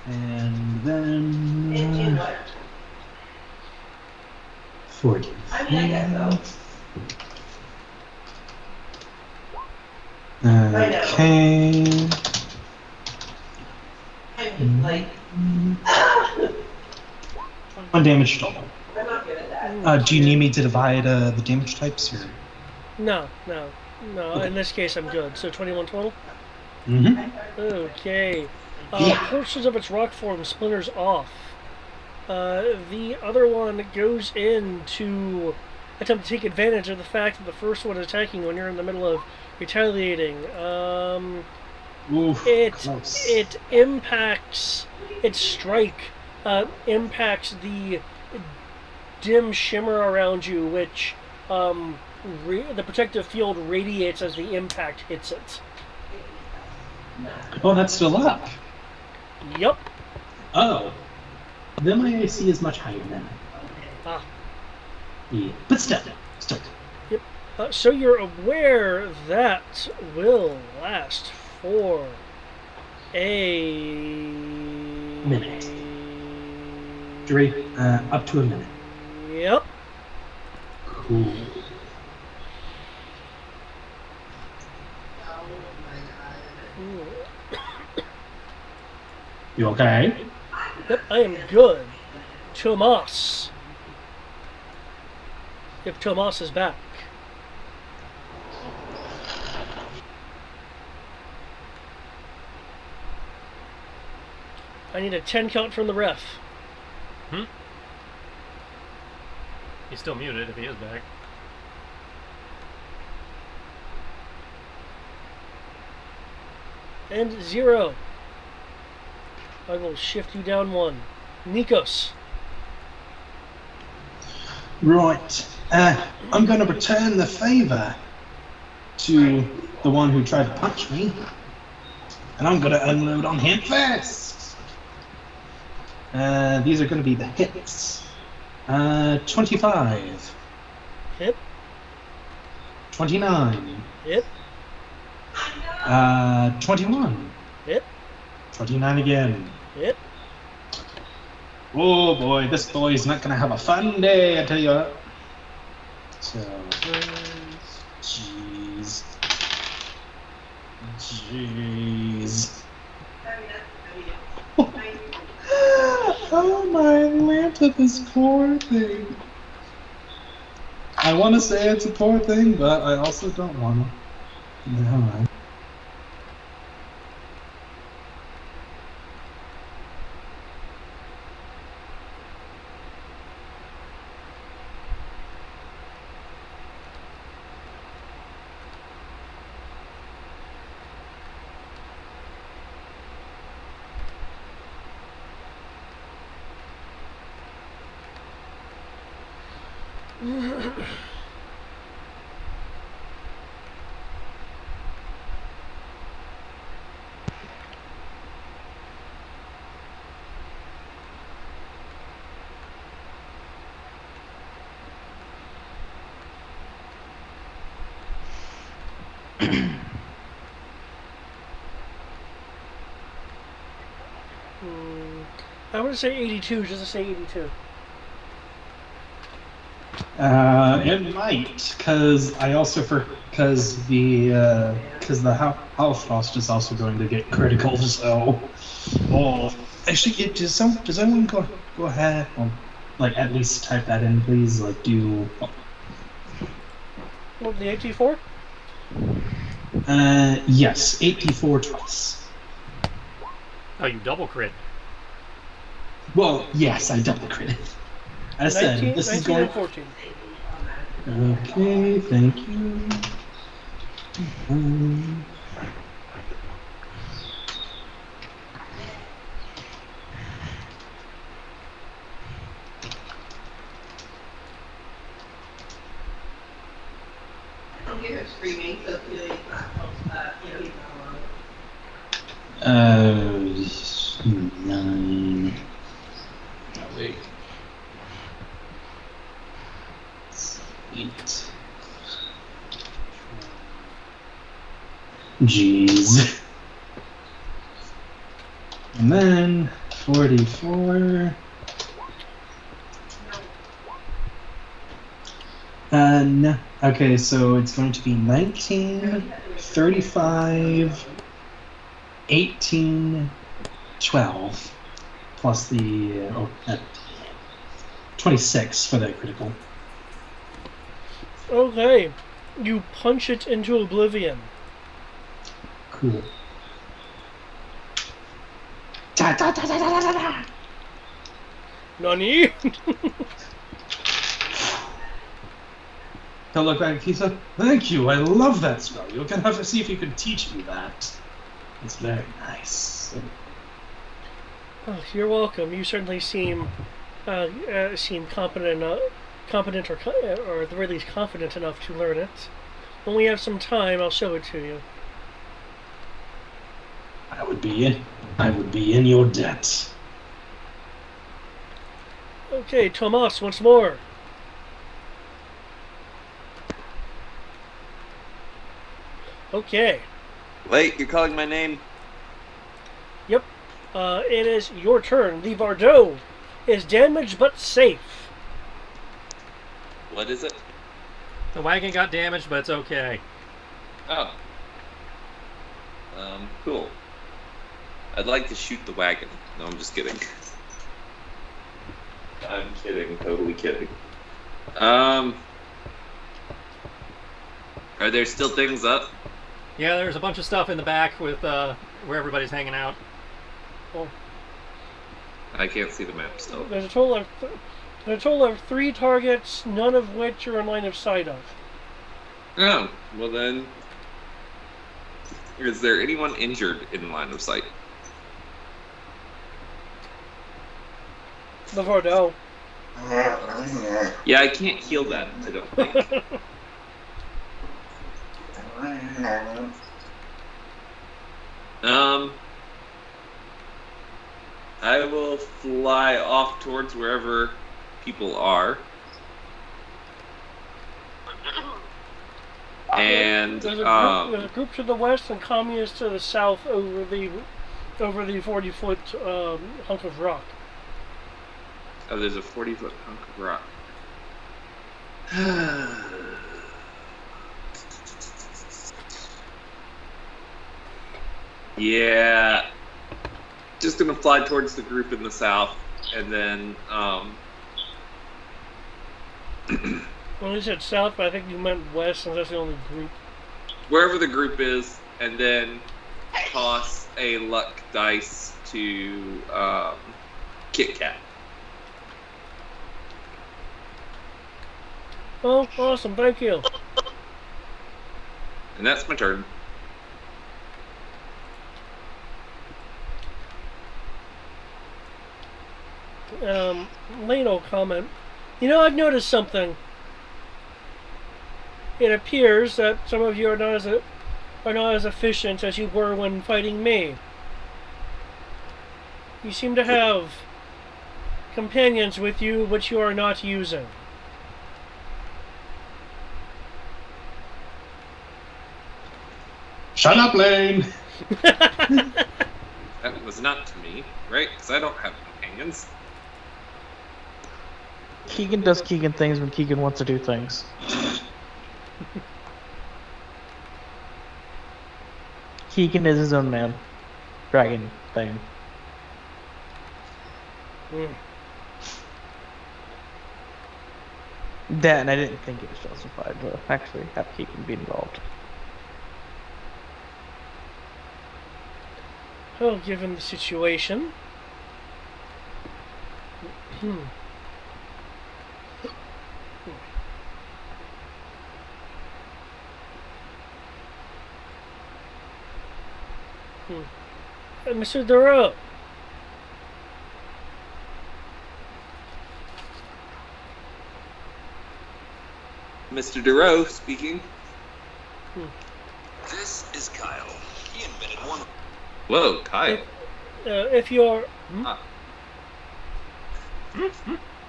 And then 40. Okay. One damage total. Do you need me to divide the damage types? Or? No. In this case, I'm good. So 21 total? Mm-hmm. Okay. Portions of its rock form splinters off. The other one goes in to attempt to take advantage of the fact that the first one is attacking when you're in the middle of retaliating. Oof, close. It impacts its strike. Impacts the dim shimmer around you, which the protective field radiates as the impact hits it. Oh, that's still up. Yep. Oh. Then my AC is much higher than that. Ah. Yeah. But still. Yep. So you're aware that will last for a minute. Up to a minute. Yep. Cool. You okay? Yep, I am good. Tomas. Yep, Tomas is back. I need a 10 count from the ref. He's still muted if he is back. And 0. I will shift you down 1. Nikos. Right. I'm going to return the favor to the one who tried to punch me. And I'm going to unload on him first. These are going to be the hits. 25. Hit. 29. Hit. 21. Hit. 29 again. Hit. Oh boy, this boy's not gonna have a fun day, I tell you what. So, jeez. Jeez. Oh my Atlanta, this poor thing. I want to say it's a poor thing, but I also don't want to. No. I want to say 82, just to say 82. It might, because I also because the house frost is also going to get critical. So, actually, does anyone go ahead and like at least type that in, please? Like, do What, the 84? Yes, 84 twice. Oh, you double crit. Well, yes, I double crit. I said 19, this is 19 going. and 14. Okay, thank you. Uh, 9. Oh, wait. 8. Jeez. And then 44. No. Okay, so it's going to be 19, 35, 18, 12, plus the 26 for that critical. Okay. You punch it into oblivion. Cool. Da, da, da, da, da, da, da. Nani? He'll look back. He said, "Thank you. I love that spell. You're gonna have to see if you can teach me that. It's very nice." Oh, you're welcome. You certainly seem competent, or at the very least confident enough to learn it. When we have some time, I'll show it to you. I would be in your debt. Okay, Tomas, once more. Okay. Wait, you're calling my name? Yep. It is your turn. The Vardo is damaged but safe. What is it? The wagon got damaged, but it's okay. Oh. Cool. I'd like to shoot the wagon. No, I'm just kidding. I'm kidding, totally kidding. Are there still things up? Yeah, there's a bunch of stuff in the back with where everybody's hanging out. Oh. I can't see the map still. There's a total of 3 targets, none of which you're in line of sight of. Oh, well then... Is there anyone injured in line of sight? The Vardo. Yeah, I can't heal that, I don't think. I will fly off towards wherever people are. And there's a group to the west and communists to the south over the 40-foot hunk of rock. Oh, there's a 40-foot hunk of rock. Yeah. Just gonna fly towards the group in the south, and then Well, you said south, but I think you meant west, since that's the only group. wherever the group is, and then toss a luck dice to Kit Kat. Oh, awesome! Thank you. And that's my turn. Lane will comment. You know, I've noticed something. It appears that some of you are not as efficient as you were when fighting me. You seem to have companions with you which you are not using. Shut up, Lane! That was not to me, right? Because I don't have companions. Keegan does Keegan things when Keegan wants to do things. Keegan is his own man. Dragon thing. That, and I didn't think it was justified to actually have Keegan be involved. Well, given the situation. Mr. Duro. Mr. Duro speaking. This is Kyle. He invented one. Whoa, Kyle. If you're...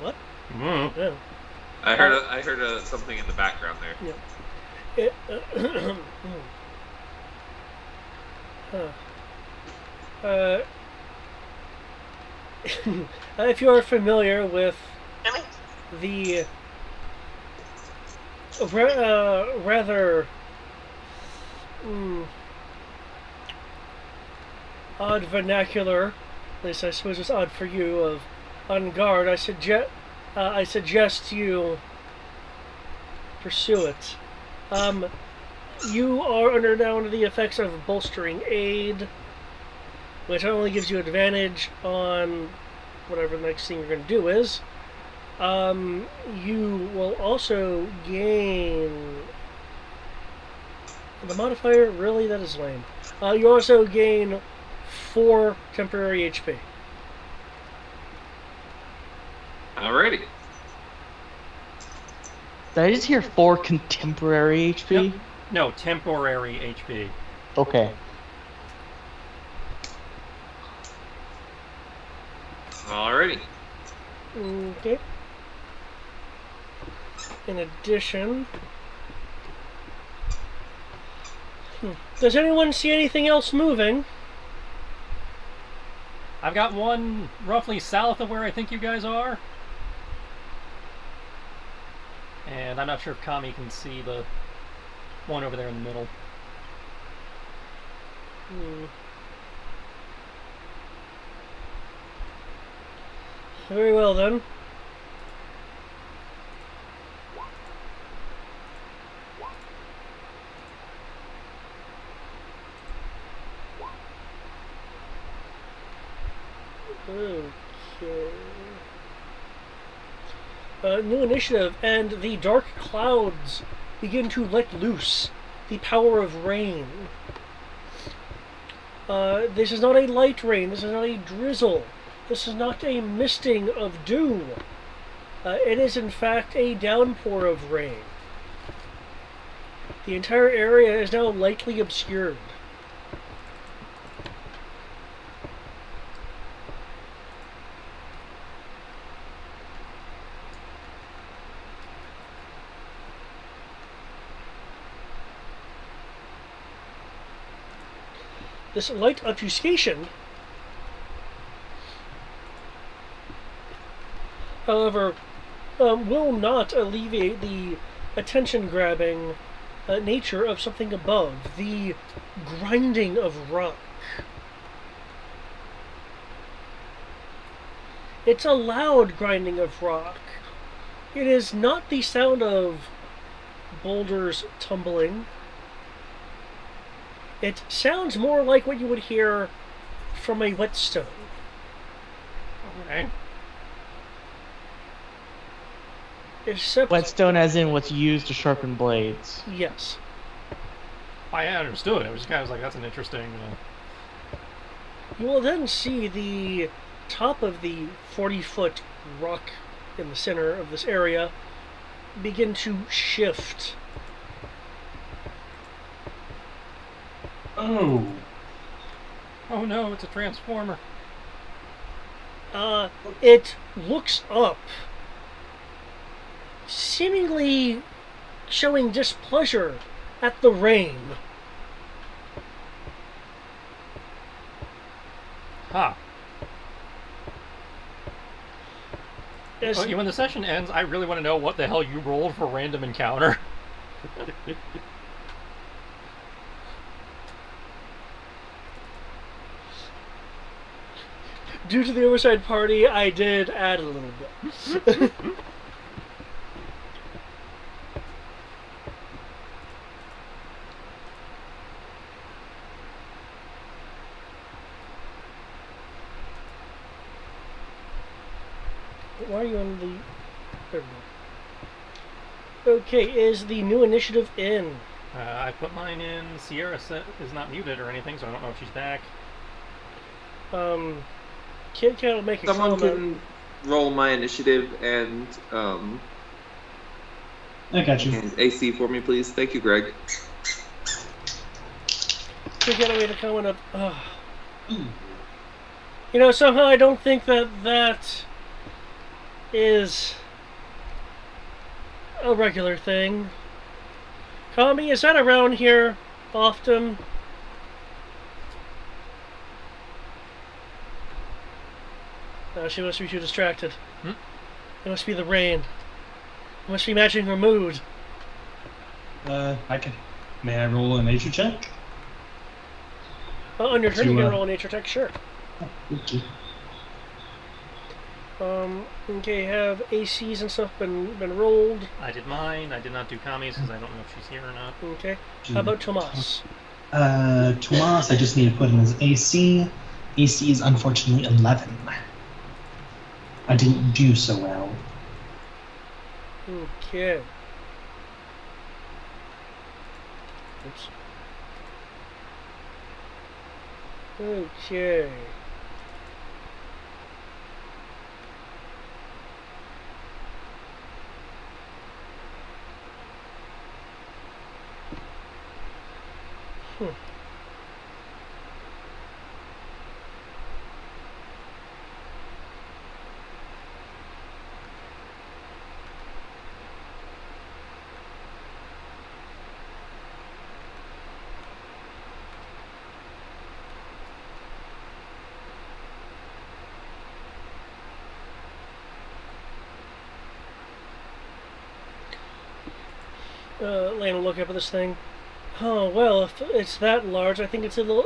What? Yeah. I heard something in the background there. If you're familiar with the rather odd vernacular, at least I suppose it's odd for you, of on guard, I suggest you pursue it. You are now under the effects of bolstering aid, which not only gives you advantage on whatever the next thing you're going to do is, you will also gain the modifier. Really, that is lame. You also gain 4 temporary HP. Alrighty. Did I just hear 4 contemporary HP? Yep. No, temporary HP. Okay. Alrighty. Okay. In addition... Does anyone see anything else moving? I've got one roughly south of where I think you guys are. And I'm not sure if Kami can see the one over there in the middle. Very well then. Okay. New initiative, and the dark clouds begin to let loose the power of rain. This is not a light rain, this is not a drizzle, this is not a misting of dew. It is in fact a downpour of rain. The entire area is now lightly obscured. This light obfuscation, however, will not alleviate the attention-grabbing nature of something above. The grinding of rock It's a loud grinding of rock. It is not the sound of boulders tumbling. It sounds more like what you would hear from a whetstone. Okay. Except, Whetstone as in what's used to sharpen blades. yes. I understood. I was just kind of like, that's an interesting. You will then see the top of the 40-foot rock in the center of this area begin to shift. Oh. Oh no, it's a transformer. It looks up, seemingly showing displeasure at the rain. Huh. As- Okay, when the session ends, I really want to know what the hell you rolled for random encounter. Due to the overside party, I did add a little bit. Why are you on the... There we go. Okay, is the new initiative in? I put mine in. Sierra is not muted or anything, so I don't know if she's back. Kid Cat will make a Someone comment. can roll my initiative and I got you. and AC for me, please. Thank you, Greg. Kid Cat will make a comment of, you know, somehow I don't think that is a regular thing. Kami, is that around here often? No, she must be too distracted. Hmm? It must be the rain. It must be matching her mood. I can. May I roll a nature check? On your turn, you You, can uh, roll a nature check, sure. Okay. Okay, have ACs and stuff been rolled? I did mine. I did not do Kami's because I don't know if she's here or not. Okay. How about Tomas? Tomas, I just need to put in his AC. AC is unfortunately 11. I didn't do so well. Okay. Oops. Okay. Lane will look up at this thing. Oh well, if it's that large, I think it's a little.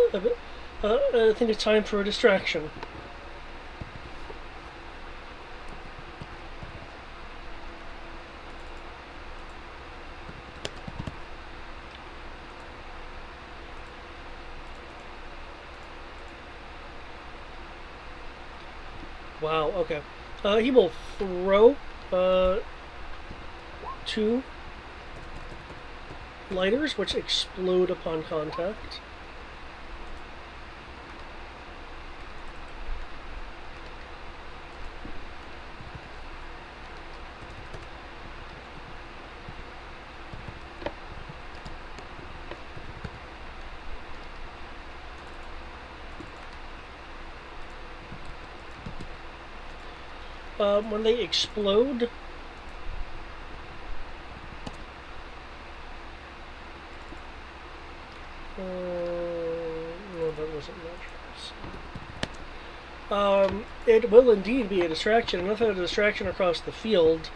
I think it's time for a distraction. Wow. Okay. He will throw two lighters, which explode upon contact. When they explode, no, that wasn't much. It will indeed be a distraction, enough of a distraction across the field,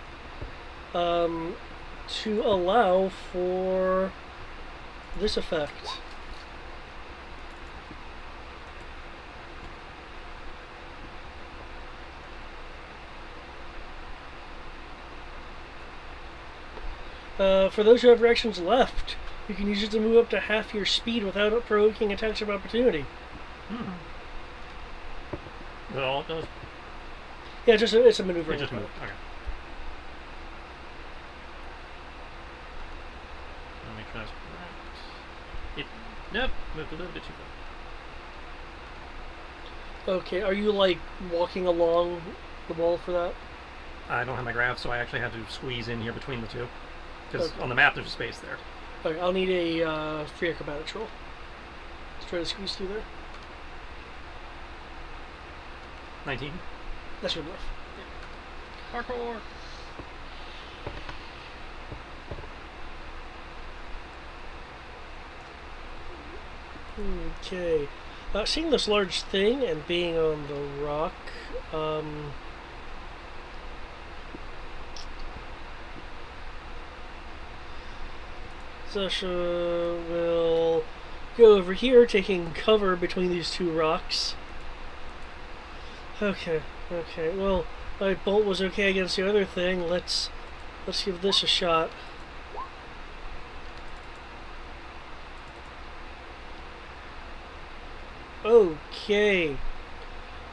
to allow for this effect. For those who have reactions left, you can use it to move up to half your speed without provoking attacks of opportunity. Is that all it does? Yeah, it's a maneuvering. It just moved. Okay. Let me try this correct. Nope, moved a little bit too far. Okay, are you like walking along the wall for that? I don't have my graph, so I actually had to squeeze in here between the two. Because Okay. on the map there's a space there. Okay, I'll need a free acrobatics roll. Let's try to squeeze through there. 19. That's good enough. Parkour! Okay. Seeing this large thing and being on the rock, Sasha will go over here, taking cover between these two rocks. Okay, well, my bolt was okay against the other thing. Let's give this a shot. Okay.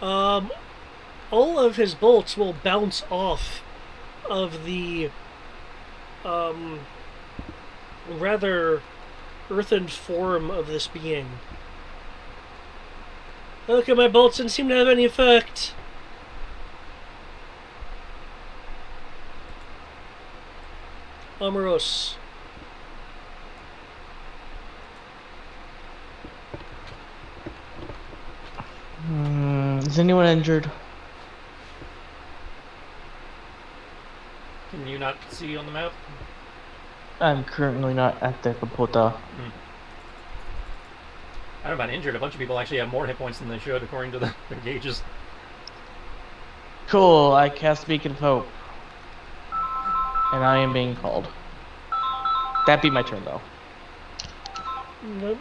All of his bolts will bounce off of the rather earthen form of this being. Okay, my bolts didn't seem to have any effect. Amoros. Is anyone injured? Can you not see on the map? I'm currently not at the computer. I don't know about injured. A bunch of people actually have more hit points than they should, according to their gauges. Cool, I cast Beacon of Hope. And I am being called. That'd be my turn, though. Nope.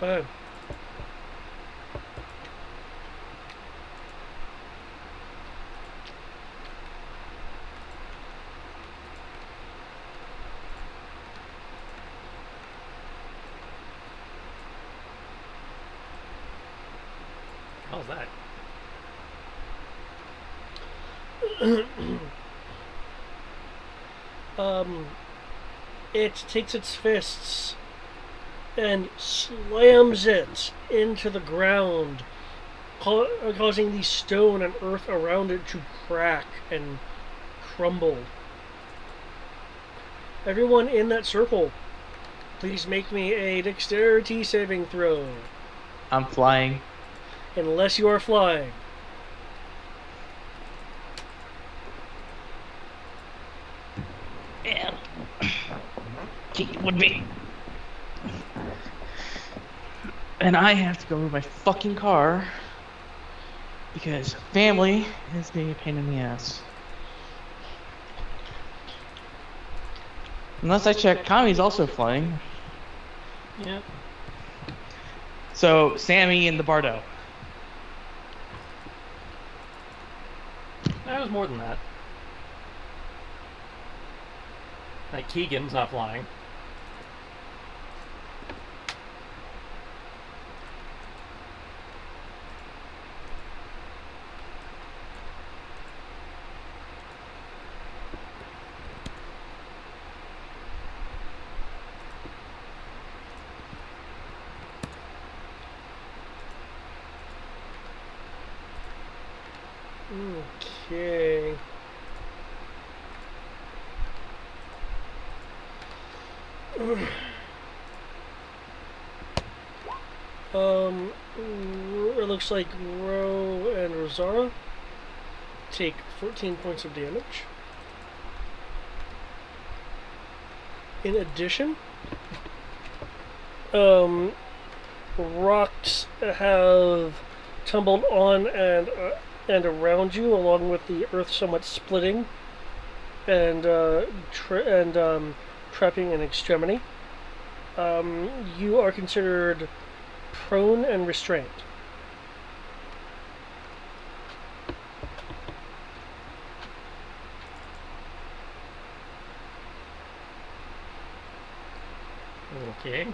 Okay. How's that? It takes its fists and slams it into the ground, causing the stone and earth around it to crack and crumble. Everyone in that circle, please make me a dexterity saving throw. I'm flying. Unless you are flying. Yeah. It would be. And I have to go move my fucking car because family is being a pain in the ass. Unless I check, Kami's also flying. Yeah. So Sammy and the Bardo. That was more than that. Like Keegan's not flying. Okay. It looks like Ro and Rosara take 14 points of damage. In addition, rocks have tumbled on and and around you, along with the earth somewhat splitting and trapping an extremity, you are considered prone and restrained. Okay.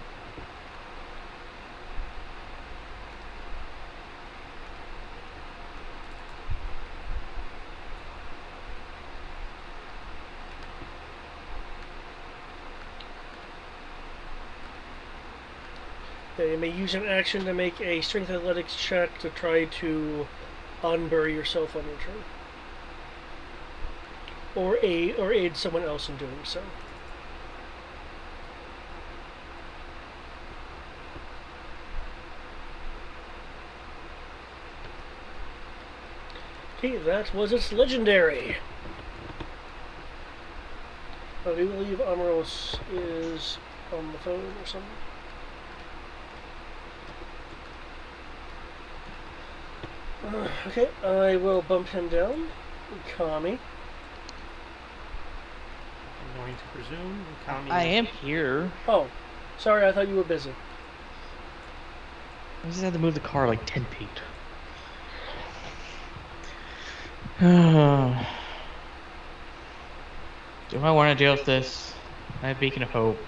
You may use an action to make a strength athletics check to try to unbury yourself on your turn. Or aid someone else in doing so. Okay, that was its legendary. I do believe Amoros is on the phone or something. Okay, I will bump him down. Kami. I'm going to presume Kami. I am here. Oh, sorry, I thought you were busy. I just had to move the car like 10 feet. Do I want to deal with this? I have Beacon of Hope.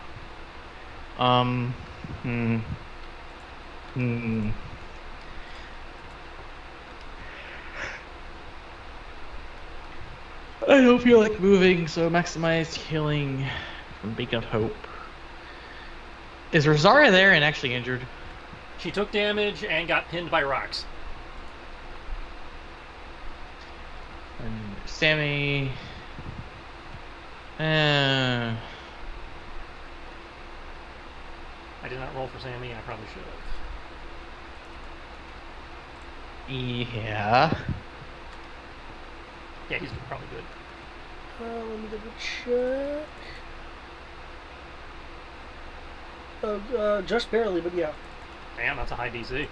I don't feel like moving, so maximize healing from Beacon of Hope. Is Rosaria there and actually injured? She took damage and got pinned by rocks. And Sammy... Uh, I did not roll for Sammy. I probably should have. yeah. Yeah, he's probably good. Let me double check. Just barely, but yeah. Damn, that's a high DC.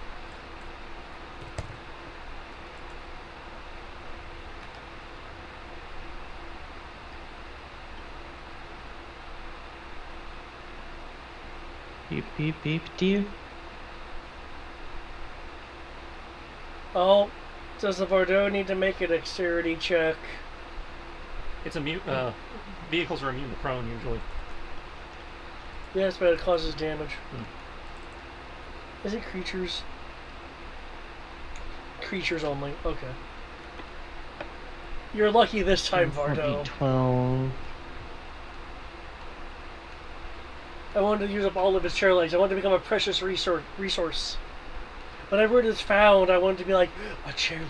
Beep, beep, beep, do. Oh, does the Bordeaux need to make a dexterity check? It's vehicles are immune to prone usually. Yes, but it causes damage. Is it creatures? Creatures only. Okay. You're lucky this time, Vardo. 12. I wanted to use up all of his chair legs. I wanted to become a precious resource. Whenever it is found, I want it to be like a chair leg.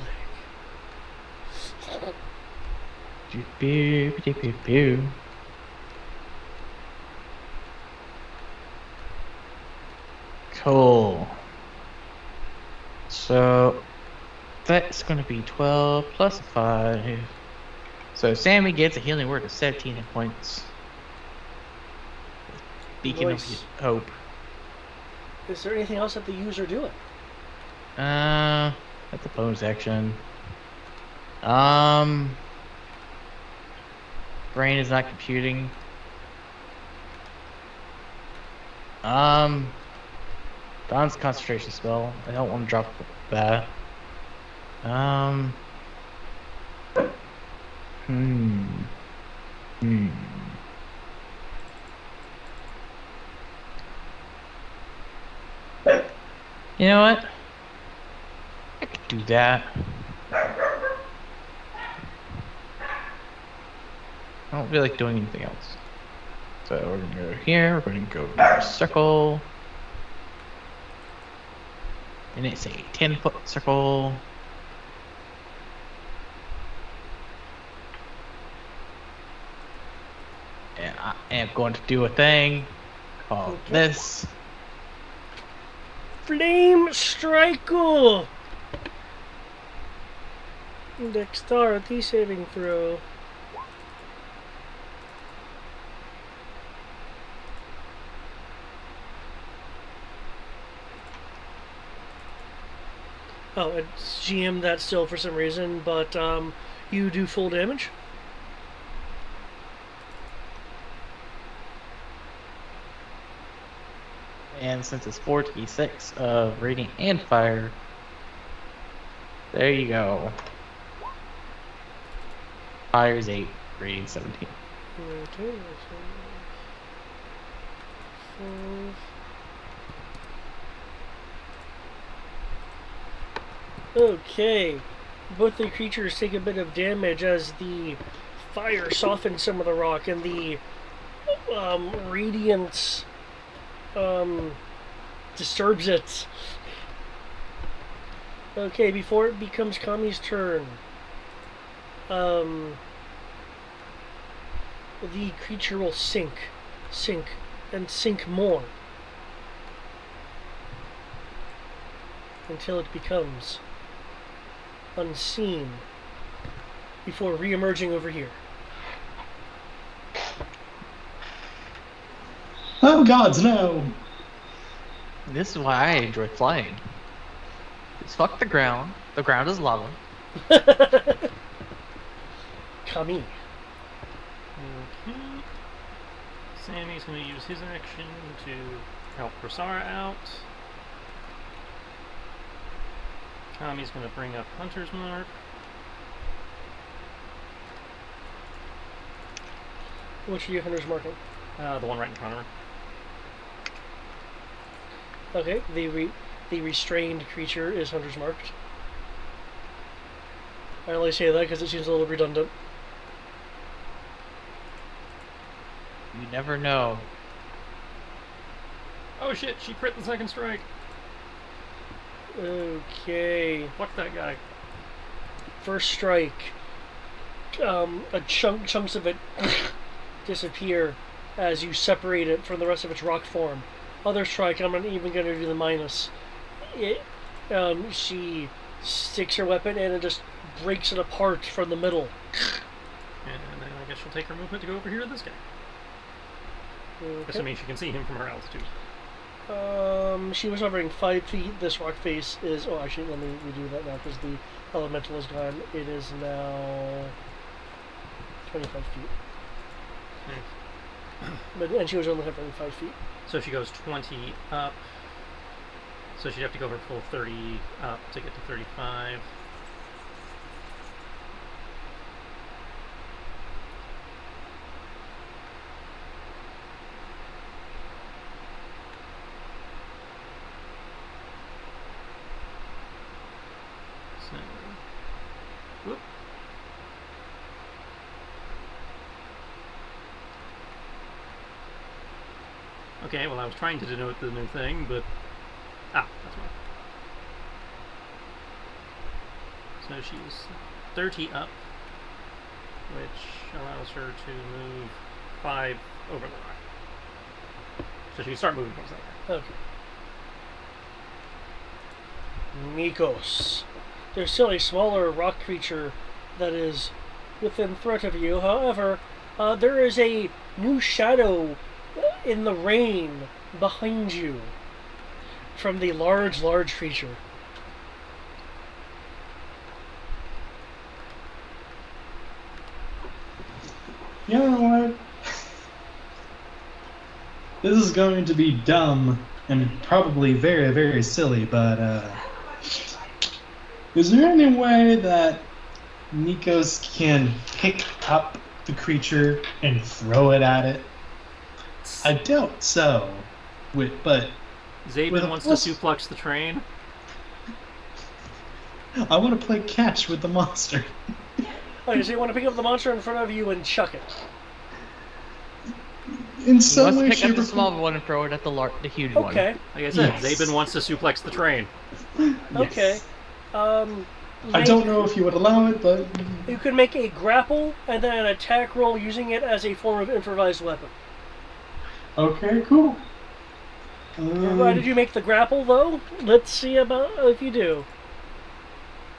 Cool. So that's going to be 12 plus 5. So Sammy gets a healing word of 17 hit points. Beacon of Hope. Is there anything else that the user doing? At the bonus action. Brain is not computing. Bounce concentration spell. I don't want to drop that. You know what? I could do that. I don't feel like doing anything else. So we're gonna go here, we're gonna go to a circle. And it's a 10-foot circle. And I am going to do a thing called this. Flame Striker! Dexterity saving throw. Oh, it's GM that still for some reason, but you do full damage. And since it's 4d6 of radiant and fire, there you go. Fire's 8, radiant 17. Okay. Okay. Both the creatures take a bit of damage as the fire softens some of the rock and the radiance disturbs it. Okay, before it becomes Kami's turn, the creature will sink, and sink more until it becomes unseen before re-emerging over here. Oh gods, no! This is why I enjoy flying. Just fuck the ground. The ground is lava. Kami. Okay. Sammy's going to use his action to help Rosara out. Kami's going to bring up Hunter's Mark. Which are your hunters marking? The one right in front of her. Okay, the restrained creature is hunter's marked. I only say that because it seems a little redundant. You never know. Oh shit, she crit the second strike. Okay. Fuck that guy. First strike. Chunks of it disappear as you separate it from the rest of its rock form. Other strike, I'm not even going to do the minus. She sticks her weapon and it just breaks it apart from the middle. And then I guess she'll take her movement to go over here to this guy. Okay. Assuming she can see him from her altitude. She was hovering 5 feet. This rock face is... Oh, actually, let me redo that now because the elemental is gone. It is now 25 feet. And she was only hovering 5 feet. So she goes 20 up. So she'd have to go her full 30 up to get to 35. So, whoop. Okay, well I was trying to denote the new thing, but... Ah, that's why. So she's 30 up, which allows her to move 5 over the rock. So she can start moving things like that. Okay. Nikos. There's still a smaller rock creature that is within threat of you. However, there is a new shadow in the rain behind you from the large creature. You know what? This is going to be dumb and probably very, very silly, but is there any way that Nikos can pick up the creature and throw it at it? I doubt so. But Zabin wants to suplex the train. I want to play catch with the monster. Okay, so you want to pick up the monster in front of you and chuck it. In some way, Let's pick up shape, the or small form. one and throw it at the huge one. Okay. Like I said, Yes. Zabin wants to suplex the train. Okay. I don't know if you would allow it, but You could make a grapple and then an attack roll using it as a form of improvised weapon. okay, cool. Why did you make the grapple, though? Let's see about if you do.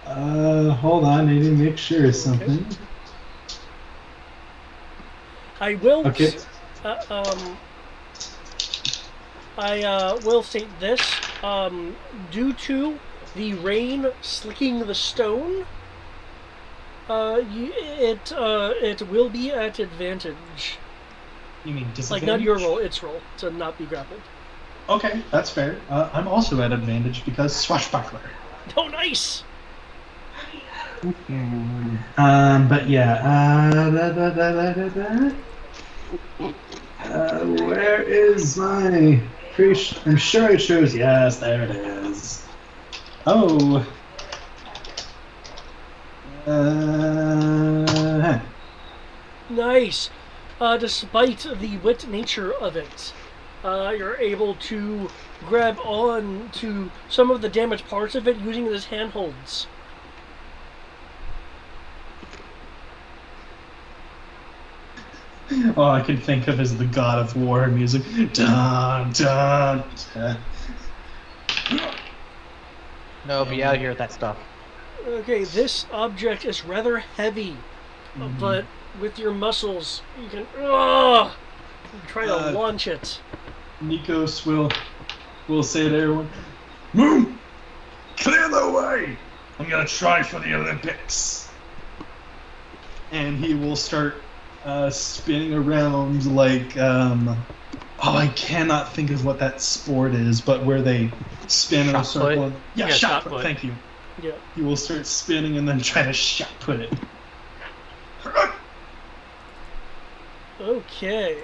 Hold on, I need to make sure of something. I will. Okay. I will state this. Due to the rain slicking the stone, it will be at advantage. You mean Like, disadvantage? not your roll, its roll, to not be grappled. Okay, that's fair. I'm also at advantage because swashbuckler. Oh, nice! But yeah, where is my I'm sure I chose, yes, there it is. Oh. Nice! Despite the wet nature of it, you're able to grab on to some of the damaged parts of it using it as handholds. All I can think of is the God of War music. Dun, dun, dun. No, be out of here with that stuff. Okay, this object is rather heavy, but with your muscles, you can try to launch it. Nikos will say to everyone, "Move! Clear the way! I'm gonna try for the Olympics." And he will start spinning around like I cannot think of what that sport is, but where they spin in a circle. Yeah, shot put. Thank you. Yeah. He will start spinning and then try to shot put it. Okay.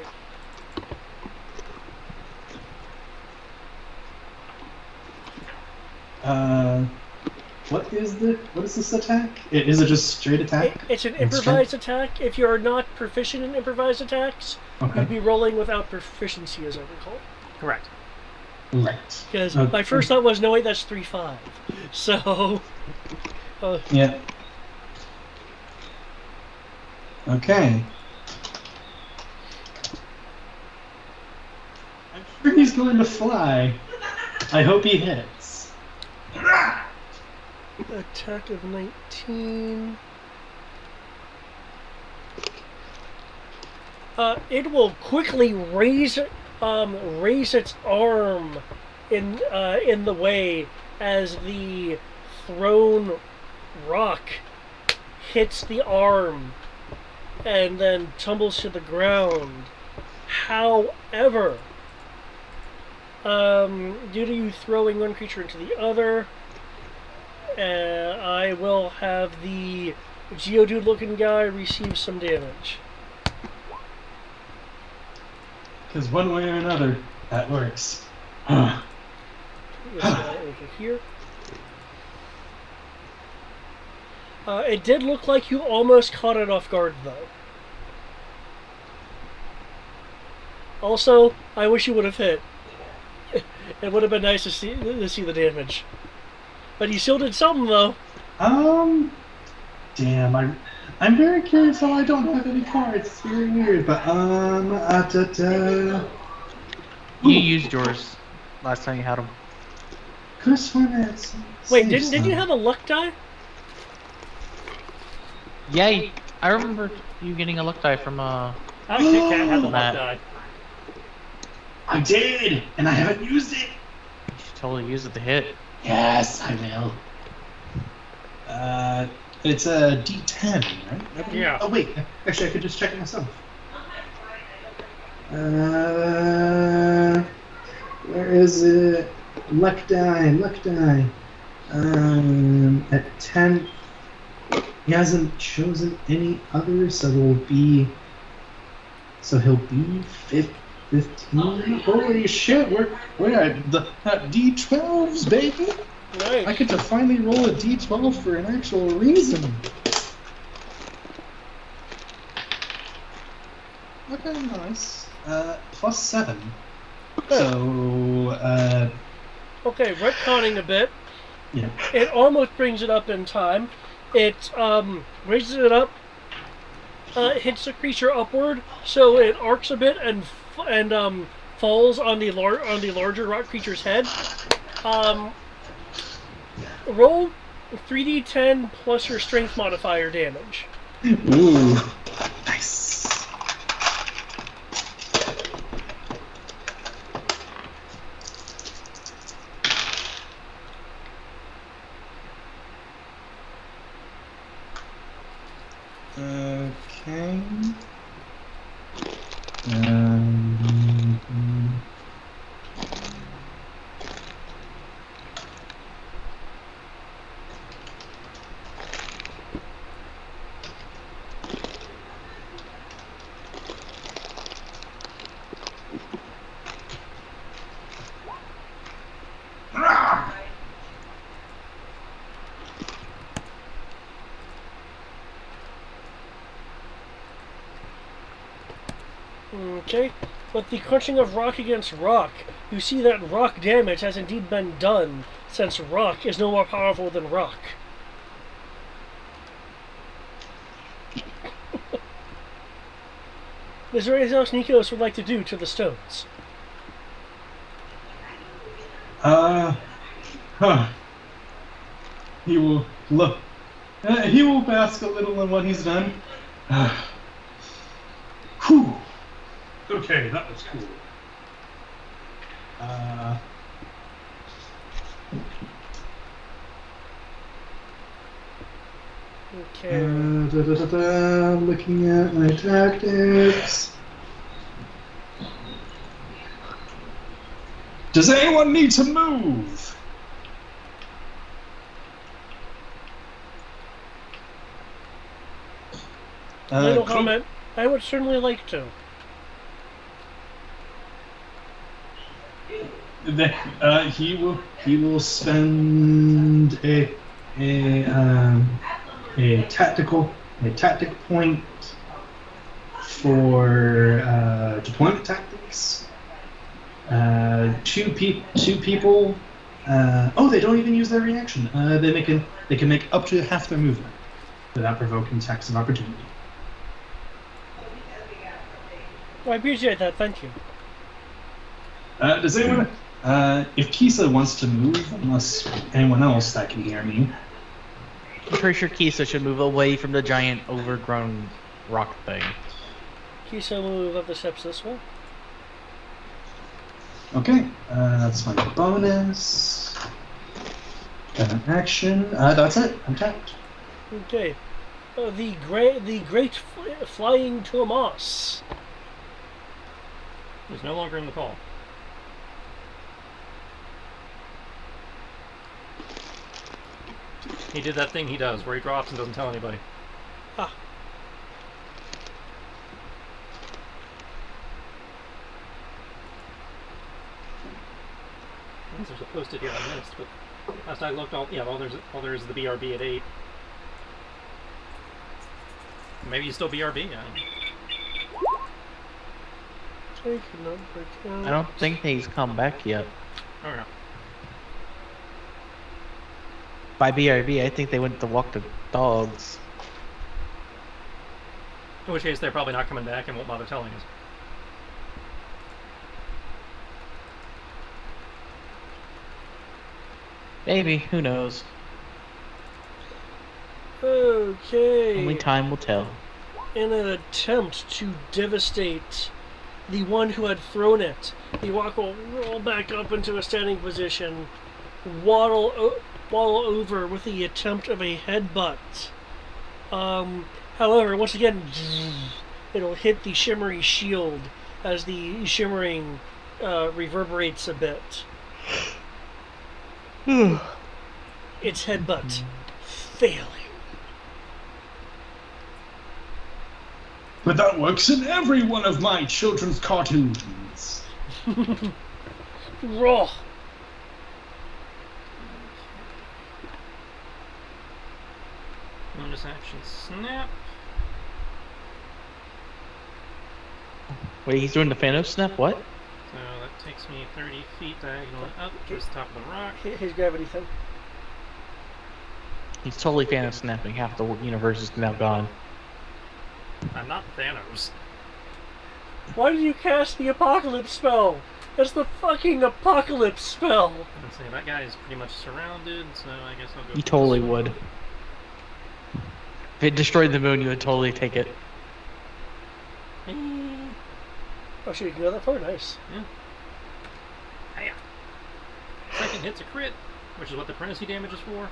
What is this attack? Is it just straight attack? It's an improvised attack. If you're not proficient in improvised attacks, you'd be rolling without proficiency, as I recall. Correct. Right. Because my first thought was, no wait, that's 3-5. So. Yeah. Okay. I'm sure he's going to fly. I hope he hits. Attack of 19. It will quickly raise its arm in the way as the thrown rock hits the arm and then tumbles to the ground. However, due to you throwing one creature into the other, I will have the Geodude looking guy receive some damage. Because one way or another, that works. This guy over here. It did look like you almost caught it off guard, though. Also, I wish you would have hit. It would have been nice to see the damage. But you still did something, though. Damn, I'm very curious how I don't have any cards. It's very weird, but You used yours last time you had them. Chris Hornets. Wait, didn't you have a luck die? Yeah, I remember you getting a luck die from I can't have the luck Matt. die. I did, and I haven't used it. You should totally use it to hit. Yes, I will. It's a D10, right? Yeah. Oh wait, actually I could just check it myself. Where is it? Luck die. At 10, he hasn't chosen any others, so he'll be 15. Holy shit, we're at D12s, baby. Right. I get to finally roll a D12 for an actual reason. Okay, nice. +7. So, Okay, retconning a bit. yeah. It almost brings it up in time. It raises it up, hits the creature upward, so it arcs a bit and falls on the larger rock creature's head. Roll 3d10 plus your strength modifier damage. Ooh, nice. Okay. Um, Okay, but the crunching of rock against rock, you see that rock damage has indeed been done, since rock is no more powerful than rock. Is there anything else Nikos would like to do to the stones? Huh. He will look. He will bask a little in what he's done. Whew. Okay, that was cool. Okay. Looking at my tactics. Does anyone need to move? No comment. I would certainly like to. He will spend a tactical point for deployment tactics. Two people. They don't even use their reaction. They can make up to half their movement without provoking attacks of opportunity. I appreciate that. Thank you. Does anyone? If Kisa wants to move, unless anyone else that can hear me. I'm pretty sure Kisa should move away from the giant overgrown rock thing. Kisa will move up the steps this way. Okay, that's my bonus. Got an action. That's it. I'm tapped. Okay. The great flying Tomas. He's no longer in the call. He did that thing he does, where he drops and doesn't tell anybody. Ah. There's a post-it here I missed, but last I looked, all there is the BRB at 8. Maybe he's still BRB. I don't think he's come back yet. Okay. By BRB, I think they went to walk the dogs. In which case, they're probably not coming back and won't bother telling us. Maybe, who knows? Okay. Only time will tell. In an attempt to devastate the one who had thrown it, the rock will roll back up into a standing position, waddle over with the attempt of a headbutt. However, once again, it'll hit the shimmery shield as the shimmering reverberates a bit. Its headbutt failing. But that works in every one of my children's cartoons. Raw. Bonus action snap. Wait, he's doing the Thanos snap? What? So that takes me 30 feet diagonally up towards the top of the rock. His gravity thing. He's totally Thanos snapping. Half the universe is now gone. I'm not Thanos. Why did you cast the apocalypse spell? That's the fucking apocalypse spell. Let's see, that guy is pretty much surrounded, so I guess I'll go. You totally would. If it destroyed the moon, you would totally take it. Oh shit, you can go that far? Nice. Yeah. Hiya. Second hit's a crit, which is what the Primacy damage is for.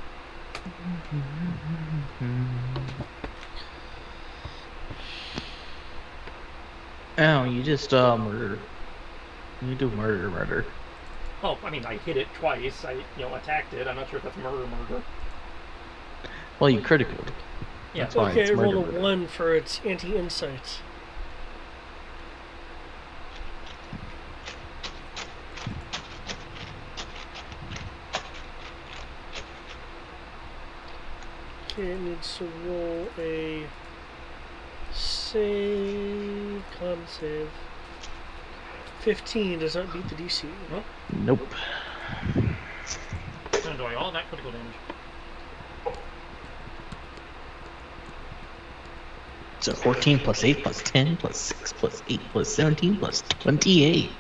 Oh, you just murder. You do murder. Oh, I mean, I hit it twice. I, attacked it. I'm not sure if that's murder. Well, you critical. Yeah. That's why Okay, it's I rolled murder. a 1 for its anti-insights. Okay, it needs to roll a save, con save. 15 does not beat the DC. Well, Nope. gonna enjoy all that critical damage. So 14 plus 8 plus 10 plus 6 plus 8 plus 17 plus 28.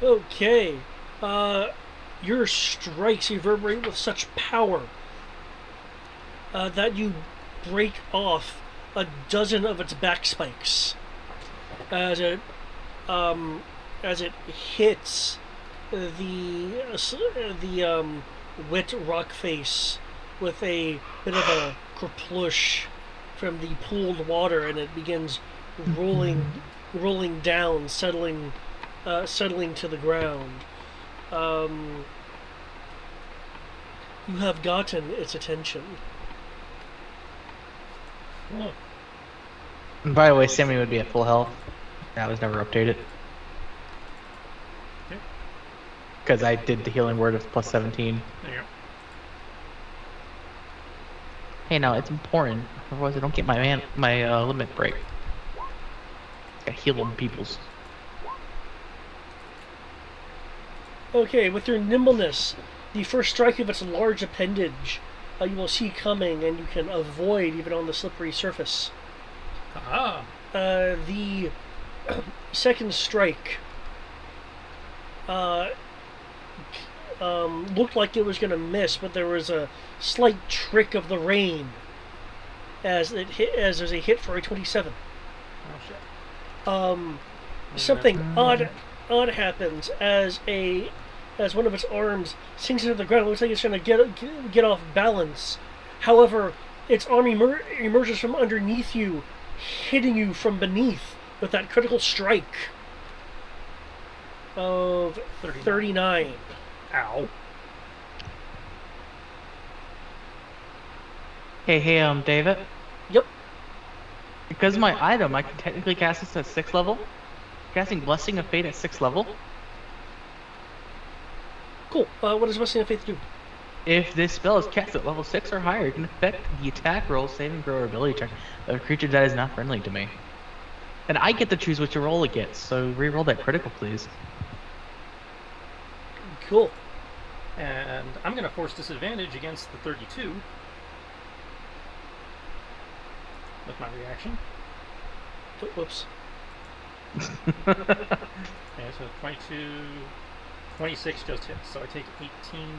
Okay. Your strikes reverberate with such power that you break off a dozen of its back spikes as it hits the wet rock face with a bit of a kerplush from the pooled water, and it begins rolling down, settling to the ground. You have gotten its attention. Oh. And by the way, Sammy would be at full health. That was never updated. Okay. Because I did the healing word of plus 17. There you go. Hey, now it's important. Otherwise, I don't get my limit break. Gotta heal them peoples. Okay, with your nimbleness, the first strike of its large appendage you will see coming, and you can avoid even on the slippery surface. Ah. The second strike looked like it was going to miss, but there was a slight trick of the rain as there's a hit for a 27. Oh shit. Something odd happens as one of its arms sinks into the ground. It looks like it's trying to get off balance. However, its arm emerges from underneath you, hitting you from beneath with that critical strike of 39. Ow. Hey, David. Yep. Because of my item, I can technically cast this at 6th level. Casting Blessing of Fate at 6th level. Cool. What does Blessing of Faith do? If this spell is cast at level 6 or higher, it can affect the attack roll, saving throw, or ability check of a creature that is not friendly to me. And I get to choose which roll it gets, so re-roll that critical, please. Cool. And I'm going to force disadvantage against the 32 with my reaction. Whoops. Okay, so 22, 26 just hits. So I take 18,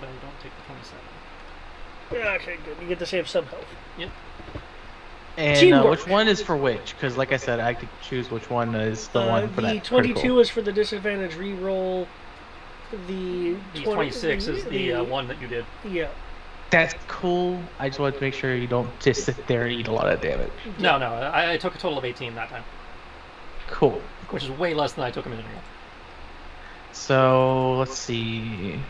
but I don't take the 27. Okay, good. You get to save some health. Yep. And which one is for which? Because like I said, I could choose which one is the one for that The 22 critical. is for the disadvantage re-roll. The 26 is the one that you did. Yeah. That's cool. I just wanted to make sure you don't just sit there and eat a lot of damage. No, I took a total of 18 that time. Cool. Which is way less than I took a minute ago. So let's see.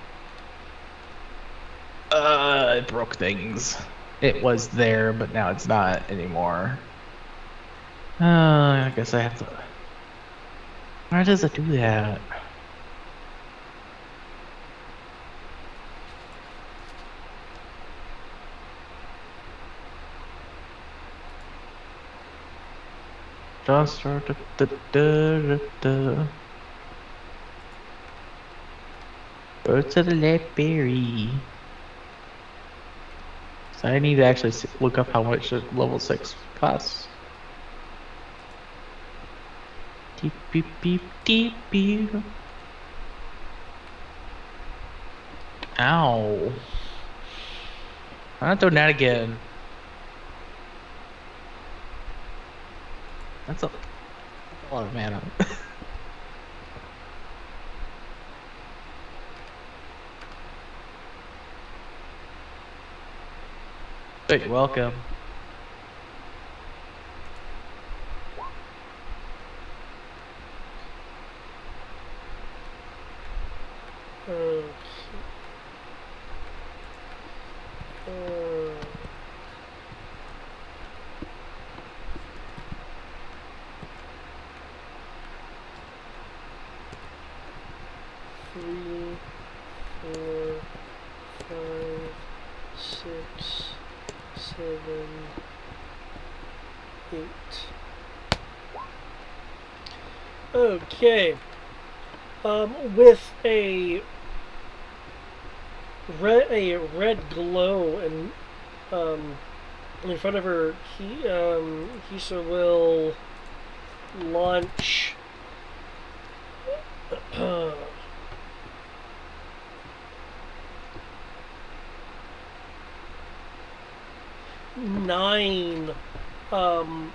It broke things. It was there, but now it's not anymore. I guess I have to. Why does it do that? Just start Go to the library. So I need to actually look up how much a level 6 costs. Deep beep beep deep beep. Ow. I'm not doing that again. That's a lot of mana. You're welcome. Okay. Three, four, five, six, seven, 8. Okay. With a red glow in front of her, Hisa will launch. Nine, 9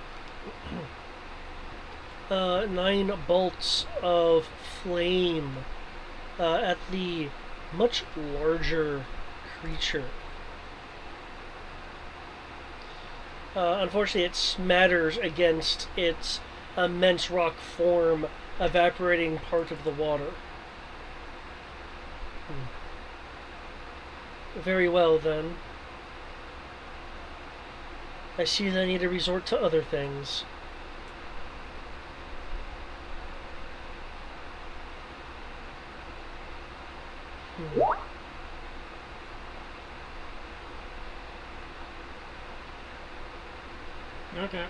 bolts of flame at the much larger creature. Unfortunately, it smatters against its immense rock form, evaporating part of the water. Very well, then. I see that I need to resort to other things. Okay.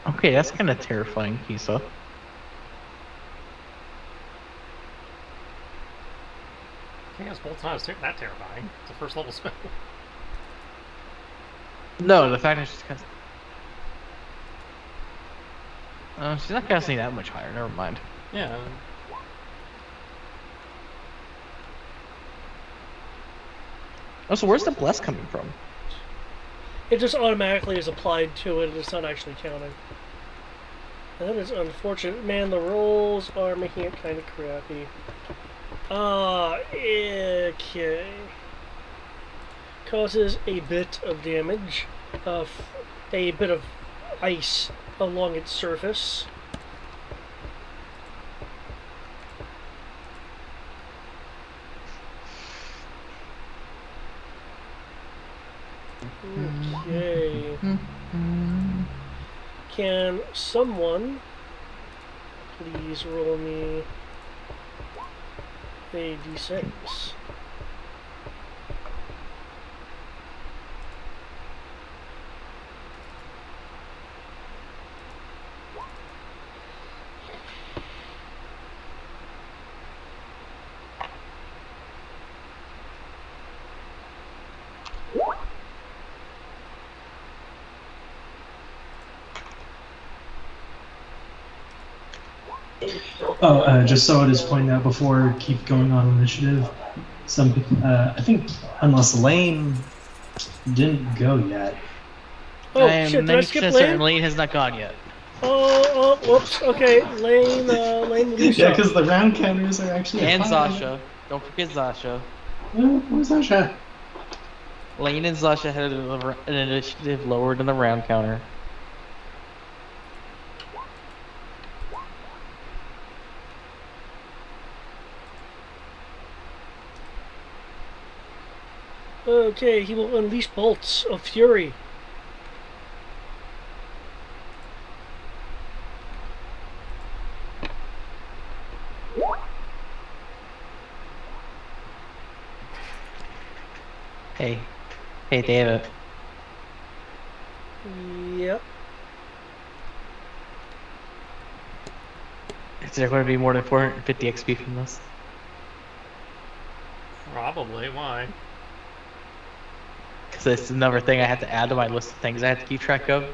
Okay, that's kind of terrifying, Kisa. Chaos Bolt's not that terrifying. It's a first level spell. No, the fact that she's not casting that much higher. Never mind. Yeah. Oh, so where's the bless coming from? It just automatically is applied to it. It's not actually counting. That is unfortunate. Man, the rolls are making it kind of crappy. Okay. Causes a bit of damage. A bit of ice along its surface. Okay. Can someone please roll me a d6? Oh, just so it is pointed out before, keep going on initiative. Some people, I think, unless Lane didn't go yet. Oh I am shit! Did I skip 90% Lane? certain Lane has not gone yet. Oh, whoops. Okay, Lane leaves Yeah, up. because the round counters are actually. And high. Zasha. Don't forget Zasha. Where's Zasha? Lane and Zasha had an initiative lower than the round counter. Okay, he will unleash bolts of fury. Hey. Hey, David. Yep. there going to be more than 450 XP from this? Probably. Why? Because it's another thing I have to add to my list of things I have to keep track of.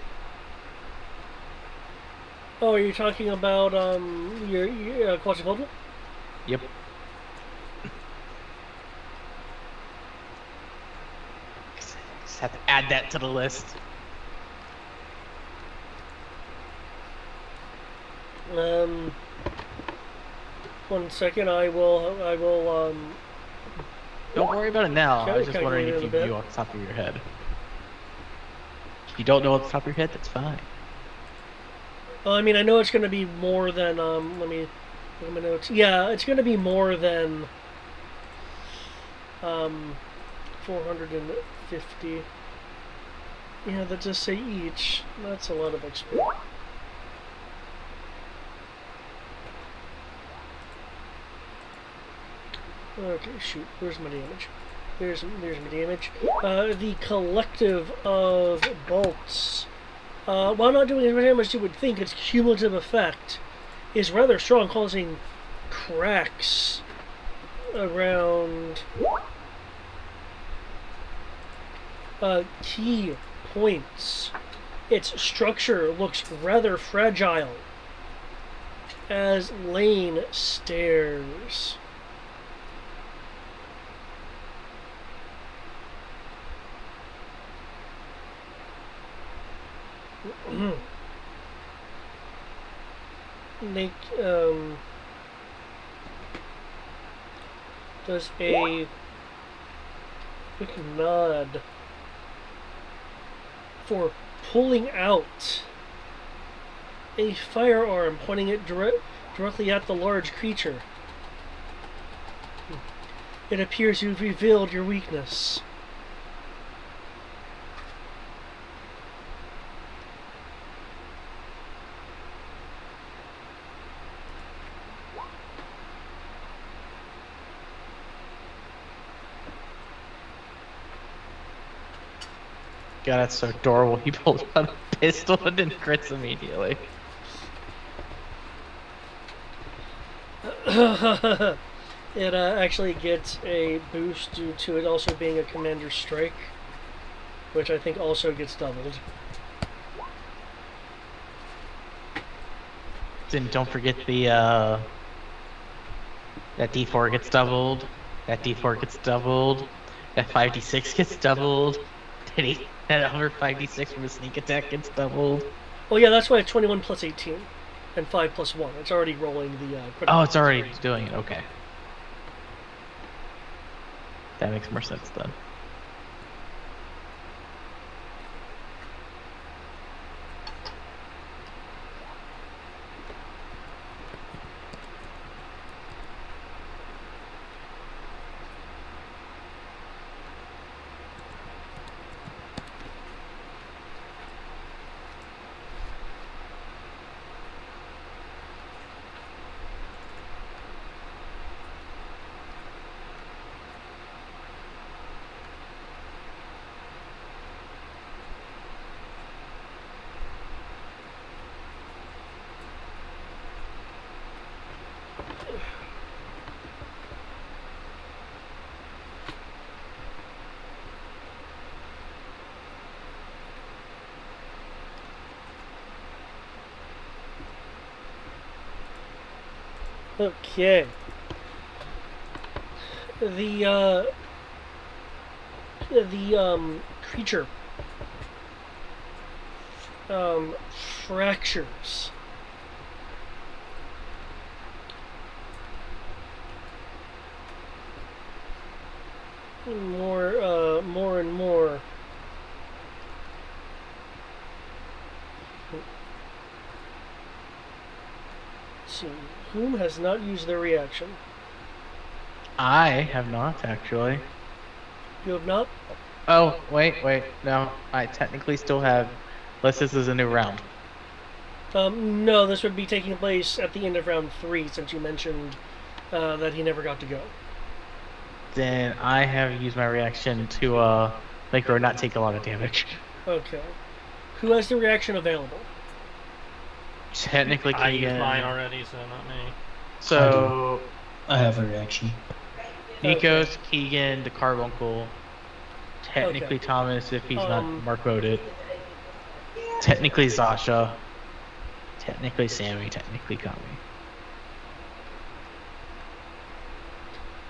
Oh, are you talking about your Quetzalcoatl? Yep. Just have to add that to the list. One second, I will, Don't worry about it now. I was just wondering if you knew off the top of your head. If you don't know off the top of your head, that's fine. I mean, I know it's going to be more than, let me look at my notes. Yeah, it's going to be more than, 450. Yeah, that just say each. That's a lot of XP. Okay, shoot. Where's my damage? There's my damage. The collective of bolts, while not doing as much damage as you would think, its cumulative effect is rather strong, causing cracks around key points. Its structure looks rather fragile as Lane stares. Make does a quick nod for pulling out a firearm, pointing it directly at the large creature. It appears you've revealed your weakness. God, that's so adorable. He pulls out a pistol and then crits immediately. It actually gets a boost due to it also being a commander strike, which I think also gets doubled. Then don't forget the that D4 gets doubled. That D4 gets doubled. That 5d6 gets doubled. That other 5d6 from a sneak attack gets doubled. Oh yeah, that's why it's 21 plus 18 and 5 plus 1. It's already rolling the critical. Oh, it's already doing it. Okay. That makes more sense then. Okay. The creature fractures. More and more. Let's see, whom has not used their reaction? I have not, actually. You have not? Oh, wait, no. I technically still have, unless this is a new round. No, this would be taking place at the end of round 3, since you mentioned that he never got to go. Then I have used my reaction to make her not take a lot of damage. Okay. Who has the reaction available? Technically, I used Keegan. mine already, so not me. So I have a reaction. Nikos, Keegan, the Carbuncle. Technically Okay. Thomas if he's not Um, Mark voted. Technically Zasha. Technically Sammy. Technically Kami.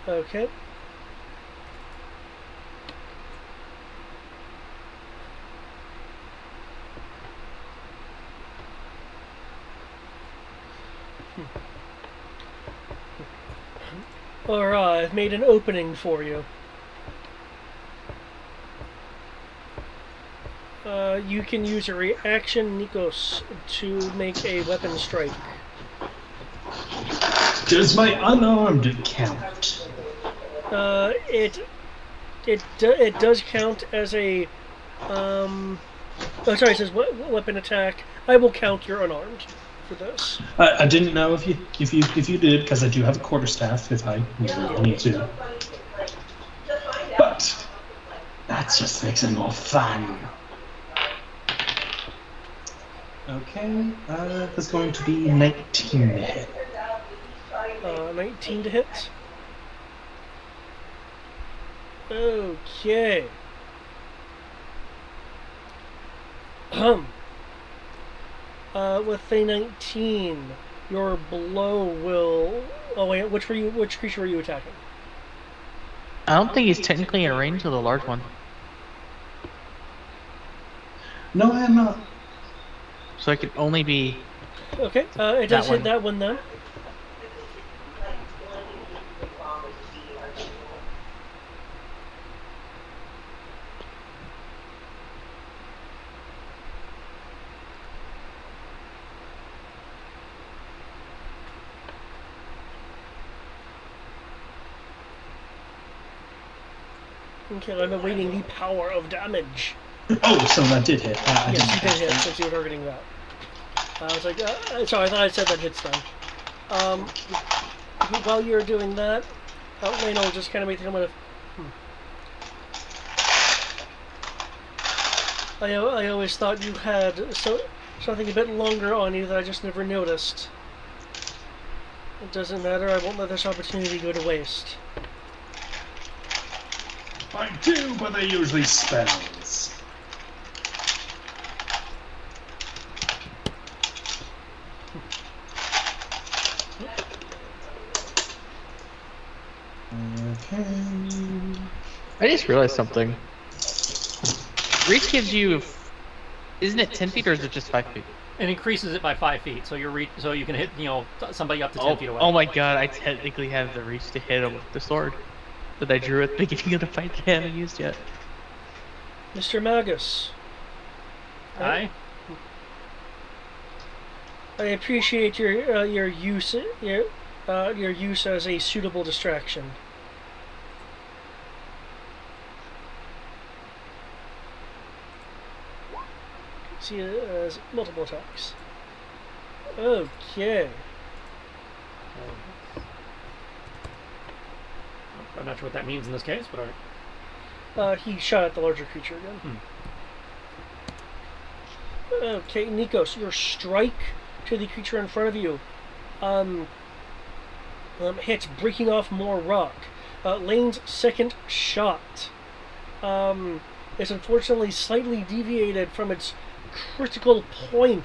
Okay. Alright, I've made an opening for you. You can use a reaction, Nikos, to make a weapon strike. Does my unarmed count? It does count as a oh sorry, it says weapon attack. I will count your unarmed for this. I didn't know if you did, because I do have a quarterstaff if I really need to. But that just makes it more fun. Okay, that's going to be 19 to hit. 19 to hit. Okay. With a 19, your blow will. Oh wait, which creature were you attacking? I don't think he's technically in range of the large one. No, I am not. So it can only be. Okay, it does hit one. that one then. Okay, I'm awaiting the power of damage. Oh, so that did hit. Yes, you did hit since you were targeting that. I was like, sorry, I thought I said that hits then. While you're doing that, Lena will just kind of make the comment of, I always thought you had something a bit longer on you that I just never noticed. It doesn't matter, I won't let this opportunity go to waste. I do, but they're usually spells. Okay. I just realized something. Reach gives you. Isn't it 10 feet or is it just 5 feet? It increases it by 5 feet, so so you can hit somebody up to 10 feet away. Oh my god! I technically have the reach to hit him with the sword that I drew at the beginning of the fight that I haven't used yet. Mr. Magus. Aye. I appreciate your use as a suitable distraction. See it as multiple attacks. Okay. I'm not sure what that means in this case, but alright. He shot at the larger creature again. Okay, Nikos, your strike to the creature in front of you hits, breaking off more rock. Lane's second shot is unfortunately slightly deviated from its critical point,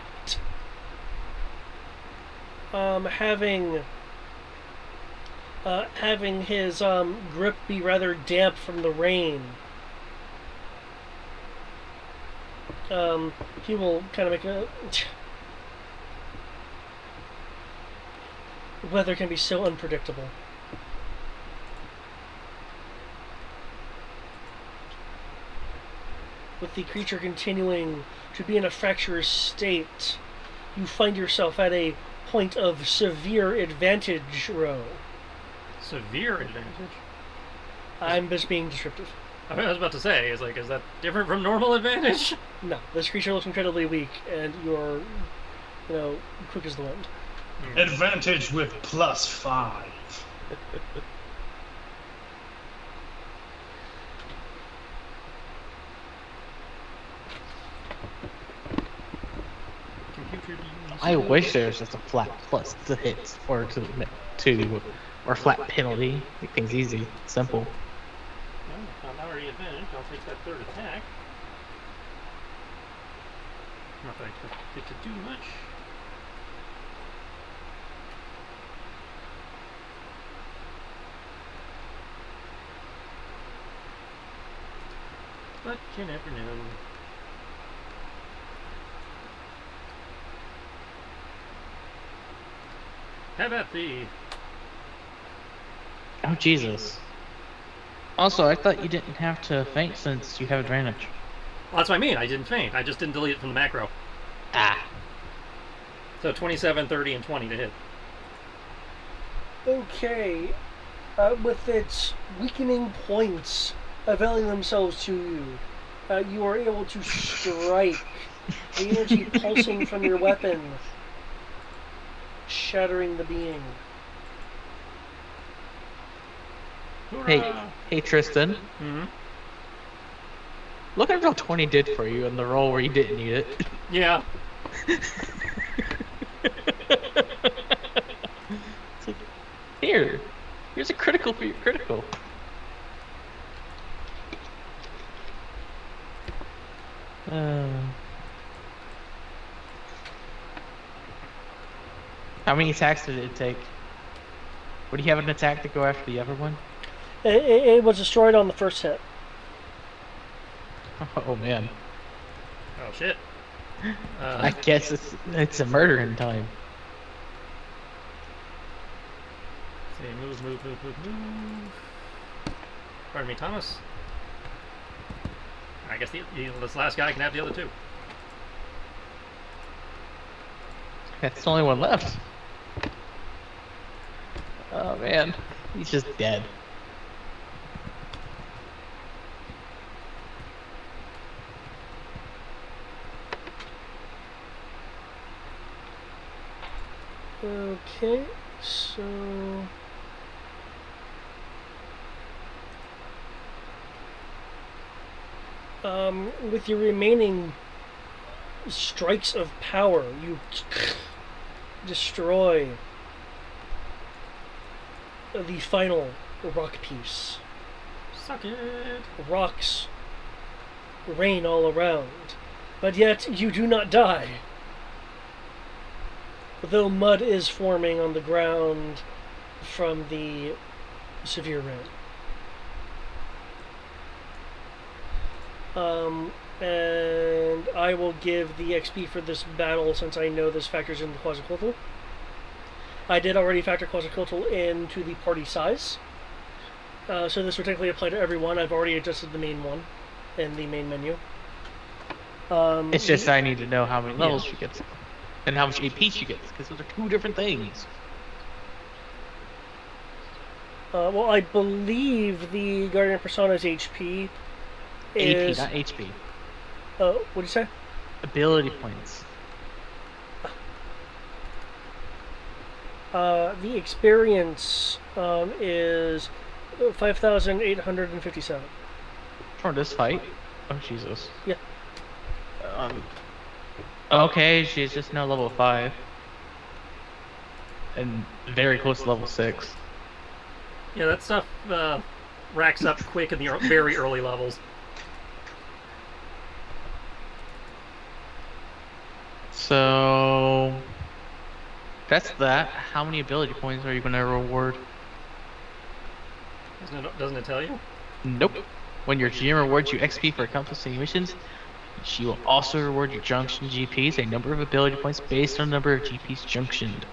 having his grip be rather damp from the rain. He will kind of make a... Weather can be so unpredictable. With the creature continuing to be in a fractious state, you find yourself at a point of severe advantage, Ro. Severe advantage? I'm just being descriptive. I was about to say, is that different from normal advantage? No, this creature looks incredibly weak, and you're, quick as the wind. Advantage with +5. Computer I wish there was just a flat plus to hits or or flat penalty. Make things easy, simple. Well, I'm already advantage. I'll take that third attack. Not that I get to do much. But you never know. How about thee? Oh Jesus. Also, I thought you didn't have to feint since you have advantage. Well, that's what I mean. I didn't feint. I just didn't delete it from the macro. Ah. So 27, 30, and 20 to hit. Okay. With its weakening points availing themselves to you, you are able to strike the energy pulsing from your weapon, shattering the being. Hey Tristan. Mm-hmm. Look at what 20 did for you in the roll where you didn't need it. Yeah. It's like, here's a critical for your critical. How many attacks did it take? Would he have an attack to go after the other one? It was destroyed on the first hit. Oh man. Oh shit. I guess it's a murder in time. See, move. Pardon me, Thomas. I guess this last guy can have the other two. That's the only one left. Oh man, he's just dead. Okay, so with your remaining strikes of power, you destroy the final rock piece. Suck it. Rocks rain all around, but yet you do not die. Though mud is forming on the ground from the severe rain. And I will give the XP for this battle since I know this factors in the Quetzalcoatl. I did already factor Quetzalcoatl into the party size. So this would technically apply to everyone. I've already adjusted the main one in the main menu. It's just I need to know how many levels she gets. And how much AP she gets, because those are two different things. Well, I believe the Guardian Persona's HP is... AP, not HP. What did you say? Ability points. The experience is 5,857. For this fight? Oh, Jesus. Yeah. Okay, she's just now level 5. And very close to level 6. Yeah, that stuff racks up quick in the very early levels. So... that's that. How many ability points are you going to reward? Doesn't it tell you? Nope. When your GM rewards you XP for accomplishing missions, she will also reward your junction GPs a number of ability points based on the number of GPs junctioned.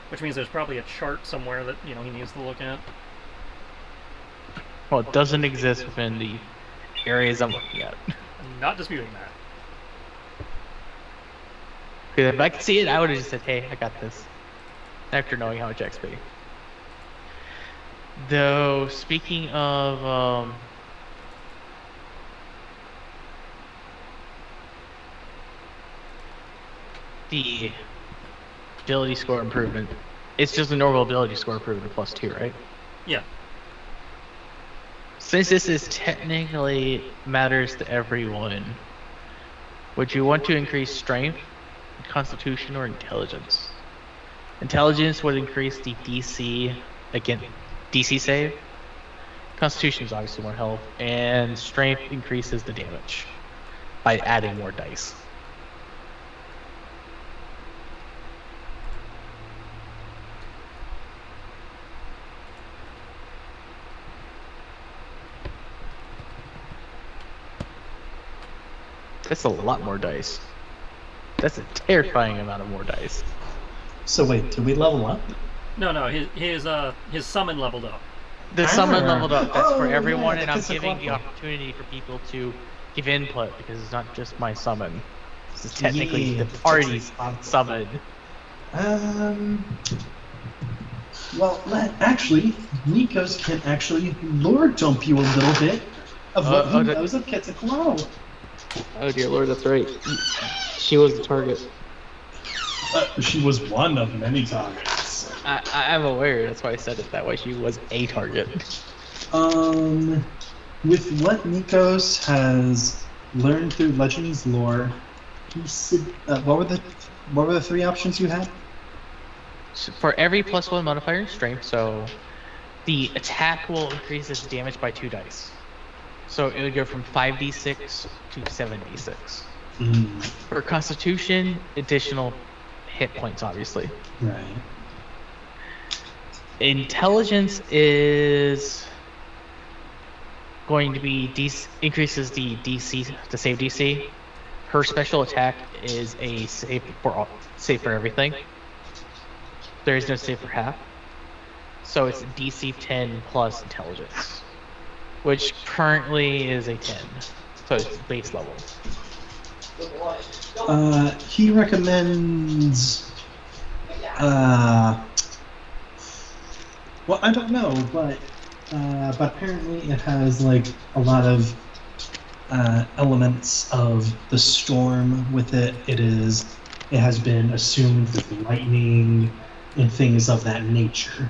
Which means there's probably a chart somewhere that he needs to look at. Well, it doesn't exist within the areas I'm looking at. I'm not disputing that. Because if I could see it, I would have just said, hey, I got this. After knowing how much XP. Though, speaking of, the ability score improvement, it's just a normal ability score improvement plus 2, right? Yeah. Since this is technically matters to everyone, would you want to increase strength, constitution, or intelligence? Intelligence would increase the DC again, DC save. Constitution is obviously more health, and strength increases the damage by adding more dice. That's a lot more dice. That's a terrifying amount of more dice. So wait, did we level up? No, his summon leveled up. The summon Ah. leveled up. That's for Oh, everyone, yeah, and I'm because of giving the level. opportunity for people to give input because it's not just my summon. This is technically Yeah, the party's summon. Well, actually, Nikos can actually lord dump you a little bit of what he knows of Quetzalcoatl. Oh dear lord, that's right. She was the target. She was one of many targets. I'm aware, that's why I said it that way. She was a target. With what Nikos has learned through Legends lore, he said, what were the three options you had? So for every +1 modifier in strength, so the attack will increase its damage by 2 dice. So it would go from 5d6 to 7d6. For constitution, additional hit points, obviously. Right. Intelligence is going to be increases the DC, the save DC. Her special attack is a save for everything. There is no save for half. So it's DC 10 plus intelligence, which currently is a 10. So it's base level. He recommends. Well, I don't know, but apparently it has like a lot of elements of the storm with it. It has been assumed with lightning and things of that nature.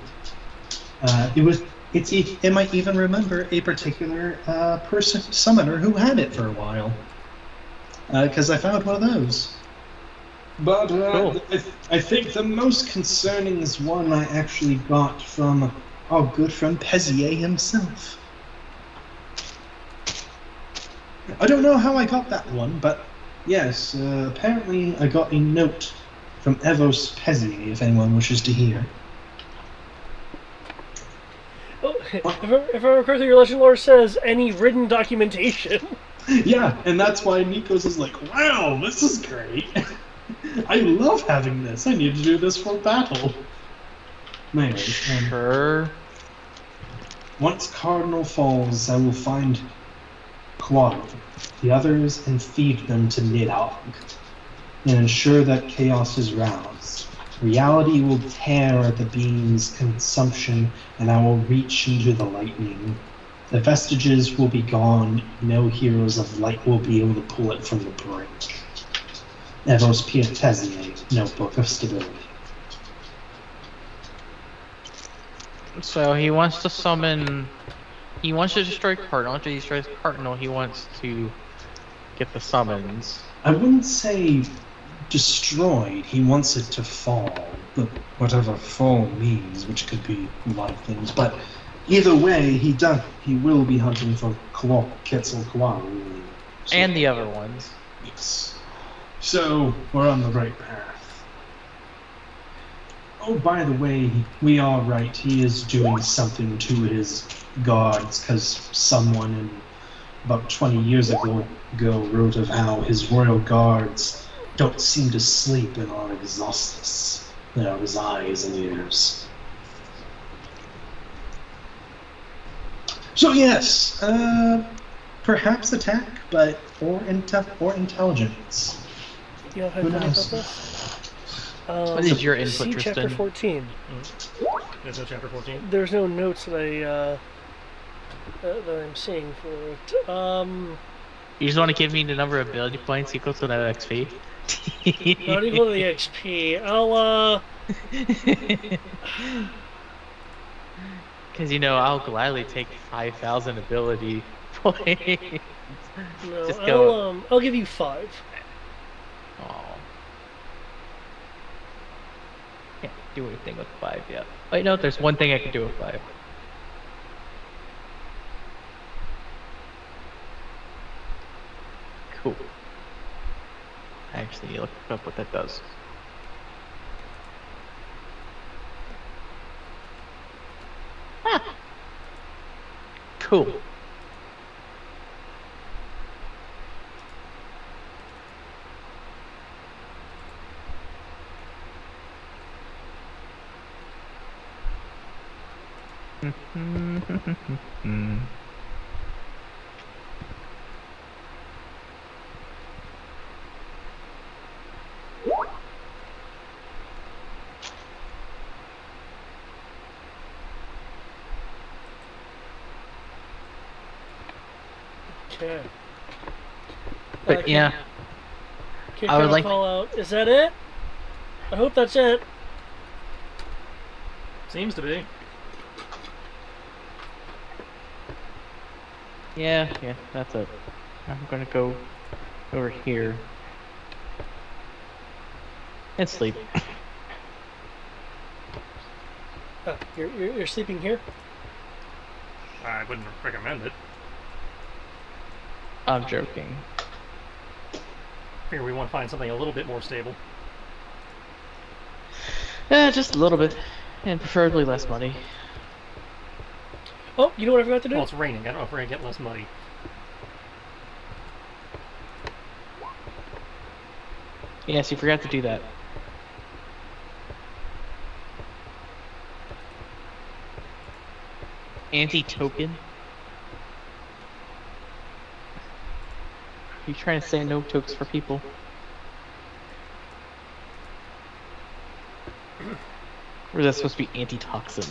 It might even remember a particular summoner who had it for a while. Because I found one of those. But Cool. I think the most concerning is one I actually got from our good friend Pezier himself. I don't know how I got that one, but yes, apparently I got a note from Evos Pezier, if anyone wishes to hear. Oh, if I recall correctly, your legend lore says any written documentation. Yeah, and that's why Nikos is like, wow, this is great. I love having this. I need to do this for battle. Anyways, Sure. once Cardinal falls, I will find Quad, the others, and feed them to Nidhogg, and ensure that chaos is roused. Reality will tear at the beam's consumption, and I will reach into the lightning. The vestiges will be gone. No heroes of light will be able to pull it from the brink. Evos Pietezier, Notebook of Stability. So he wants to summon. He wants to destroy Cardinal. After he destroys Cardinal, he wants to get the summons. I wouldn't say destroyed. He wants it to fall. But whatever fall means, which could be a lot of things. But either way, he will be hunting for Quetzalcoatl. So, And the other ones. yes. So we're on the right path. Oh, by the way, we are right. He is doing something to his guards because someone about 20 years ago wrote of how his royal guards don't seem to sleep and are exhausted. His eyes and ears. So yes, perhaps attack, or intelligence. You know how Who funny knows? about this? What is your input, See Tristan? chapter 14. There's no chapter 14. There's no notes that that I'm seeing for it. You just want to give me the number of ability points equal to that XP? Not equal to the XP. I'll Because I'll gladly take 5,000 ability points. No, Just go. I'll give you 5. Oh. Can't do anything with 5 yet. Wait, no, there's one thing I can do with 5. Cool. Actually, look up what that does. Ah. Cool. Okay. But yeah, Kick I would out, like- call out. Is that it? I hope that's it. Seems to be. yeah, that's it. I'm gonna go over here and sleep. Oh, you're sleeping here? I wouldn't recommend it. I'm joking. Figure we want to find something a little bit more stable. Just a little bit, and preferably less money. Oh, you know what I forgot to do? Well, it's raining. I don't know if we're gonna get less money. Yes, you forgot to do that. Anti-token? You trying to say no tokes for people? Or is that supposed to be antitoxin?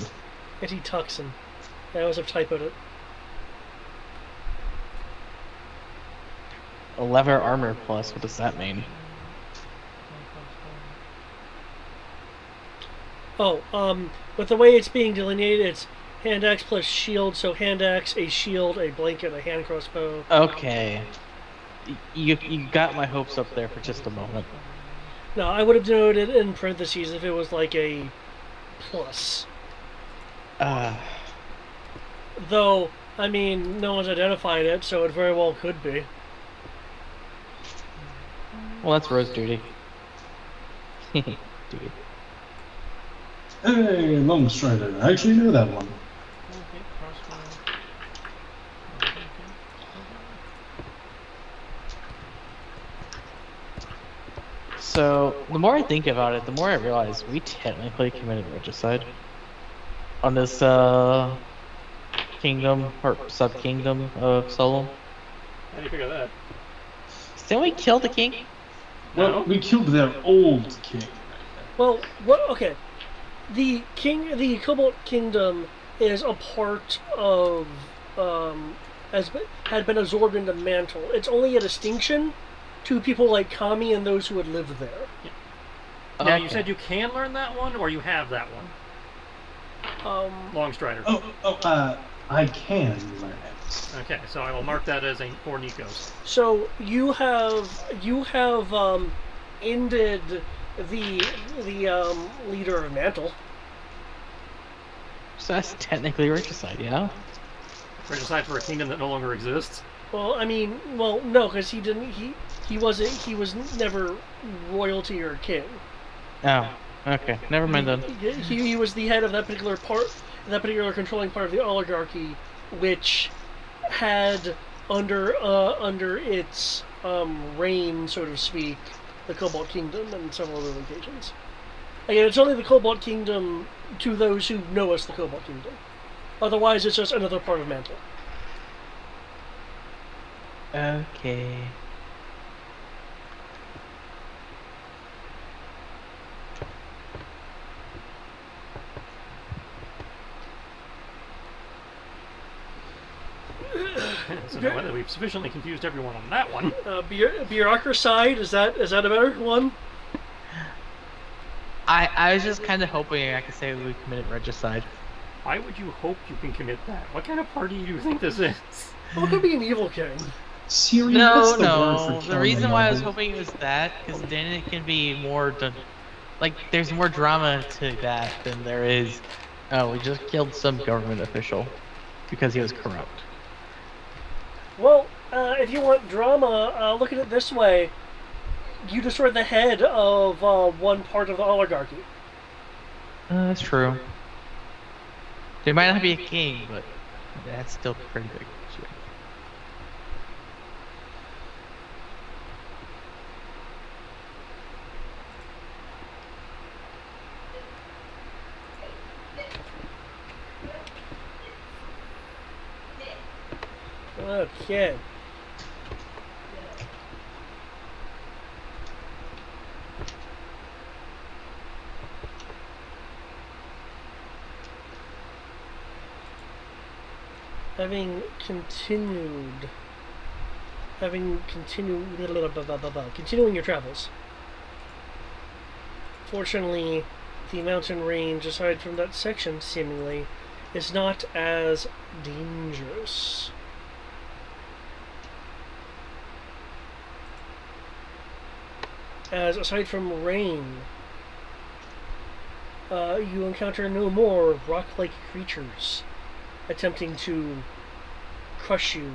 Antitoxin. I always have typoed it. A lever armor plus, what does that mean? Oh, with the way it's being delineated, it's hand axe plus shield, so hand axe, a shield, a blanket, a hand crossbow. Okay. You got my hopes up there for just a moment. No, I would have denoted it in parentheses if it was like a plus. Though, I mean, no one's identified it, so it very well could be. Well, that's Rose duty. Dude. Hey, Long Strider. I actually know that one. So, the more I think about it, the more I realize we technically committed regicide on this, kingdom, or sub-kingdom of Solom. How do you figure that? Didn't we kill the king? Well, we killed their old king. Well, okay. The Cobalt Kingdom is a part of, had been absorbed into Mantle. It's only a distinction to people like Kami and those who had lived there. Now, you said you can learn that one, or you have that one? Long Strider. I can learn it. Okay, so I will mark that as a for Nikos. So you have ended the leader of Mantle. So that's technically regicide, yeah? Regicide for a kingdom that no longer exists. Well, I mean, no, because he didn't. He was never royalty or king. Oh, okay. Never mind then. He was the head of that particular controlling part of the oligarchy, which had under its reign, so to speak, the Cobalt Kingdom and several other locations. Again, it's only the Cobalt Kingdom to those who know as the Cobalt Kingdom. Otherwise, it's just another part of Mantle. Okay. So now whether we've sufficiently confused everyone on that one. Bureaucracide, is that a better one? I was just kind of hoping I could say we committed regicide Why would you hope you can commit that? What kind of party do you think this is? Well, it could be an evil king. Siri, No, what's the word no. for The killing reason a why I was noble? hoping it was that, because then it can be more, like, there's more drama to that than there is. Oh, we just killed some government official because he was corrupt. Well, if you want drama, look at it this way. You destroyed the head of one part of the oligarchy. That's true. There might not be a king, but that's still pretty big. Okay. Having continuing your travels. Fortunately, the mountain range, aside from that section, seemingly, is not as dangerous. As aside from rain, you encounter no more rock-like creatures attempting to crush you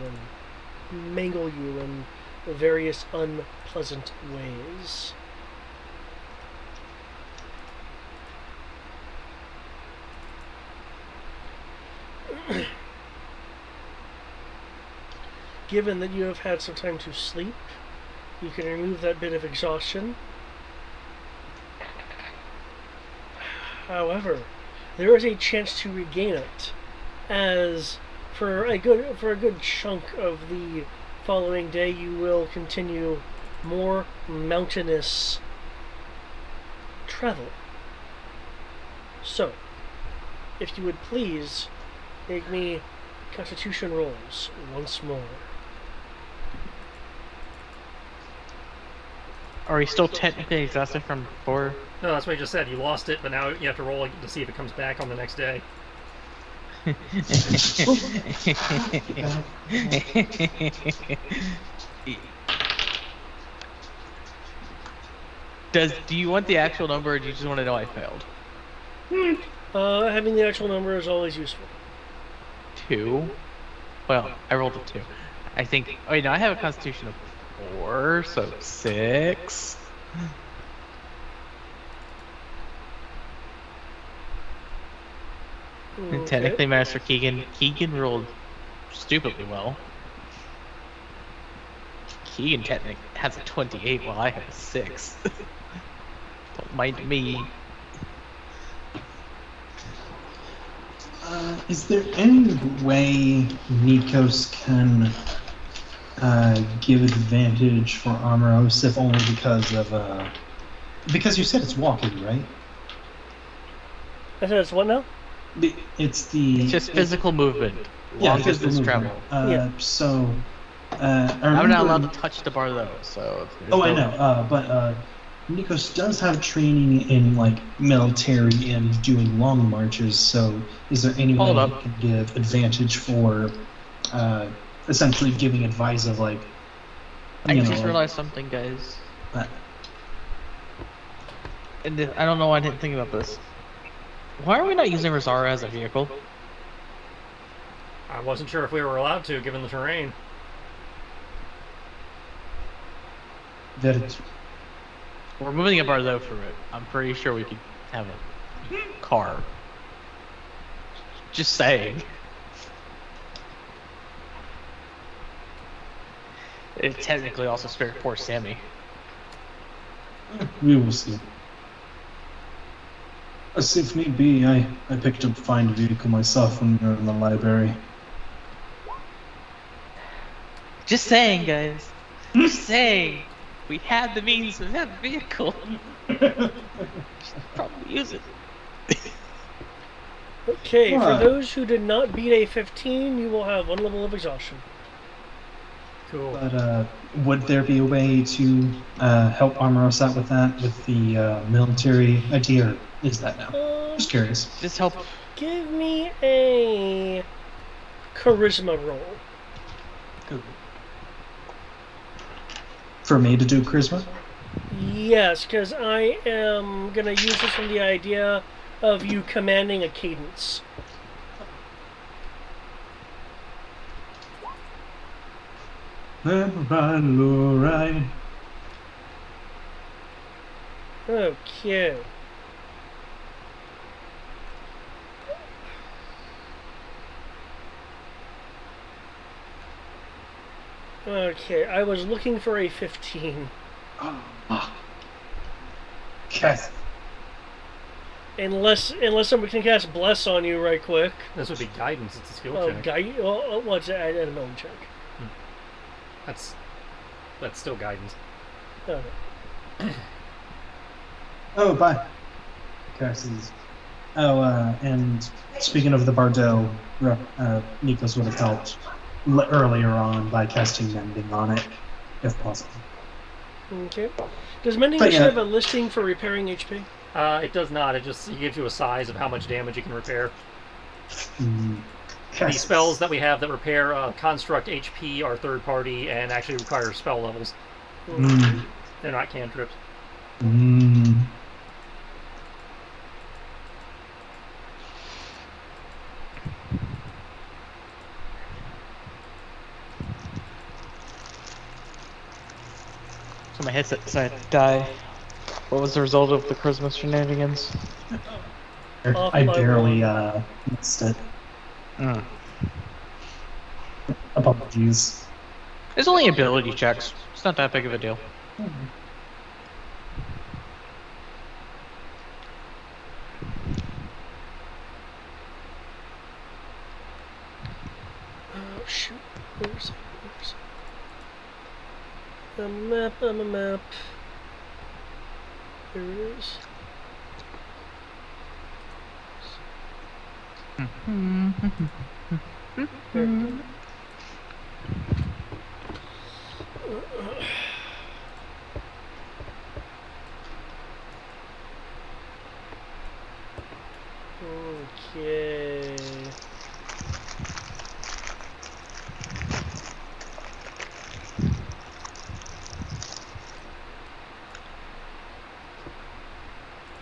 and mangle you in various unpleasant ways. Given that you have had some time to sleep, you can remove that bit of exhaustion. However, there is a chance to regain it, as for a good chunk of the following day you will continue more mountainous travel. So, if you would please make me constitution rolls once more. Are we still technically exhausted from before? No, that's what I just said. You lost it, but now you have to roll to see if it comes back on the next day. Do you want the actual number, or do you just want to know I failed? Having the actual number is always useful. 2? Well, I rolled a 2. I think. Oh, wait, no, I have a constitution of 4, so 6. And technically, Master Keegan rolled stupidly well. Keegan technically has a 28 while I have a 6. Don't mind me. Is there any way Nikos can give advantage for Amaros, if only because you said it's walking, right? I said it's what now? It's just physical movement. Long distance travel. So, I'm not allowed to touch the bar though, so. I know. But Nikos does have training in like military and doing long marches. So, is there any way he can give advantage for essentially giving advice of like? I just realized something, guys. And I don't know why I didn't think about this. Why are we not using Rosara as a vehicle? I wasn't sure if we were allowed to, given the terrain. We're moving a Barlow for it. I'm pretty sure we could have a car. Just saying. It technically also spared poor Sammy. We will see. As if need be, I picked up Find a Vehicle myself when we were in the library. Just saying, guys. Just saying. We had the means of that vehicle. Should probably use it. Okay, for those who did not beat a 15, you will have 1 level of exhaustion. Cool. But would there be a way to help Amaros out with that, with the military idea, or is that now? Just curious. Just help Give me a charisma roll. For me to do charisma? Yes, because I am going to use this from the idea of you commanding a cadence. Alright. Okay. Okay, I was looking for a 15. Yes. Unless someone can cast Bless on you right quick. This would be guidance. It's a skill Oh, check. what's that? I didn't know check. That's still guidance. Oh, no. Oh, bye. Curses. Oh, and speaking of the Bardot, Nikos would have helped earlier on by casting Mending on it, if possible. Okay. Does Mending But Machine yeah. have a listing for repairing HP? It does not. It gives you a size of how much damage you can repair. The Yes. spells that we have that repair construct HP are third party and actually require spell levels. Mm. They're not cantrips. Mm. So my headset decided to die. What was the result of the Christmas shenanigans? Off I by barely one. missed it. Mm. Apologies. It's only ability checks. It's not that big of a deal. Oh, shoot. Where's it? A map on a map. Here it is. There. Okay.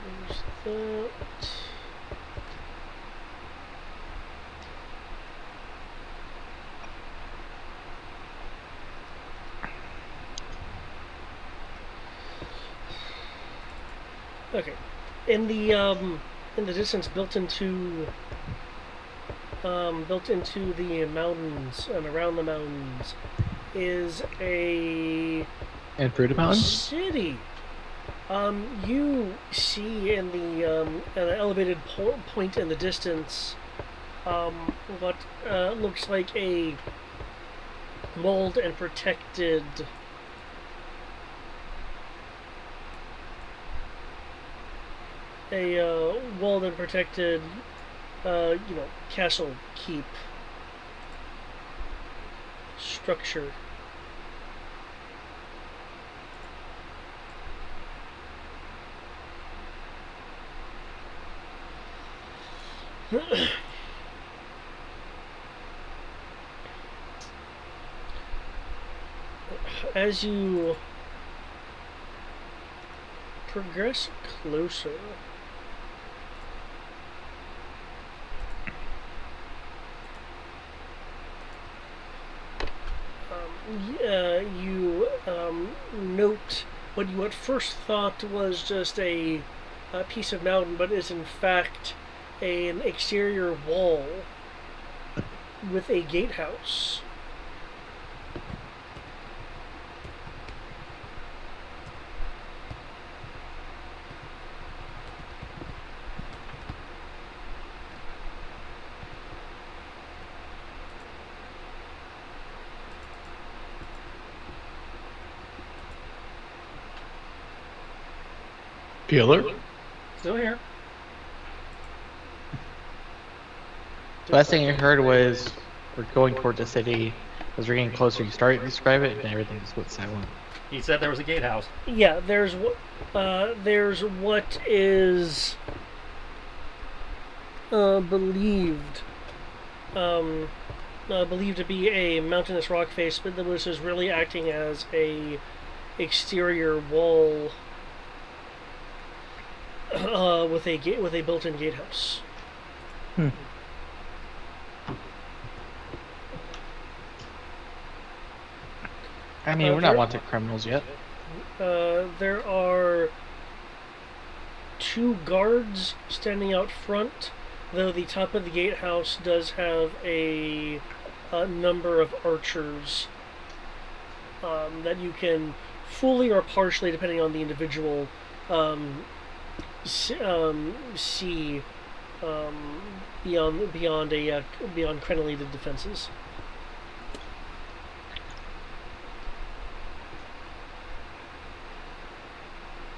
There's that. Okay. In the distance, built into the mountains and around the mountains is a And Fruita Mountains? city. You see in the at an elevated point in the distance, what looks like a walled and protected walled and protected, castle keep structure. As you progress closer, you note what you at first thought was just a piece of mountain, but is in fact an exterior wall with a gatehouse. Peeler? Still here. The last thing I heard was we're going toward the city. As we're getting closer, you start to describe it, and everything just went silent. He said there was a gatehouse. Yeah, there's what is believed to be a mountainous rock face, but that was just really acting as a exterior wall with a built-in gatehouse. I mean, we're not wanted criminals yet. There are 2 guards standing out front, though the top of the gatehouse does have a number of archers that you can fully or partially, depending on the individual, see beyond crenellated defenses.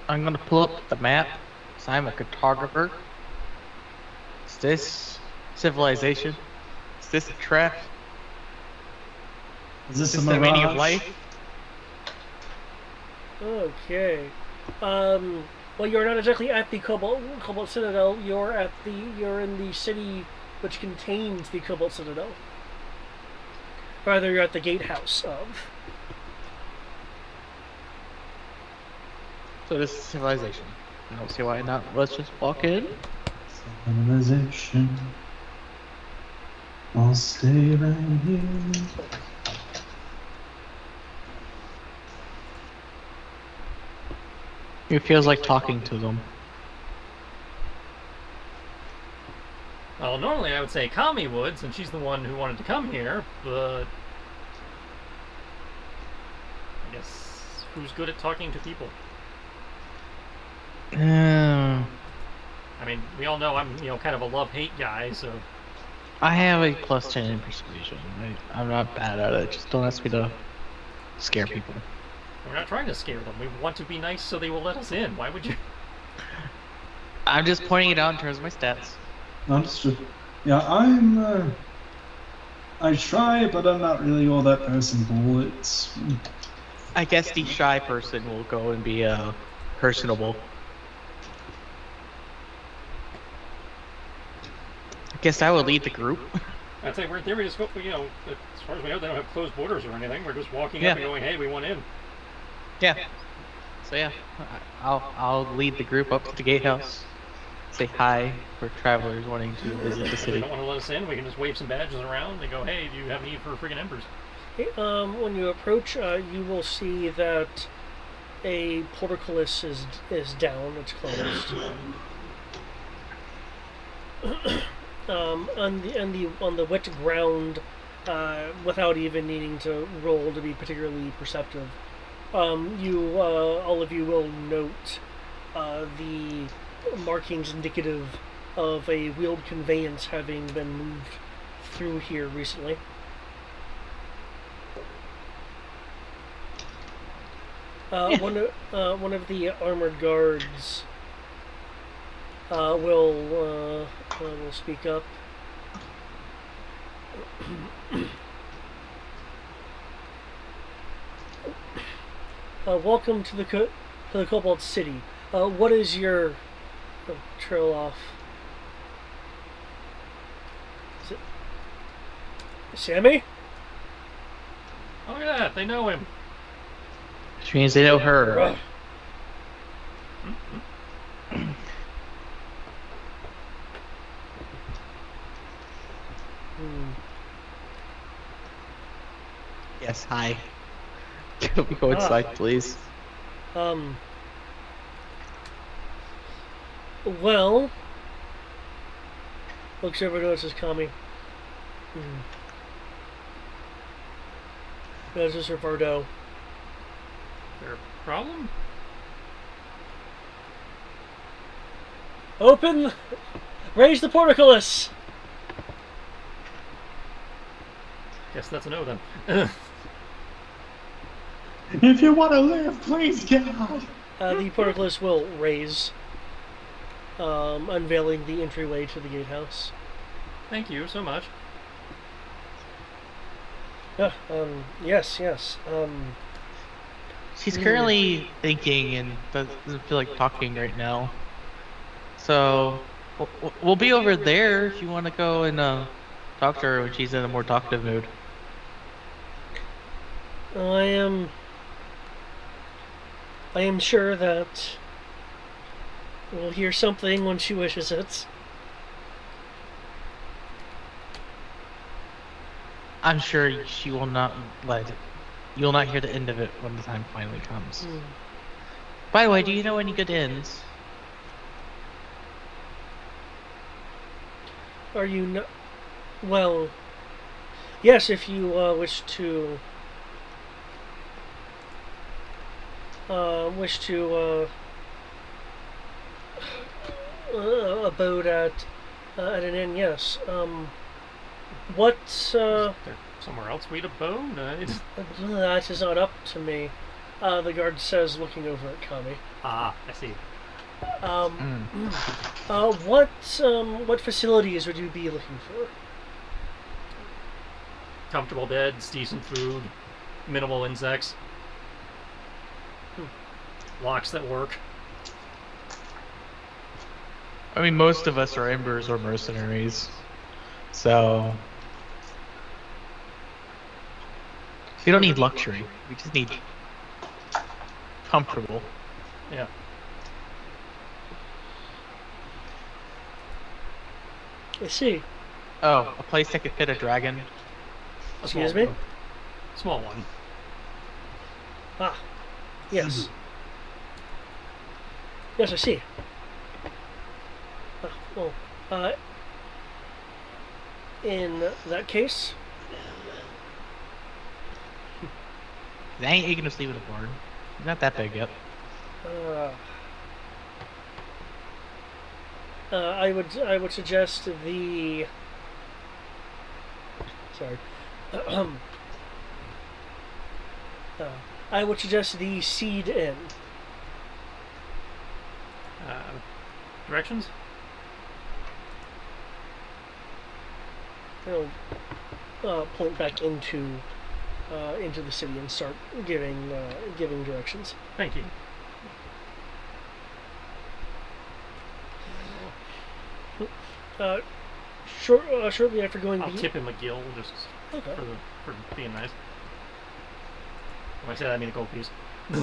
I'm gonna pull up the map, because I'm a cartographer. Is this civilization? Is this a trap? Is this Is a the meaning of mirage? life? Okay. Well, you're not exactly at the Cobalt Citadel. You're in the city which contains the Cobalt Citadel. Rather, you're at the gatehouse of. So this is civilization. I don't see why not. Let's just walk in. Civilization. I'll stay right here. It feels like talking to them. Well, normally I would say Kami would, since she's the one who wanted to come here, but I guess who's good at talking to people? I mean, we all know I'm, kind of a love-hate guy, so. I have a +10 in persuasion. I'm not bad at it. Just don't ask me to scare people. We're not trying to scare them. We want to be nice so they will let us in. Why would you? I'm just pointing it out in terms of my stats. Understood. Yeah, I try, but I'm not really all that personable. It's. I guess the shy person will go and be personable. I guess I would lead the group. I'd say we're in theory just go, as far as we know, they don't have closed borders or anything. We're just walking up and going, hey, we want in. Yeah. So yeah, I'll lead the group up to the gatehouse. Say hi for travelers wanting to visit the If they city. don't want to let us in, we can just wave some badges around and go, hey, do you have a need for friggin' embers? Hey, when you approach, you will see that a portcullis is down. It's closed. On the wet ground, without even needing to roll to be particularly perceptive, all of you will note the markings indicative of a wheeled conveyance having been moved through here recently. One of the armored guards will speak up. Welcome to the Cobalt City. What is your trail off? Is it Sammy? Oh, look at that. They know him. Which means they know her. Yes, hi. Can we go inside, please? Well, looks over notices Kami. Notices Rivardo. There a problem? Open! Raise the portcullis! Guess that's a no then. If you want to live, please, God. The portcullis will raise, unveiling the entryway to the gatehouse. Thank you so much. Yes. She's currently thinking and doesn't feel like talking right now. So We'll be over there if you want to go and talk to her when she's in a more talkative mood. I am sure that we'll hear something when she wishes it. I'm sure she will not let it. You'll not hear the end of it when the time finally comes. By the way, do you know any good inns? Are you no? Well, yes. If you wish to abode at an inn, yes. What? There somewhere else we'd abode? That is not up to me. The guard says, looking over at Kami. Ah, I see. What facilities would you be looking for? Comfortable beds, decent food, minimal insects, locks that work. I mean, most of us are embers or mercenaries, so we don't need luxury. We just need comfortable. Yeah. I see. Oh, a place that could fit a dragon. Excuse me? Small one. Ah, yes. Yes, I see. In that case, I ain't gonna sleep in a barn. Not that big yet. I would suggest the. Sorry. I would suggest the Seed Inn. Directions? I'll point back into the city and start giving directions. Thank you. Shortly after going, I'll tip him a gill just okay. for being nice. When I say that, I mean a gold piece.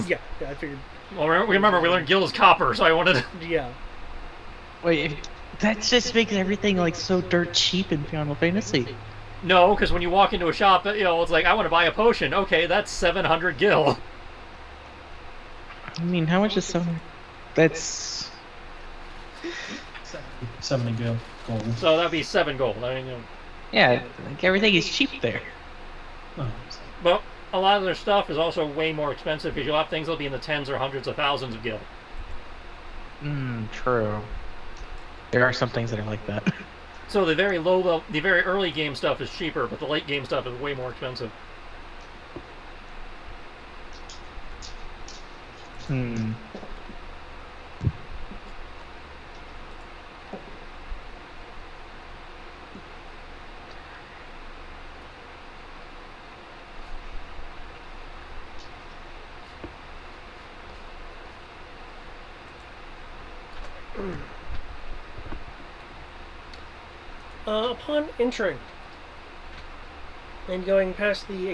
yeah, I figured. Well, remember we learned gill is copper, so I wanted. Yeah. Wait, that just makes everything like so dirt cheap in Final Fantasy. No, because when you walk into a shop, it's like I want to buy a potion. Okay, that's 700 gill. I mean, how much is 700? That's 70 gold. So that'd be 7 gold. I mean, yeah, like everything is cheap there. Oh, but a lot of their stuff is also way more expensive because you'll have things that'll be in the tens or hundreds of thousands of gil. True. There are some things that are like that. So the very the very early game stuff is cheaper, but the late game stuff is way more expensive. Upon entering and going past the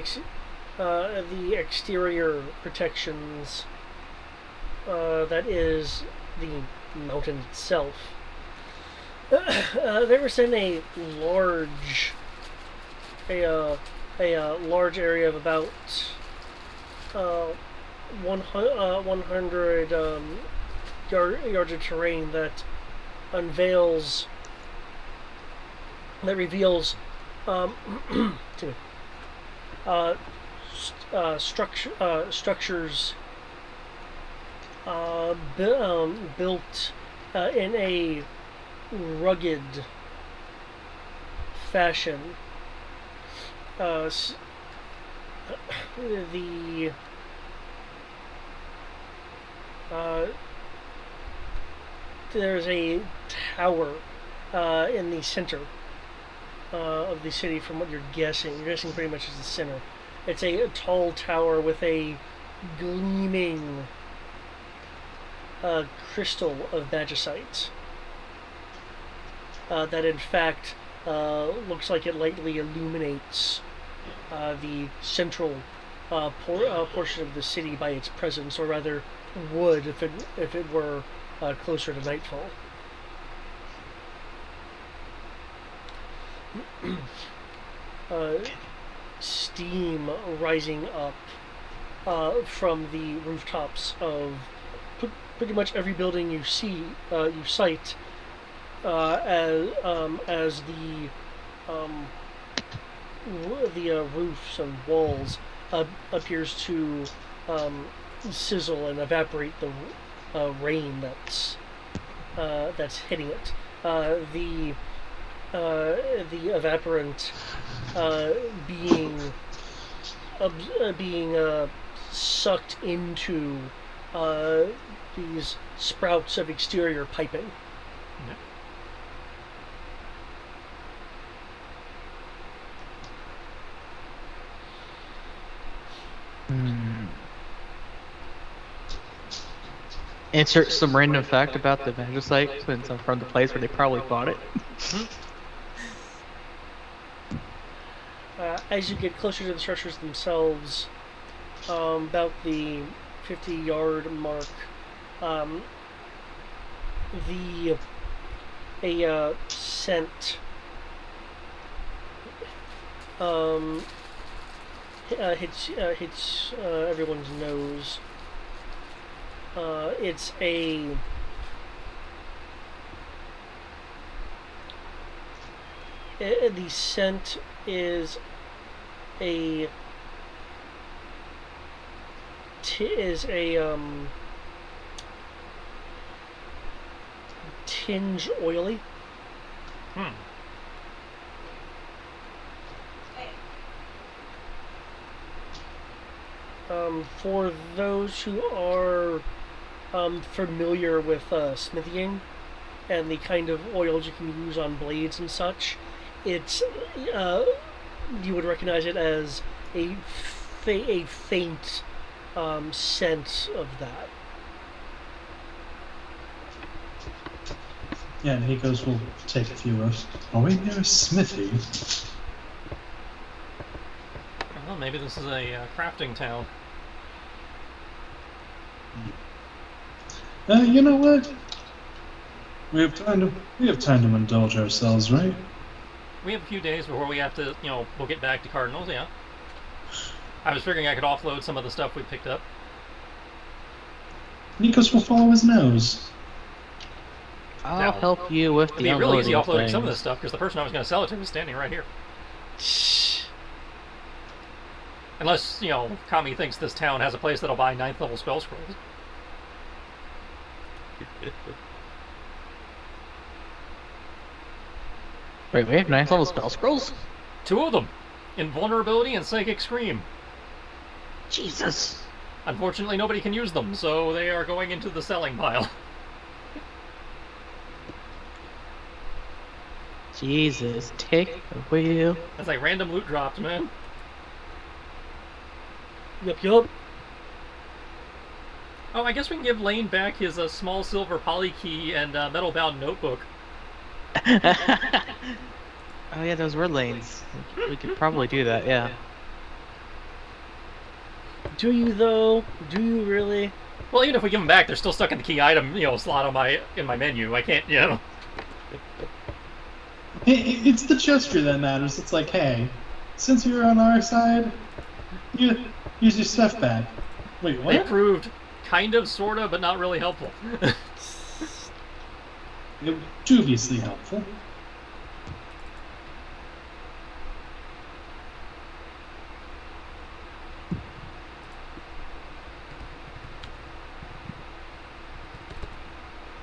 exterior protections, that is the mountain itself, there was in a large area of about 100 yards of terrain that reveals structures built in a rugged fashion. There's a tower in the center of the city. From what you're guessing pretty much is the center. It's a tall tower with a gleaming crystal of magicite. that in fact looks like it lightly illuminates the central portion of the city by its presence, or rather would if it were closer to nightfall. Steam rising up from the rooftops of pretty much every building you sight, as the roofs and walls appears to sizzle and evaporate the rain that's hitting it. The evaporant being sucked into these sprouts of exterior piping. Insert some random fact about the magicite since I'm from the place where they probably bought it. As you get closer to the structures themselves, about the 50-yard mark, a scent hits everyone's nose. It's the scent is a tinge oily. For those who are familiar with smithing and the kind of oils you can use on blades and such, it's you would recognize it as a faint scent of that. Yeah, Nikos will take a few rows. Are we near a smithy? Well, maybe this is a crafting town. You know what? We have time to indulge ourselves, right? We have a few days before we have to, we'll get back to Cardinals, yeah. I was figuring I could offload some of the stuff we picked up. Nikos will follow his nose. I'll help you with the It'd be real easy offloading things. some of this stuff because the person I was going to sell it to was standing right here. Unless, Kami thinks this town has a place that'll buy 9th level spell scrolls. Wait, we have 9th level spell scrolls? 2 of them! Invulnerability and Psychic Scream. Jesus. Unfortunately, nobody can use them, so they are going into the selling pile. Jesus, take the wheel. That's like random loot drops, man. Yup. Oh, I guess we can give Lane back his small silver poly key and metal-bound notebook. Oh yeah, those were lanes. We could probably do that, yeah. Do you though? Do you really? Well, even if we give them back, they're still stuck in the key item, slot on in my menu. I can't, It's the gesture that matters. It's like, hey, since you're on our side, use your stuff back. Wait, what? They proved kind of, sort of, but not really helpful. Dubiously helpful.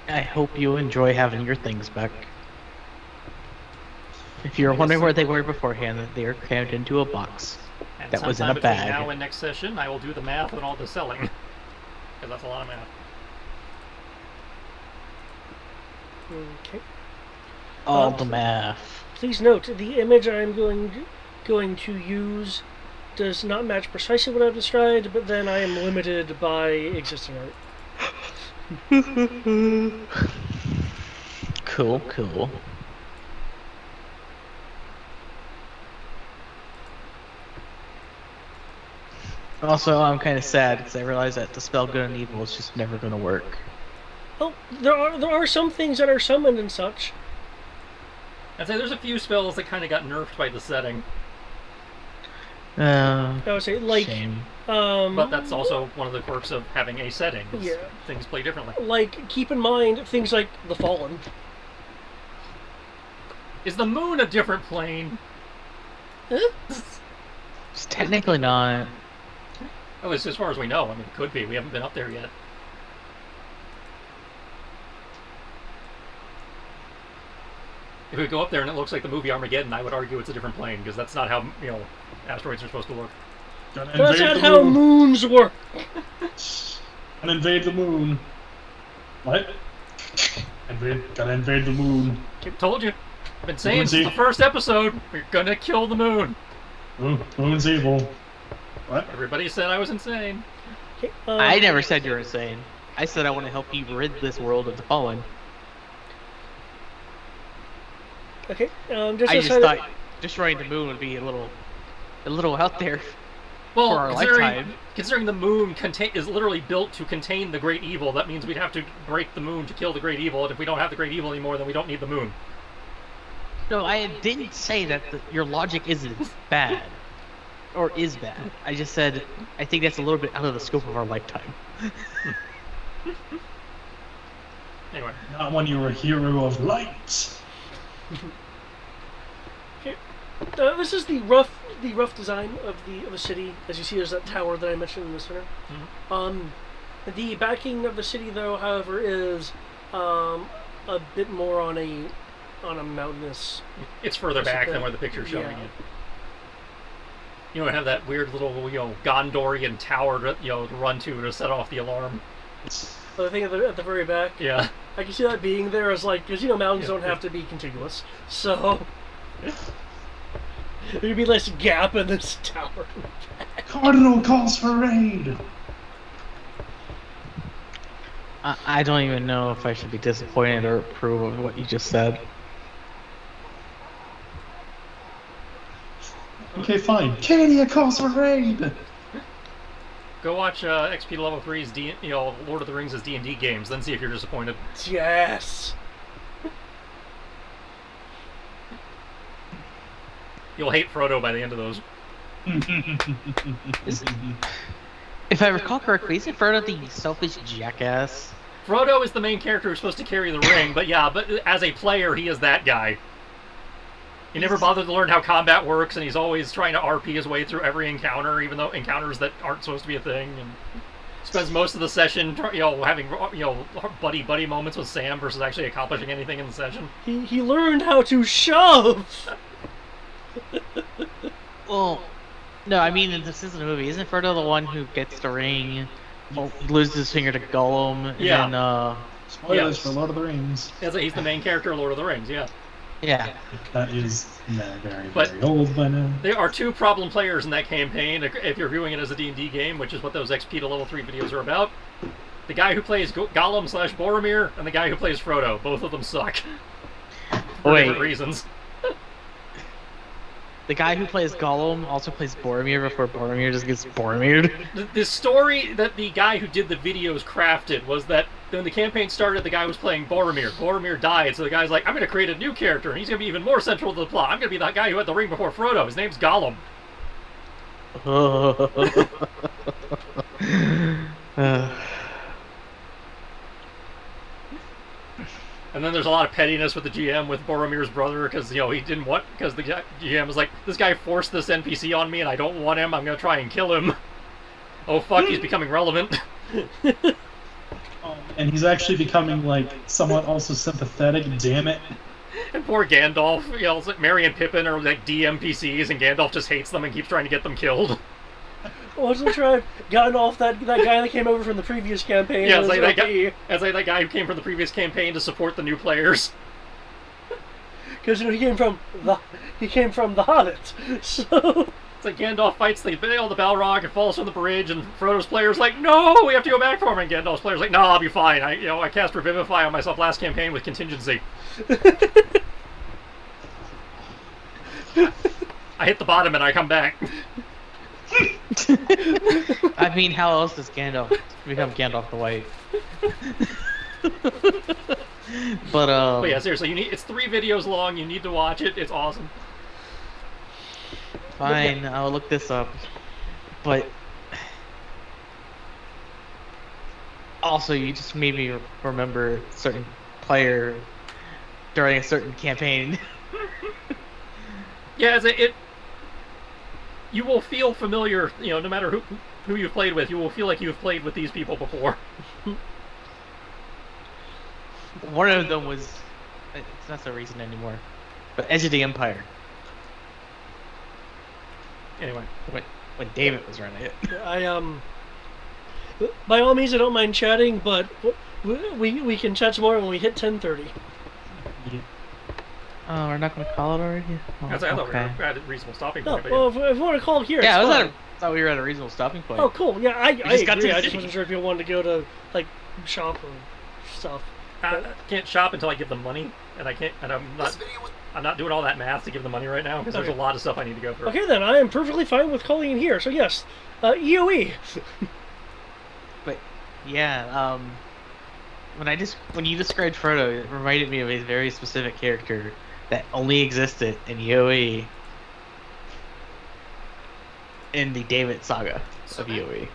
I hope you enjoy having your things back. If you were wondering where they were beforehand, they are crammed into a box And that was in a sometime between bag. now and next session, I will do the math on all the selling. Because that's a lot of math. Okay. All the math. Please note, the image I'm going to use does not match precisely what I've described, but then I am limited by existing art. Cool. Also, I'm kind of sad because I realize that the spell good and evil is just never going to work. Oh, there are some things that are summoned and such. I'd say there's a few spells that kind of got nerfed by the setting. I would say, like, shame. But that's also one of the quirks of having a setting. Is Yeah. Things play differently. Like, keep in mind things like the Fallen. Is the moon a different plane? It's technically not. At least as far as we know. I mean, it could be. We haven't been up there yet. If we go up there and it looks like the movie Armageddon, I would argue it's a different plane, because that's not how, asteroids are supposed to look. That's not how moons work. And invade the moon. What? Gotta invade the moon. Told you. I've been saying Moon's since the evil. first episode, we're gonna kill the moon. Moon's evil. What? Everybody said I was insane. I never said you were insane. I said I want to help you rid this world of the fallen. Okay, I just thought destroying the moon would be a little out there Well, for our lifetime. considering the moon is literally built to contain the great evil, that means we'd have to break the moon to kill the great evil, and if we don't have the great evil anymore, then we don't need the moon. No, I didn't say that your logic isn't bad. Or is bad. I just said I think that's a little bit out of the scope of our lifetime. Anyway. Not when you were a hero of light. Okay. This is the rough design of the city. As you see, there's that tower that I mentioned in the center. Mm-hmm. The backing of the city, though, however, is a bit more on a mountainous. It's further back than where the picture's showing it. You have that weird little, Gondorian tower to run to set off the alarm. The thing at the very back. Yeah. I can see that being there as because mountains don't have to be contiguous, so there'd be less gap in this tower. Cardinal calls for raid. I don't even know if I should be disappointed or approve of what you just said. Okay, fine. Cadia calls for raid. Go watch XP to Level 3's Lord of the Rings' D&D games, then see if you're disappointed. Yes. You'll hate Frodo by the end of those. If I recall correctly, isn't Frodo the selfish jackass? Frodo is the main character who's supposed to carry the ring, but as a player, he is that guy. He never bothered to learn how combat works, and he's always trying to RP his way through every encounter, even though encounters that aren't supposed to be a thing. And spends most of the session, having buddy moments with Sam versus actually accomplishing anything in the session. He learned how to shove. Well, no, I mean this isn't a movie. Isn't Frodo the one who gets the ring, loses his finger to Gollum, Yeah. and then Spoilers for Lord of the Rings. He's the main character of Lord of the Rings, yeah. Yeah. That is very old by now. There are two problem players in that campaign, if you're viewing it as a D&D game, which is what those XP to Level 3 videos are about. The guy who plays Gollum/Boromir, and the guy who plays Frodo. Both of them suck. For different reasons. The guy who plays Gollum also plays Boromir before Boromir just gets Boromired. The story that the guy who did the videos crafted was that when the campaign started, the guy was playing Boromir. Boromir died, so the guy's like, I'm going to create a new character, and he's going to be even more central to the plot. I'm going to be that guy who had the ring before Frodo. His name's Gollum. And then there's a lot of pettiness with the GM with Boromir's brother because he didn't want, because the GM was like, this guy forced this NPC on me and I don't want him. I'm gonna try and kill him. Oh fuck, he's becoming relevant. And he's actually becoming somewhat also sympathetic. Damn it. And poor Gandalf, it's like Merry and Pippin are like DMPCs and Gandalf just hates them and keeps trying to get them killed. Wasn't trying gotten off that guy that came over from the previous campaign. Yeah, it's like that guy who came from the previous campaign to support the new players. Because he came from the Hobbit, so it's like Gandalf fights the Balrog and falls from the bridge, and Frodo's player's like, no, we have to go back for him. And Gandalf's player's like, no, I'll be fine. I cast Revivify on myself last campaign with contingency. I hit the bottom and I come back. I mean, how else does Gandalf become Gandalf the White? But yeah, seriously, it's 3 videos long. You need to watch it. It's awesome. Fine, I'll look this up. But also, you just made me remember a certain player during a certain campaign. Yeah, you will feel familiar, no matter who you've played with, you will feel like you've played with these people before. One of them was, it's not so recent anymore, but Edge of the Empire. Anyway. When David was running it. By all means, I don't mind chatting, but we can chat some more when we hit 10:30. Oh, we're not going to call it already? Oh, I thought we were at a reasonable stopping point. Well, if we want to call it here, yeah, it's fine. I thought we were at a reasonable stopping point. Oh, cool. Yeah, I agree. got to the I just city. wasn't sure if you wanted to go to shop or stuff. I can't shop until I give them money, and I'm not doing all that math to give them money right now because there's a lot of stuff I need to go through. Okay, then I am perfectly fine with calling in here. So yes, EOE. But yeah, when you described Frodo, it reminded me of a very specific character that only existed in EOE in the David saga of EOE.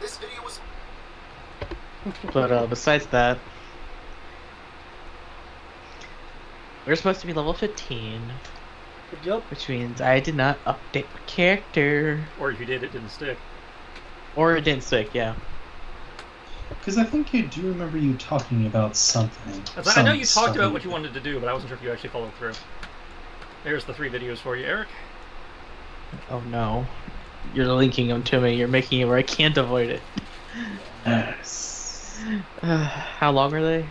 This video was. But besides that, we're supposed to be level 15. Yep. Which means I did not update my character. Or if you did, it didn't stick. Or it didn't stick, yeah. Because I think I do remember you talking about something. I know you talked about what you wanted to do, but I wasn't sure if you actually followed through. There's the 3 videos for you, Eric. Oh no. You're linking them to me. You're making it where I can't avoid it. Yes. How long are they?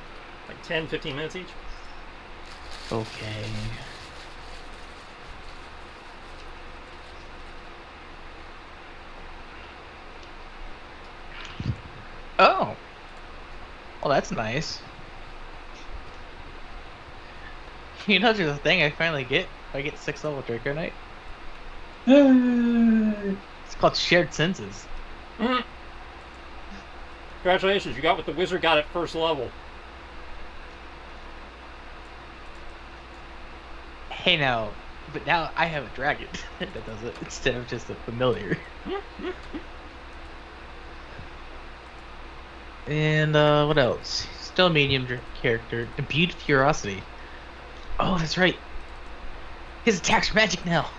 Like 10, 15 minutes each. Okay. Oh. Well, that's nice. You know, there's a thing I finally get. I get 6th level Draco Knight. It's called Shared Senses. Mm-hmm. Congratulations, you got what the wizard got at 1st level. Hey now, but now I have a dragon that does it instead of just a familiar. And what else? Still a medium character. Imbued Ferocity. Oh, that's right. His attacks are magic now.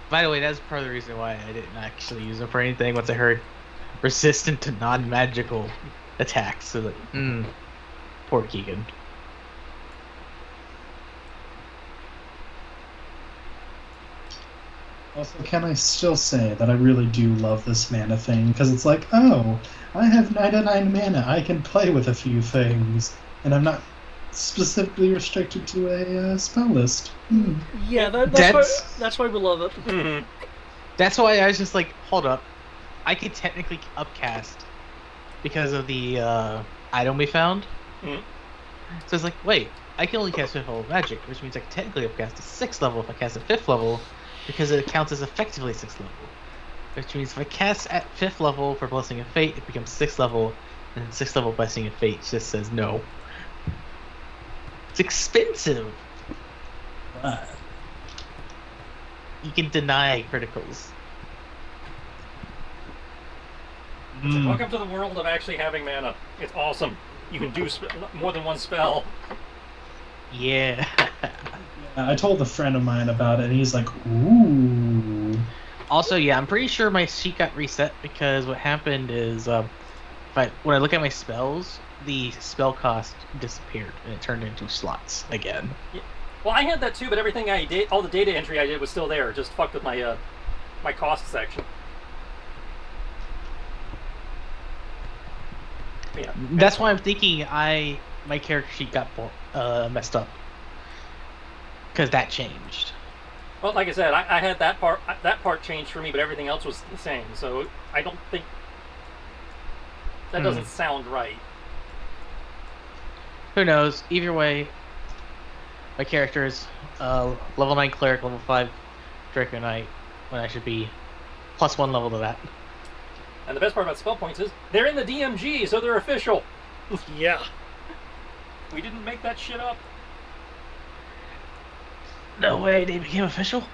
By the way, that's part of the reason why I didn't actually use them for anything once I heard resistant to non-magical attacks. So like, poor Keegan. Also, can I still say that I really do love this mana thing? Because it's like, oh, I have 99 mana. I can play with a few things. And I'm not specifically restricted to a spell list. Yeah, that's why we love it. Mm-hmm. That's why I was just like, hold up. I could technically upcast because of the item we found. Mm-hmm. So it's like, wait, I can only cast 5th level magic, which means I can technically upcast to 6th level if I cast at 5th level, because it counts as effectively 6th level. Which means if I cast at 5th level for Blessing of Fate, it becomes 6th level, and then 6th level Blessing of Fate just says no. It's expensive. You can deny criticals. Welcome to the world of actually having mana. It's awesome. You can do more than one spell. Yeah. I told a friend of mine about it, and he's like, ooh. Also, yeah, I'm pretty sure my sheet got reset because what happened is, when I look at my spells, the spell cost disappeared and it turned into slots again. Yeah. Well, I had that too, but everything I did, all the data entry I did was still there. It just fucked with my my cost section. Yeah. That's why I'm thinking my character sheet got messed up because that changed. Well, like I said, I had that part changed for me, but everything else was the same. So I don't think that doesn't sound right. Who knows? Either way, my character is level 9 cleric, level 5 Draco Knight, when I should be +1 level to that. And the best part about spell points is they're in the DMG, so they're official. Yeah. We didn't make that shit up. No way, they became official?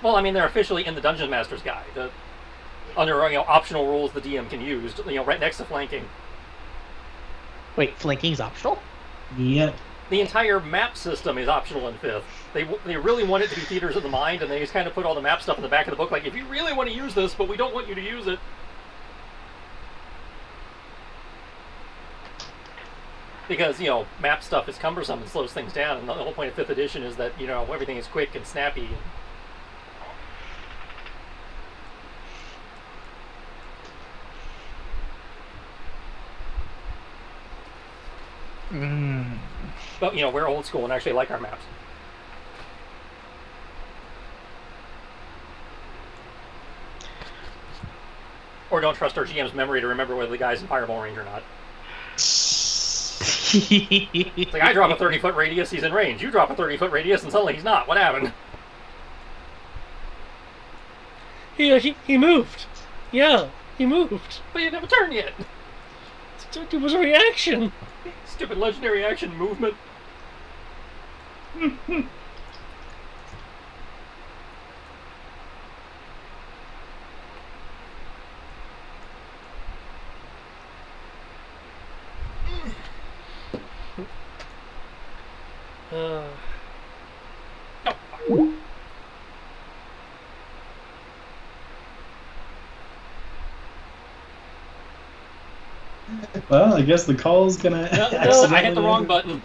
Well, I mean, they're officially in the Dungeon Master's Guide. Under optional rules the DM can use, right next to flanking. Wait, flanking's optional? Yep. The entire map system is optional in 5th. They really want it to be Theaters of the Mind, and they just kind of put all the map stuff in the back of the book, like, if you really want to use this, but we don't want you to use it. Because, map stuff is cumbersome and slows things down, and the whole point of 5th edition is that, everything is quick and snappy. But, we're old school and actually like our maps. Or don't trust our GM's memory to remember whether the guy's in Fireball range or not. It's like, I drop a 30-foot radius, he's in range. You drop a 30-foot radius, and suddenly he's not. What happened? He moved. Yeah, he moved. But he didn't have a turn yet. It was a reaction. Stupid legendary action movement. Well, I guess the call's gonna. No, I hit the wrong button.